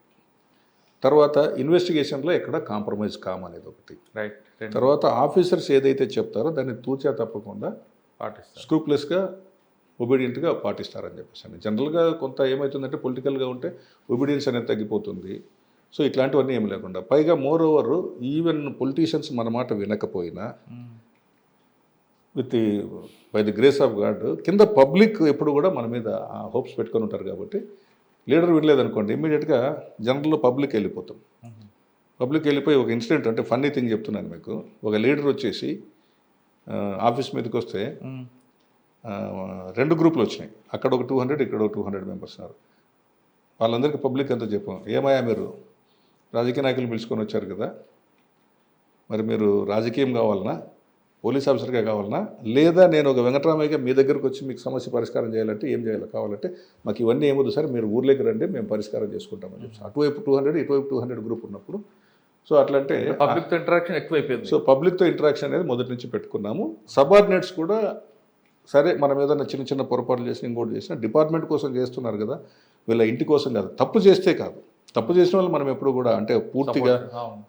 తర్వాత ఇన్వెస్టిగేషన్లో ఎక్కడ కాంప్రమైజ్ కామనేది ఒకటి. రైట్. తర్వాత ఆఫీసర్స్ ఏదైతే చెప్తారో దాన్ని తూచా తప్పకుండా పాటిస్తారు, స్క్రూప్లెస్గా ఒబీడియంట్గా పాటిస్తారని చెప్పేసి. జనరల్గా కొంత ఏమవుతుందంటే పొలిటికల్గా ఉంటే ఒబీడియన్స్ అనేది తగ్గిపోతుంది. సో ఇట్లాంటివన్నీ ఏమి లేకుండా, పైగా మోర్ ఓవర్ ఈవెన్ పొలిటీషియన్స్ మన మాట వినకపోయినా with by the grace of God కింద పబ్లిక్ ఎప్పుడు కూడా మన మీద హోప్స్ పెట్టుకొని ఉంటారు. కాబట్టి లీడర్ వినలేదనుకోండి, ఇమ్మీడియట్గా జనరల్లో పబ్లిక్ వెళ్ళిపోతాం. పబ్లిక్ వెళ్ళిపోయి ఒక ఇన్సిడెంట్ అంటే ఫన్నీ థింగ్ చెప్తున్నాను మీకు. ఒక లీడర్ వచ్చేసి ఆఫీస్ మీదకి వస్తే 2 గ్రూపులు వచ్చినాయి. అక్కడ ఒక 200, ఇక్కడ ఒక 200 మెంబర్స్ ఉన్నారు. వాళ్ళందరికీ పబ్లిక్ అంతా చెప్పాం, ఏమయ్యా మీరు రాజకీయ నాయకులు పిలుచుకొని వచ్చారు కదా, మరి మీరు రాజకీయం కావాలన్నా, పోలీస్ ఆఫీసర్గా కావాలన్నా, లేదా నేను ఒక వెంకటరామయ్యగా మీ దగ్గరకు వచ్చి మీకు సమస్య పరిష్కారం చేయాలంటే ఏం చేయాలి, కావాలంటే మాకు ఇవన్నీ ఏమొద్దు సార్, మీరు ఊర్లోకి రండి, మేము పరిష్కారం చేసుకుంటామని చెప్పి. అటువైపు 200, ఇటువైపు 200 గ్రూప్ ఉన్నప్పుడు సో అట్లంటే పబ్లిక్తో ఇంటరాక్షన్ ఎక్కువైపోయింది. సో పబ్లిక్తో ఇంటరాక్షన్ అనేది మొదటి నుంచి పెట్టుకున్నాము. సబార్డినేట్స్ కూడా సరే మనం ఏదైనా చిన్న చిన్న పొరపాట్లు చేసినా ఇంకోటి చేసినా డిపార్ట్మెంట్ కోసం చేస్తున్నారు కదా, వీళ్ళ ఇంటి కోసం కాదు. తప్పు చేస్తే కాదు, తప్పు చేసిన వాళ్ళు మనం ఎప్పుడు కూడా అంటే పూర్తిగా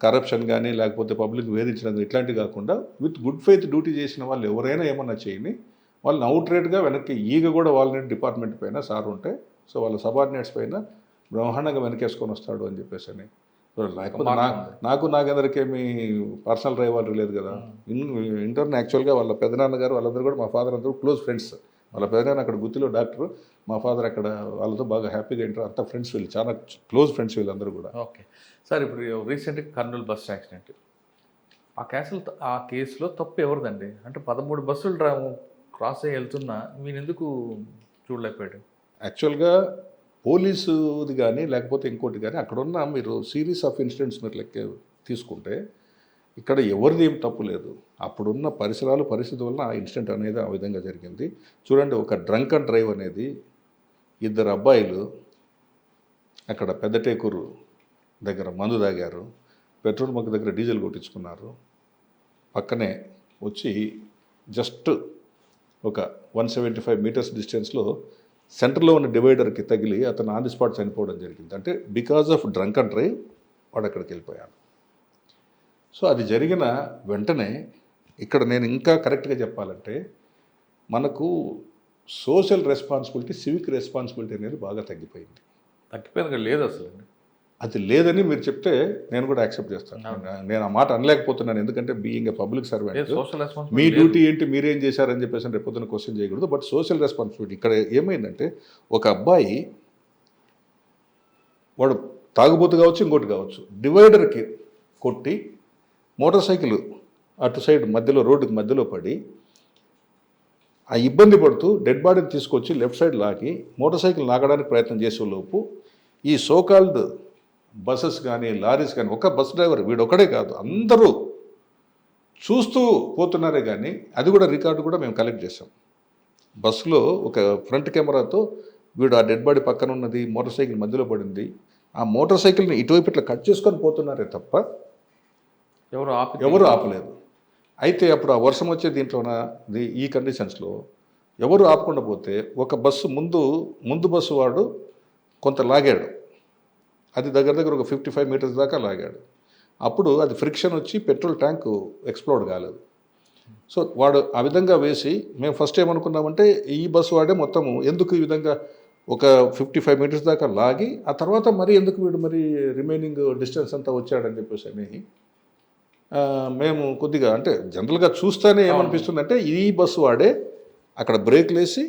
కరప్షన్ కానీ లేకపోతే పబ్లిక్ వేధించడం ఇట్లాంటివి కాకుండా విత్ గుడ్ ఫెయిత్ డ్యూటీ చేసిన వాళ్ళు ఎవరైనా ఏమన్నా చేయని వాళ్ళని అవుట్రేట్గా వెనక్కి ఈగ కూడా వాళ్ళని డిపార్ట్మెంట్ పైన సార్ ఉంటే సో వాళ్ళ సబార్డినేట్స్ పైన బ్రహ్మాండంగా వెనకేసుకొని వస్తాడు అని చెప్పేసి అని. లేకపోతే నాకు నాకెందరికేమి పర్సనల్ రైవాలరీ లేదు కదా. ఇంటర్న్ యాక్చువల్గా వాళ్ళ పెదనాన్నగారు వాళ్ళందరూ కూడా మా ఫాదర్ అందరూ క్లోజ్ ఫ్రెండ్స్. వాళ్ళ పెదనాన్న అక్కడ గుత్తిలో డాక్టర్, మా ఫాదర్ అక్కడ వాళ్ళతో బాగా హ్యాపీగా ఇంటర్, అంతా ఫ్రెండ్స్, వీళ్ళు చాలా క్లోజ్ ఫ్రెండ్స్ వీళ్ళందరూ కూడా. ఓకే సార్, ఇప్పుడు రీసెంట్గా కర్నూలు బస్ యాక్సిడెంట్, ఆ కేసులో తప్పు ఎవరిదండి? అంటే 13 బస్సులు క్రాస్ అయ్యి వెళ్తున్నా మీరు ఎందుకు చూడలేకపోయాడు? యాక్చువల్గా పోలీసుది కానీ లేకపోతే ఇంకోటి కానీ అక్కడున్న మీరు సిరీస్ ఆఫ్ ఇన్సిడెంట్స్ మీరు లెక్క తీసుకుంటే ఇక్కడ ఎవరిది ఏం తప్పు లేదు. అప్పుడున్న పరిస్థితి వలన ఆ ఇన్సిడెంట్ అనేది ఆ విధంగా జరిగింది. చూడండి, ఒక డ్రంక్ అండ్ డ్రైవ్ అనేది 2 అబ్బాయిలు అక్కడ పెద్దటేకూరు దగ్గర మందు తాగారు, పెట్రోల్ బంక్ దగ్గర డీజిల్ కొట్టించుకున్నారు, పక్కనే వచ్చి జస్ట్ ఒక 175 మీటర్స్ డిస్టెన్స్లో సెంటర్లో ఉన్న డివైడర్కి తగిలి అతను ఆన్ ది స్పాట్ చనిపోవడం జరిగింది. అంటే because of drunk and drive వాడు అక్కడికి వెళ్ళిపోయాడు. సో అది జరిగిన వెంటనే ఇక్కడ నేను ఇంకా కరెక్ట్గా చెప్పాలంటే మనకు సోషల్ రెస్పాన్సిబిలిటీ, సివిక్ రెస్పాన్సిబిలిటీ అనేది బాగా తగ్గిపోయింది. తగ్గిపోయింది లేదు అసలు. అది లేదని మీరు చెప్తే నేను కూడా యాక్సెప్ట్ చేస్తాను. నేను ఆ మాట అనలేకపోతున్నాను, ఎందుకంటే being a public servant social me responsibility duty ఏంటి, మీరేం చేశారని చెప్పేసి రేపొద్దున క్వశ్చన్ చేయకూడదు. బట్ సోషల్ రెస్పాన్సిబిలిటీ ఇక్కడ ఏమైందంటే, ఒక అబ్బాయి వాడు తాగుబోతు కావచ్చు, ఇంకోటి కావచ్చు, డివైడర్కి కొట్టి మోటార్ సైకిల్ అటు సైడ్ మధ్యలో, రోడ్డుకి మధ్యలో పడి ఆ ఇబ్బంది పడుతూ డెడ్ బాడీని తీసుకొచ్చి లెఫ్ట్ సైడ్ లాగి మోటార్ సైకిల్ లాగడానికి ప్రయత్నం చేసే లోపు ఈ సోకాల్డ్ బస్సెస్ కానీ లారీస్ కానీ, ఒక బస్ డ్రైవర్ వీడొక్కడే కాదు అందరూ చూస్తూ పోతున్నారే కానీ, అది కూడా రికార్డు కూడా మేము కలెక్ట్ చేసాం. బస్సులో ఒక ఫ్రంట్ కెమెరాతో వీడు ఆ డెడ్ బాడీ పక్కన ఉన్నది, మోటార్ సైకిల్ మధ్యలో పడింది, ఆ మోటార్ సైకిల్ని ఇటువైపు ఇట్లా కట్ చేసుకొని పోతున్నారే తప్ప ఎవరు ఆపలేదు. అయితే అప్పుడు ఆ వర్షం వచ్చే దీంట్లోన ఈ కండిషన్స్లో ఎవరు ఆపకుండా పోతే ఒక బస్సు ముందు బస్సు వాడు కొంత లాగాడు, అది దగ్గర ఒక 55 మీటర్స్ దాకా లాగాడు. అప్పుడు అది ఫ్రిక్షన్ వచ్చి పెట్రోల్ ట్యాంకు ఎక్స్ప్లోడ్ కాలేదు. సో వాడు ఆ విధంగా వేసి మేము ఫస్ట్ ఏమనుకున్నామంటే ఈ బస్సు వాడే మొత్తము ఎందుకు ఈ విధంగా ఒక 55 మీటర్స్ దాకా లాగి ఆ తర్వాత మరి ఎందుకు వీడు మరి రిమైనింగ్ డిస్టెన్స్ అంతా వచ్చాడని చెప్పేసి అని మేము కొద్దిగా అంటే జనరల్గా చూస్తేనే ఏమనిపిస్తుందంటే ఈ బస్సు వాడే అక్కడ బ్రేక్లు వేసి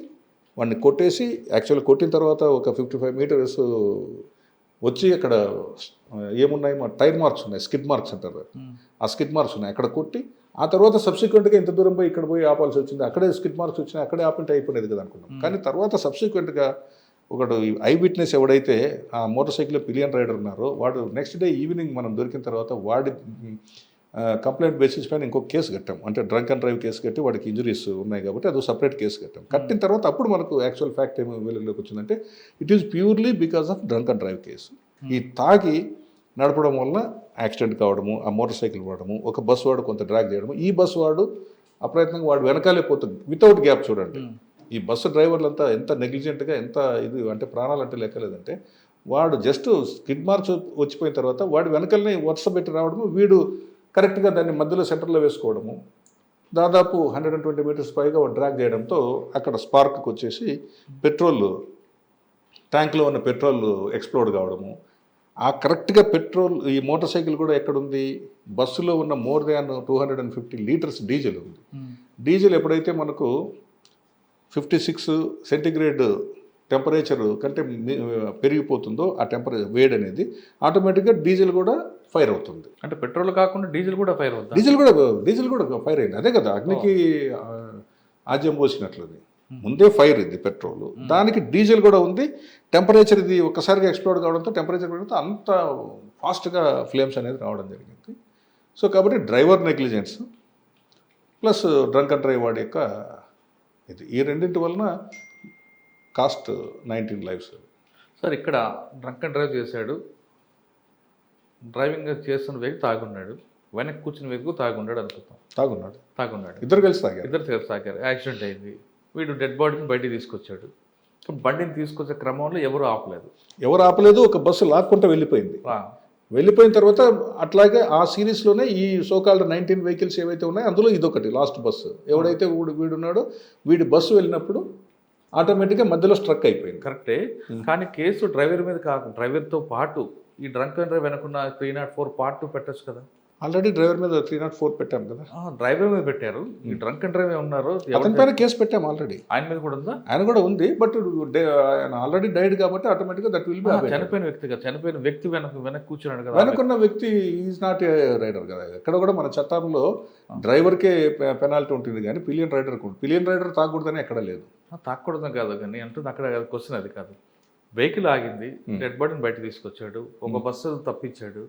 వాడిని కొట్టేసి, యాక్చువల్గా కొట్టిన తర్వాత ఒక 55 మీటర్స్ వచ్చి అక్కడ ఏమున్నాయి, మా టైర్ మార్క్స్ ఉన్నాయి, స్కిడ్ మార్క్స్ అంటారు, ఆ స్కిడ్ మార్క్స్ ఉన్నాయి, అక్కడ కొట్టి ఆ తర్వాత సబ్సిక్వెంట్గా ఇంత దూరం పోయి ఇక్కడ పోయి ఆపాల్సి వచ్చింది, అక్కడే స్కిడ్ మార్క్స్ వచ్చినాయి, అక్కడే ఆపింటే అయిపోలేదు కదా అనుకున్నాం. కానీ తర్వాత సబ్సిక్వెంట్గా ఒకడు ఐ విట్నెస్ ఎవడైతే ఆ మోటార్ సైకిల్లో పిలియన్ రైడర్ ఉన్నారో వాడు నెక్స్ట్ డే ఈవినింగ్ మనం దొరికిన తర్వాత వాడి కంప్లైంట్ బేసిస్ పైన ఇంకొక కేసు కట్టాం. అంటే డ్రంక్ అండ్ డ్రైవ్ కేసు కట్టి వాడికి ఇంజురీస్ ఉన్నాయి కాబట్టి అది సపరేట్ కేసు కట్టాం. కట్టిన తర్వాత అప్పుడు మనకు యాక్చువల్ ఫ్యాక్ట్ ఏమి వెలుగులోకి వచ్చిందంటే it is purely because of drunk and drive case. ఈ తాగి నడపడం వలన యాక్సిడెంట్ కావడము, ఆ మోటార్ సైకిల్ వాడము, ఒక బస్సు వాడు కొంత డ్రాగ్ చేయడము, ఈ బస్సు వాడు అప్రయత్నంగా వాడు వెనకాలే పోతుంది వితౌట్ గ్యాప్. చూడండి ఈ బస్సు డ్రైవర్లంతా ఎంత నెగ్లిజెంట్గా, ఎంత ఇది అంటే ప్రాణాలు అంటే లెక్కలేదంటే, వాడు జస్ట్ స్కిడ్ మార్క్స్ వచ్చిపోయిన తర్వాత వాడు వెనకాలనే వరుస పెట్టి రావడము, వీడు కరెక్ట్గా దాన్ని మధ్యలో సెంటర్లో వేసుకోవడము, దాదాపు 120 మీటర్స్ పైగా డ్రాగ్ చేయడంతో అక్కడ స్పార్క్కి వచ్చేసి పెట్రోల్ ట్యాంక్లో ఉన్న పెట్రోల్ ఎక్స్ప్లోడ్ కావడము. ఆ కరెక్ట్గా పెట్రోల్ ఈ మోటార్ సైకిల్ కూడా ఎక్కడుంది, బస్సులో ఉన్న మోర్ దాన్ 250 లీటర్స్ డీజిల్ ఉంది. డీజిల్ ఎప్పుడైతే మనకు 56 సెంటిగ్రేడ్ టెంపరేచర్ కంటే పెరిగిపోతుందో ఆ టెంపరేచర్ వేడి అనేది ఆటోమేటిక్గా డీజిల్ కూడా ఫైర్ అవుతుంది. అంటే పెట్రోల్ కాకుండా డీజిల్ కూడా ఫైర్ అవుతుంది. డీజిల్ కూడా ఫైర్ అయింది. అదే కదా అగ్నికి ఆజ్యం పోసినట్లుది. ముందే ఫైర్ ఇది పెట్రోల్, దానికి డీజిల్ కూడా ఉంది. టెంపరేచర్ ఇది ఒక్కసారిగా ఎక్స్ప్లోడ్ కావడంతో టెంపరేచర్ పెరిగితే అంత ఫాస్ట్గా ఫ్లేమ్స్ అనేది రావడం జరిగింది. సో కాబట్టి driver negligence plus drunk and drive వాడి యొక్క ఇది, ఈ రెండింటి వలన కాస్ట్ 19 లైఫ్స్. సార్ ఇక్కడ డ్రంక్ అండ్ డ్రైవ్ చేశాడు, డ్రైవింగ్ చేస్తున్న వ్యక్తి తాగున్నాడు, వెనక్కి కూర్చున్న వ్యక్తి తాగున్నాడు అనుకుంటాం. తాగున్నాడు ఇద్దరు కలిసి తాగారు, యాక్సిడెంట్ అయింది. వీడు డెడ్ బాడీని బయటికి తీసుకొచ్చాడు. బండిని తీసుకొచ్చే క్రమంలో ఎవరు ఆపలేదు. ఒక బస్సు లాక్కుంటూ వెళ్ళిపోయిన తర్వాత అట్లాగే ఆ సిరీస్లోనే ఈ సోకాల్డ్ 19 వెహికల్స్ ఏవైతే ఉన్నాయో అందులో ఇదొకటి లాస్ట్ బస్సు. ఎవడైతే వీడున్నాడో వీడి బస్సు వెళ్ళినప్పుడు ఆటోమేటిక్గా మధ్యలో స్ట్రక్ అయిపోయింది. కరెక్టే, కానీ కేసు డ్రైవర్ మీద కాకుండా డ్రైవర్తో పాటు ఈ డ్రంక్ అండ్ డ్రైవ్ వెనకున్న 304 పార్ట్ 2 పెట్టచ్చు కదా. ఆల్రెడీ డ్రైవర్ మీద 304 పెట్టాం కదా. డ్రైవర్ మీద పెట్టారు. ఈ డ్రంక్ అండ్ డ్రైవ్ ఉన్నారు, అతని పైన కేసు పెట్టాం ఆల్రెడీ. ఆయన మీద కూడా ఉందా? ఆయన కూడా ఉంది, బట్ ఆయన ఆల్రెడీ డైడ్ కాబట్టి ఆటోమేటిక్గా దట్ విల్ బి. చనిపోయిన వ్యక్తి వెనక్కి కూర్చున్నాడు కదా, వెనకున్న వ్యక్తి ఈజ్ నాట్ ఏ రైడర్ కదా. ఎక్కడ కూడా మన చట్టంలో డ్రైవర్కే పెనాల్టీ ఉంటుంది కానీ పిలియన్ రైడర్ తాగకూడదని ఎక్కడ లేదు. తాగకూడదని కాదు కానీ అంటుంది అక్కడ క్వశ్చన్ అది కాదు. వెహికల్ ఆగింది, డెడ్ బాడీని బయట తీసుకొచ్చాడు, ఒక బస్సు తప్పించాడు.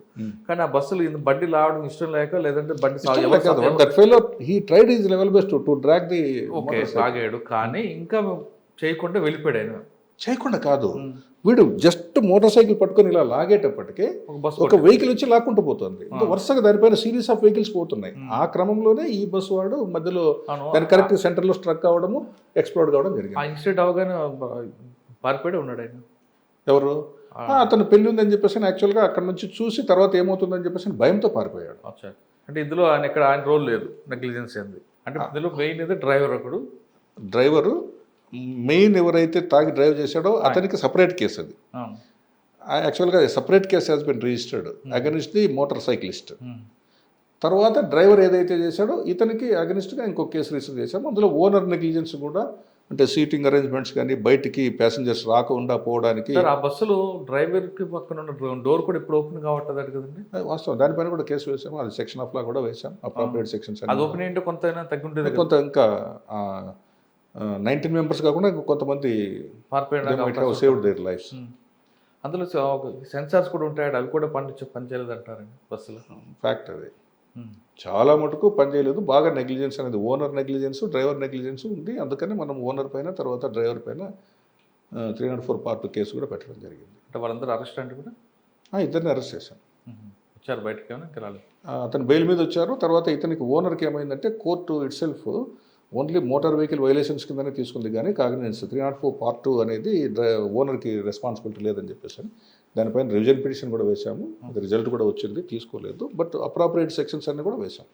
కానీ ఆ బస్సులు బండి లావడం ఇష్టం లేక, లేదంటే బండి సాగాడు కానీ ఇంకా చేయకుండా వెళ్ళిపోయాడు. ఆయన చేయకుండా కాదు, వీడు జస్ట్ మోటార్ సైకిల్ పట్టుకొని ఇలా లాగేటప్పటికే ఒక వెహికల్ వచ్చి లాక్కుంటూ పోతుంది. వరుసగా దానిపైన సిరీస్ ఆఫ్ వెహికల్స్ పోతున్నాయి. ఆ క్రమంలోనే ఈ బస్సు వాడు మధ్యలో దాని కరెక్ట్ సెంటర్లో స్ట్రక్ అవ్వడము, ఎక్స్ప్లోడ్ కావడం జరిగింది. ఆ ఇన్సిడెంట్ అవగానే పారిపోయి ఉన్నాడు ఆయన. ఎవరు? అతను పెళ్లి ఉందని చెప్పేసి యాక్చువల్గా అక్కడ నుంచి చూసి తర్వాత ఏమవుతుందని చెప్పేసి భయంతో పారిపోయాడు. అంటే ఇందులో ఆయన రోల్ లేదు, నెగ్లిజెన్స్ ఏంది అంటే ఇందులో మెయిన్ అయితే డ్రైవర్ ఒకడు. డ్రైవరు మెయిన్ ఎవరైతే తాగి డ్రైవ్ చేశాడో అతనికి సపరేట్ కేసు అది. యాక్చువల్గా separate case has been registered against the motor cyclist. తర్వాత డ్రైవర్ ఏదైతే చేశాడో ఇతనికి అగెనిస్ట్గా ఇంకో కేసు రిజిస్టర్ చేశాము. అందులో ఓనర్ నెగ్లిజెన్స్ కూడా, అంటే సీటింగ్ అరేంజ్మెంట్స్ కానీ బయటికి ప్యాసింజర్స్ రాకుండా పోవడానికి. సార్ ఆ బస్సులో డ్రైవర్కి పక్కన ఉన్న డోర్ కూడా ఇప్పుడు ఓపెన్ కావట్లేదు కదండి. వాస్తవం, దానిపైన కూడా కేసు వేసాము. అది సెక్షన్ ఆఫ్ లా కూడా వేసాం, అప్రాప్రియేట్ సెక్షన్స్. అది ఓపెన్ అయ్యింటే కొంత తగ్గుంటుంది, కొంత ఇంకా 19 మెంబర్స్ కాకుండా కొంతమంది సేవ్డ్ దేర్ లైఫ్స్. అందులో సెన్సార్స్ కూడా ఉంటాయి, అవి కూడా పనిచేయలేదు అంటారండి బస్సులో. ఫ్యాక్ట్ అది చాలా మటుకు పనిచేయలేదు. బాగా నెగ్లిజెన్స్ అనేది, ఓనర్ నెగ్లిజెన్స్, డ్రైవర్ నెగ్లిజెన్స్ ఉంది. అందుకని మనం ఓనర్ పైన తర్వాత డ్రైవర్ పైన 304 Part 2 కేసు కూడా పెట్టడం జరిగింది. అంటే వాళ్ళందరూ అరెస్ట్ అంటే కూడా ఇద్దరిని అరెస్ట్ చేశాం. వచ్చారు బయటకి, ఏమైనా ఇంకా రాలేదు. అతను బెయిల్ మీద వచ్చారు. తర్వాత ఇతనికి ఓనర్కి ఏమైందంటే court it self only motor vehicle violations కిందనే తీసుకుంది, కానీ కాగ్నిజెన్స్ 304 Part 2 అనేది ఓనర్కి రెస్పాన్సిబిలిటీ లేదని చెప్పేసి దానిపైన రివిజన్ పిటిషన్ కూడా వేశాము. అది రిజల్ట్ కూడా వచ్చింది, తీసుకోలేదు. బట్ అప్రాప్రియేట్ సెక్షన్స్ అన్ని కూడా వేశాం.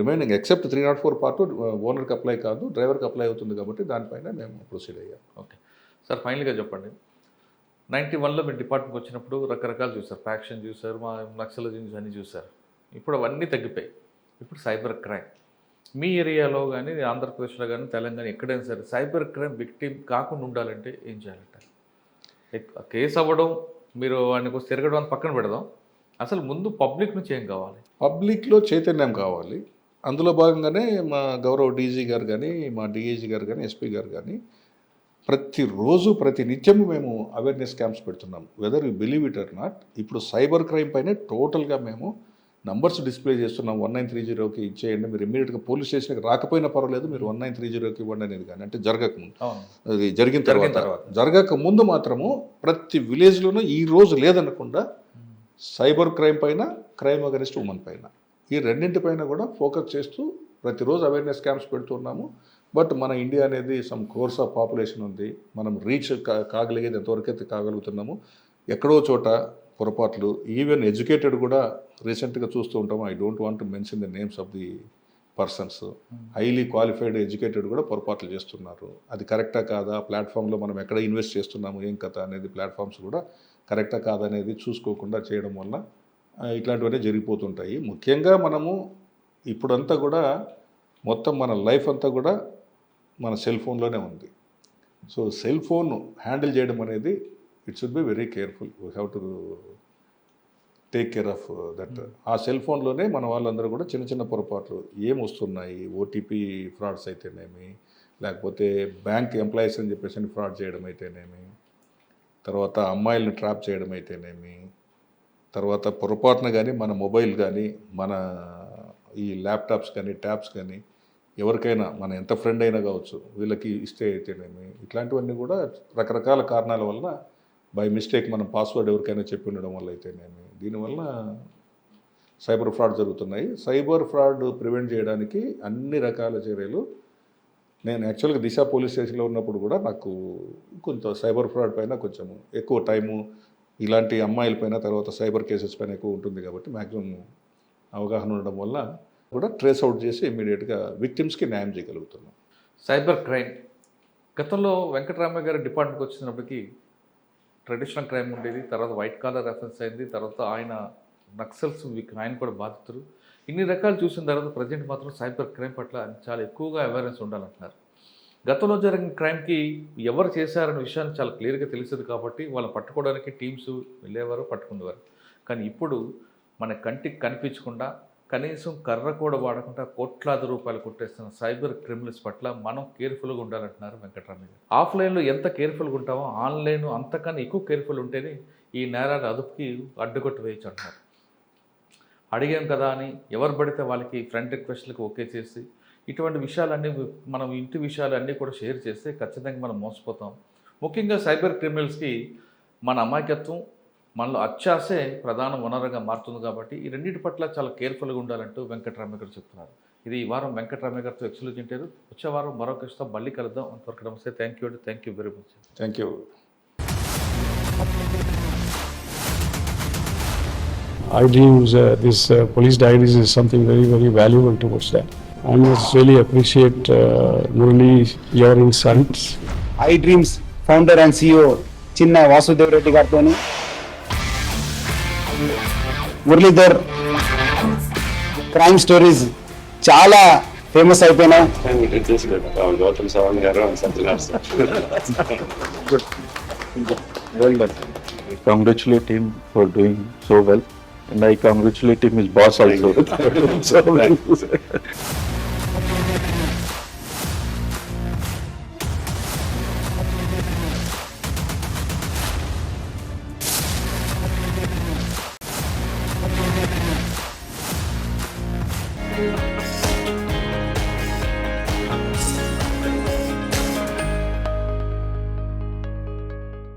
రిమైనింగ్ ఎక్సెప్ట్ 304 Part 2 ఓనర్కి అప్లై కాదు, డ్రైవర్కి అప్లై అవుతుంది కాబట్టి దానిపైన మేము ప్రొసీడ్ అయ్యాం. ఓకే సార్, ఫైనల్గా చెప్పండి. 91లో మీరు డిపార్ట్మెంట్కి వచ్చినప్పుడు రకరకాలు చూసారు, ఫ్యాక్షన్ చూసారు, మా నక్సలిజం అన్నీ చూసారు. ఇప్పుడు అవన్నీ తగ్గిపోయాయి. ఇప్పుడు సైబర్ క్రైమ్ మీ ఏరియాలో కానీ, ఆంధ్రప్రదేశ్లో కానీ, తెలంగాణ ఎక్కడైనా సరే సైబర్ క్రైమ్ విక్టిమ్ కాకుండా ఉండాలంటే ఏం చేయాలంటారు? కేసు అవ్వడం, మీరు వాడిని తిరగడం అని పక్కన పెడదాం, అసలు ముందు పబ్లిక్ నుంచి ఏం కావాలి? పబ్లిక్లో చైతన్యం కావాలి. అందులో భాగంగానే మా గౌరవ డీజీ గారు కానీ, మా డిఐజీ గారు కానీ, ఎస్పీ గారు కానీ ప్రతిరోజు ప్రతి నిత్యము మేము అవేర్నెస్ క్యాంప్స్ పెడుతున్నాం. Whether you believe it or not, ఇప్పుడు సైబర్ క్రైమ్ పైనే టోటల్గా మేము నంబర్స్ డిస్ప్లే చేస్తున్నాం. 1930కి ఇచ్చేయండి, మీరు ఇమ్మీడియట్గా పోలీస్ స్టేషన్కి రాకపోయినా పర్వాలేదు, మీరు 1930కి ఇవ్వండి అనేది. కానీ అంటే జరగకముందు, అది జరిగిన తర్వాత జరగకముందు మాత్రము ప్రతి విలేజ్లోనూ ఈ రోజు లేదనకుండా సైబర్ క్రైమ్ పైన, క్రైమ్ అగెనిస్ట్ ఉమెన్ పైన, ఈ రెండింటిపైన కూడా ఫోకస్ చేస్తూ ప్రతిరోజు అవేర్నెస్ క్యాంప్స్ పెడుతున్నాము. బట్ మన ఇండియా అనేది సమ్ కోర్స్ ఆఫ్ పాపులేషన్ ఉంది, మనం రీచ్ కాగలిగేది ఎంతవరకు అయితే కాగలుగుతున్నాము. ఎక్కడో చోట పొరపాట్లు, ఈవెన్ ఎడ్యుకేటెడ్ కూడా రీసెంట్గా చూస్తూ ఉంటాము. I don't want to mention the names of the persons. Highly qualified educated కూడా పొరపాట్లు చేస్తున్నారు. అది కరెక్టా కాదా, ప్లాట్ఫామ్లో మనం ఎక్కడ ఇన్వెస్ట్ చేస్తున్నాము, ఏం కథ అనేది ప్లాట్ఫామ్స్ కూడా కరెక్టా కాదా అనేది చూసుకోకుండా చేయడం వల్ల ఇట్లాంటివన్నీ జరిగిపోతుంటాయి. ముఖ్యంగా మనము ఇప్పుడంతా కూడా మొత్తం మన లైఫ్ అంతా కూడా మన సెల్ ఫోన్లోనే ఉంది. సో సెల్ ఫోన్ హ్యాండిల్ చేయడం అనేది it should be very careful. We have to take care of that. ఆ సెల్ ఫోన్లోనే మన వాళ్ళందరూ కూడా చిన్న చిన్న పొరపాట్లు ఏం వస్తున్నాయి, ఓటీపీ ఫ్రాడ్స్ అయితేనేమి, లేకపోతే బ్యాంక్ ఎంప్లాయీస్ అని చెప్పేసి ఫ్రాడ్ చేయడం అయితేనేమి, తర్వాత అమ్మాయిలను ట్రాప్ చేయడం అయితేనేమి, తర్వాత పొరపాటున కానీ మన మొబైల్ కానీ, మన ఈ ల్యాప్టాప్స్ కానీ, ట్యాబ్స్ కానీ ఎవరికైనా మన ఎంత ఫ్రెండ్ అయినా కావచ్చు వీళ్ళకి ఇస్తే అయితేనేమి, ఇట్లాంటివన్నీ కూడా రకరకాల కారణాల వల్ల బై మిస్టేక్ మనం పాస్వర్డ్ ఎవరికైనా చెప్పి ఉండడం వల్ల అయితేనేమి, దీనివల్ల సైబర్ ఫ్రాడ్ జరుగుతున్నాయి. సైబర్ ఫ్రాడ్ ప్రివెంట్ చేయడానికి అన్ని రకాల చర్యలు, నేను యాక్చువల్గా దిశ పోలీస్ స్టేషన్లో ఉన్నప్పుడు కూడా నాకు కొంత సైబర్ ఫ్రాడ్ పైన కొంచెం ఎక్కువ టైము, ఇలాంటి అమ్మాయిల పైన, తర్వాత సైబర్ కేసెస్ పైన ఎక్కువ ఉంటుంది కాబట్టి మ్యాక్సిమం అవగాహన ఉండడం వల్ల కూడా ట్రేస్ అవుట్ చేసి ఇమ్మీడియట్గా విక్టిమ్స్కి న్యాయం చేయగలుగుతున్నాం. సైబర్ క్రైమ్ గతంలో వెంకటరామయ్య గారి డిపార్ట్మెంట్కి వచ్చినప్పటికీ ట్రెడిషనల్ క్రైమ్ ఉండేది, తర్వాత వైట్ కాలర్ రెఫరెన్స్ అయింది, తర్వాత ఆయన నక్సల్స్ ఆయన కూడా బాధితులు. ఇన్ని రకాలు చూసిన తర్వాత ప్రజెంట్ మాత్రం సైబర్ క్రైమ్ పట్ల చాలా ఎక్కువగా అవేర్నెస్ ఉండాలంటున్నారు. గతంలో జరిగిన క్రైమ్కి ఎవరు చేశారనే విషయాన్ని చాలా క్లియర్గా తెలిసేది కాబట్టి వాళ్ళని పట్టుకోవడానికి టీమ్స్ వెళ్ళేవారు, పట్టుకునేవారు. కానీ ఇప్పుడు మన కంటికి కనిపించకుండా, కనీసం కర్ర కూడా వాడకుండా కోట్లాది రూపాయలు కొట్టేస్తున్న సైబర్ క్రిమినల్స్ పట్ల మనం కేర్ఫుల్గా ఉండాలంటున్నారు వెంకటరామయ్య గారు. ఆఫ్లైన్లో ఎంత కేర్ఫుల్గా ఉంటామో ఆన్లైన్ అంతకన్నా ఎక్కువ కేర్ఫుల్ ఉంటేనే ఈ నేరాలు అదుపుకి అడ్డుకొట్టు వేయచ్చు అంటున్నారు. అడిగాం కదా అని ఎవరు పడితే వాళ్ళకి ఫ్రెండ్ రిక్వెస్ట్లకు ఓకే చేసి ఇటువంటి విషయాలన్నీ, మనం ఇంటి విషయాలన్నీ కూడా షేర్ చేస్తే ఖచ్చితంగా మనం మోసపోతాం. ముఖ్యంగా సైబర్ క్రిమినల్స్కి మన అమాయకత్వం, మనలో అత్యాసే ప్రధాన వనరుగా మారుతుంది. కాబట్టి ఈ రెండింటి పట్ల చాలా కేర్ఫుల్గా ఉండాలంటూ వెంకటరామయ్య గారు చెప్తున్నారు. ఇది ఈ వారం వెంకటరామయ్య గారితో ఎక్స్క్లూజివ్ ఇంటర్వ్యూ. వచ్చే వారం మరొక ఇష్టం మళ్ళీ కలుద్దాం. అంతవరకు నమస్తే. Thank you very much. Thank you. iDreams, this police diaries is something very, very valuable towards that. I must really appreciate Murali, your insights. iDreams founder and CEO చిన్న వాసుదేవ్ రెడ్డి గారితో మురళీధర్ క్రైమ్ స్టోరీస్ చాలా ఫేమస్ అయిపోయినాయి. గౌతమ్ సవాంగ్ గారు well done. I congratulate him for doing so well, and I congratulate him his boss also. So well.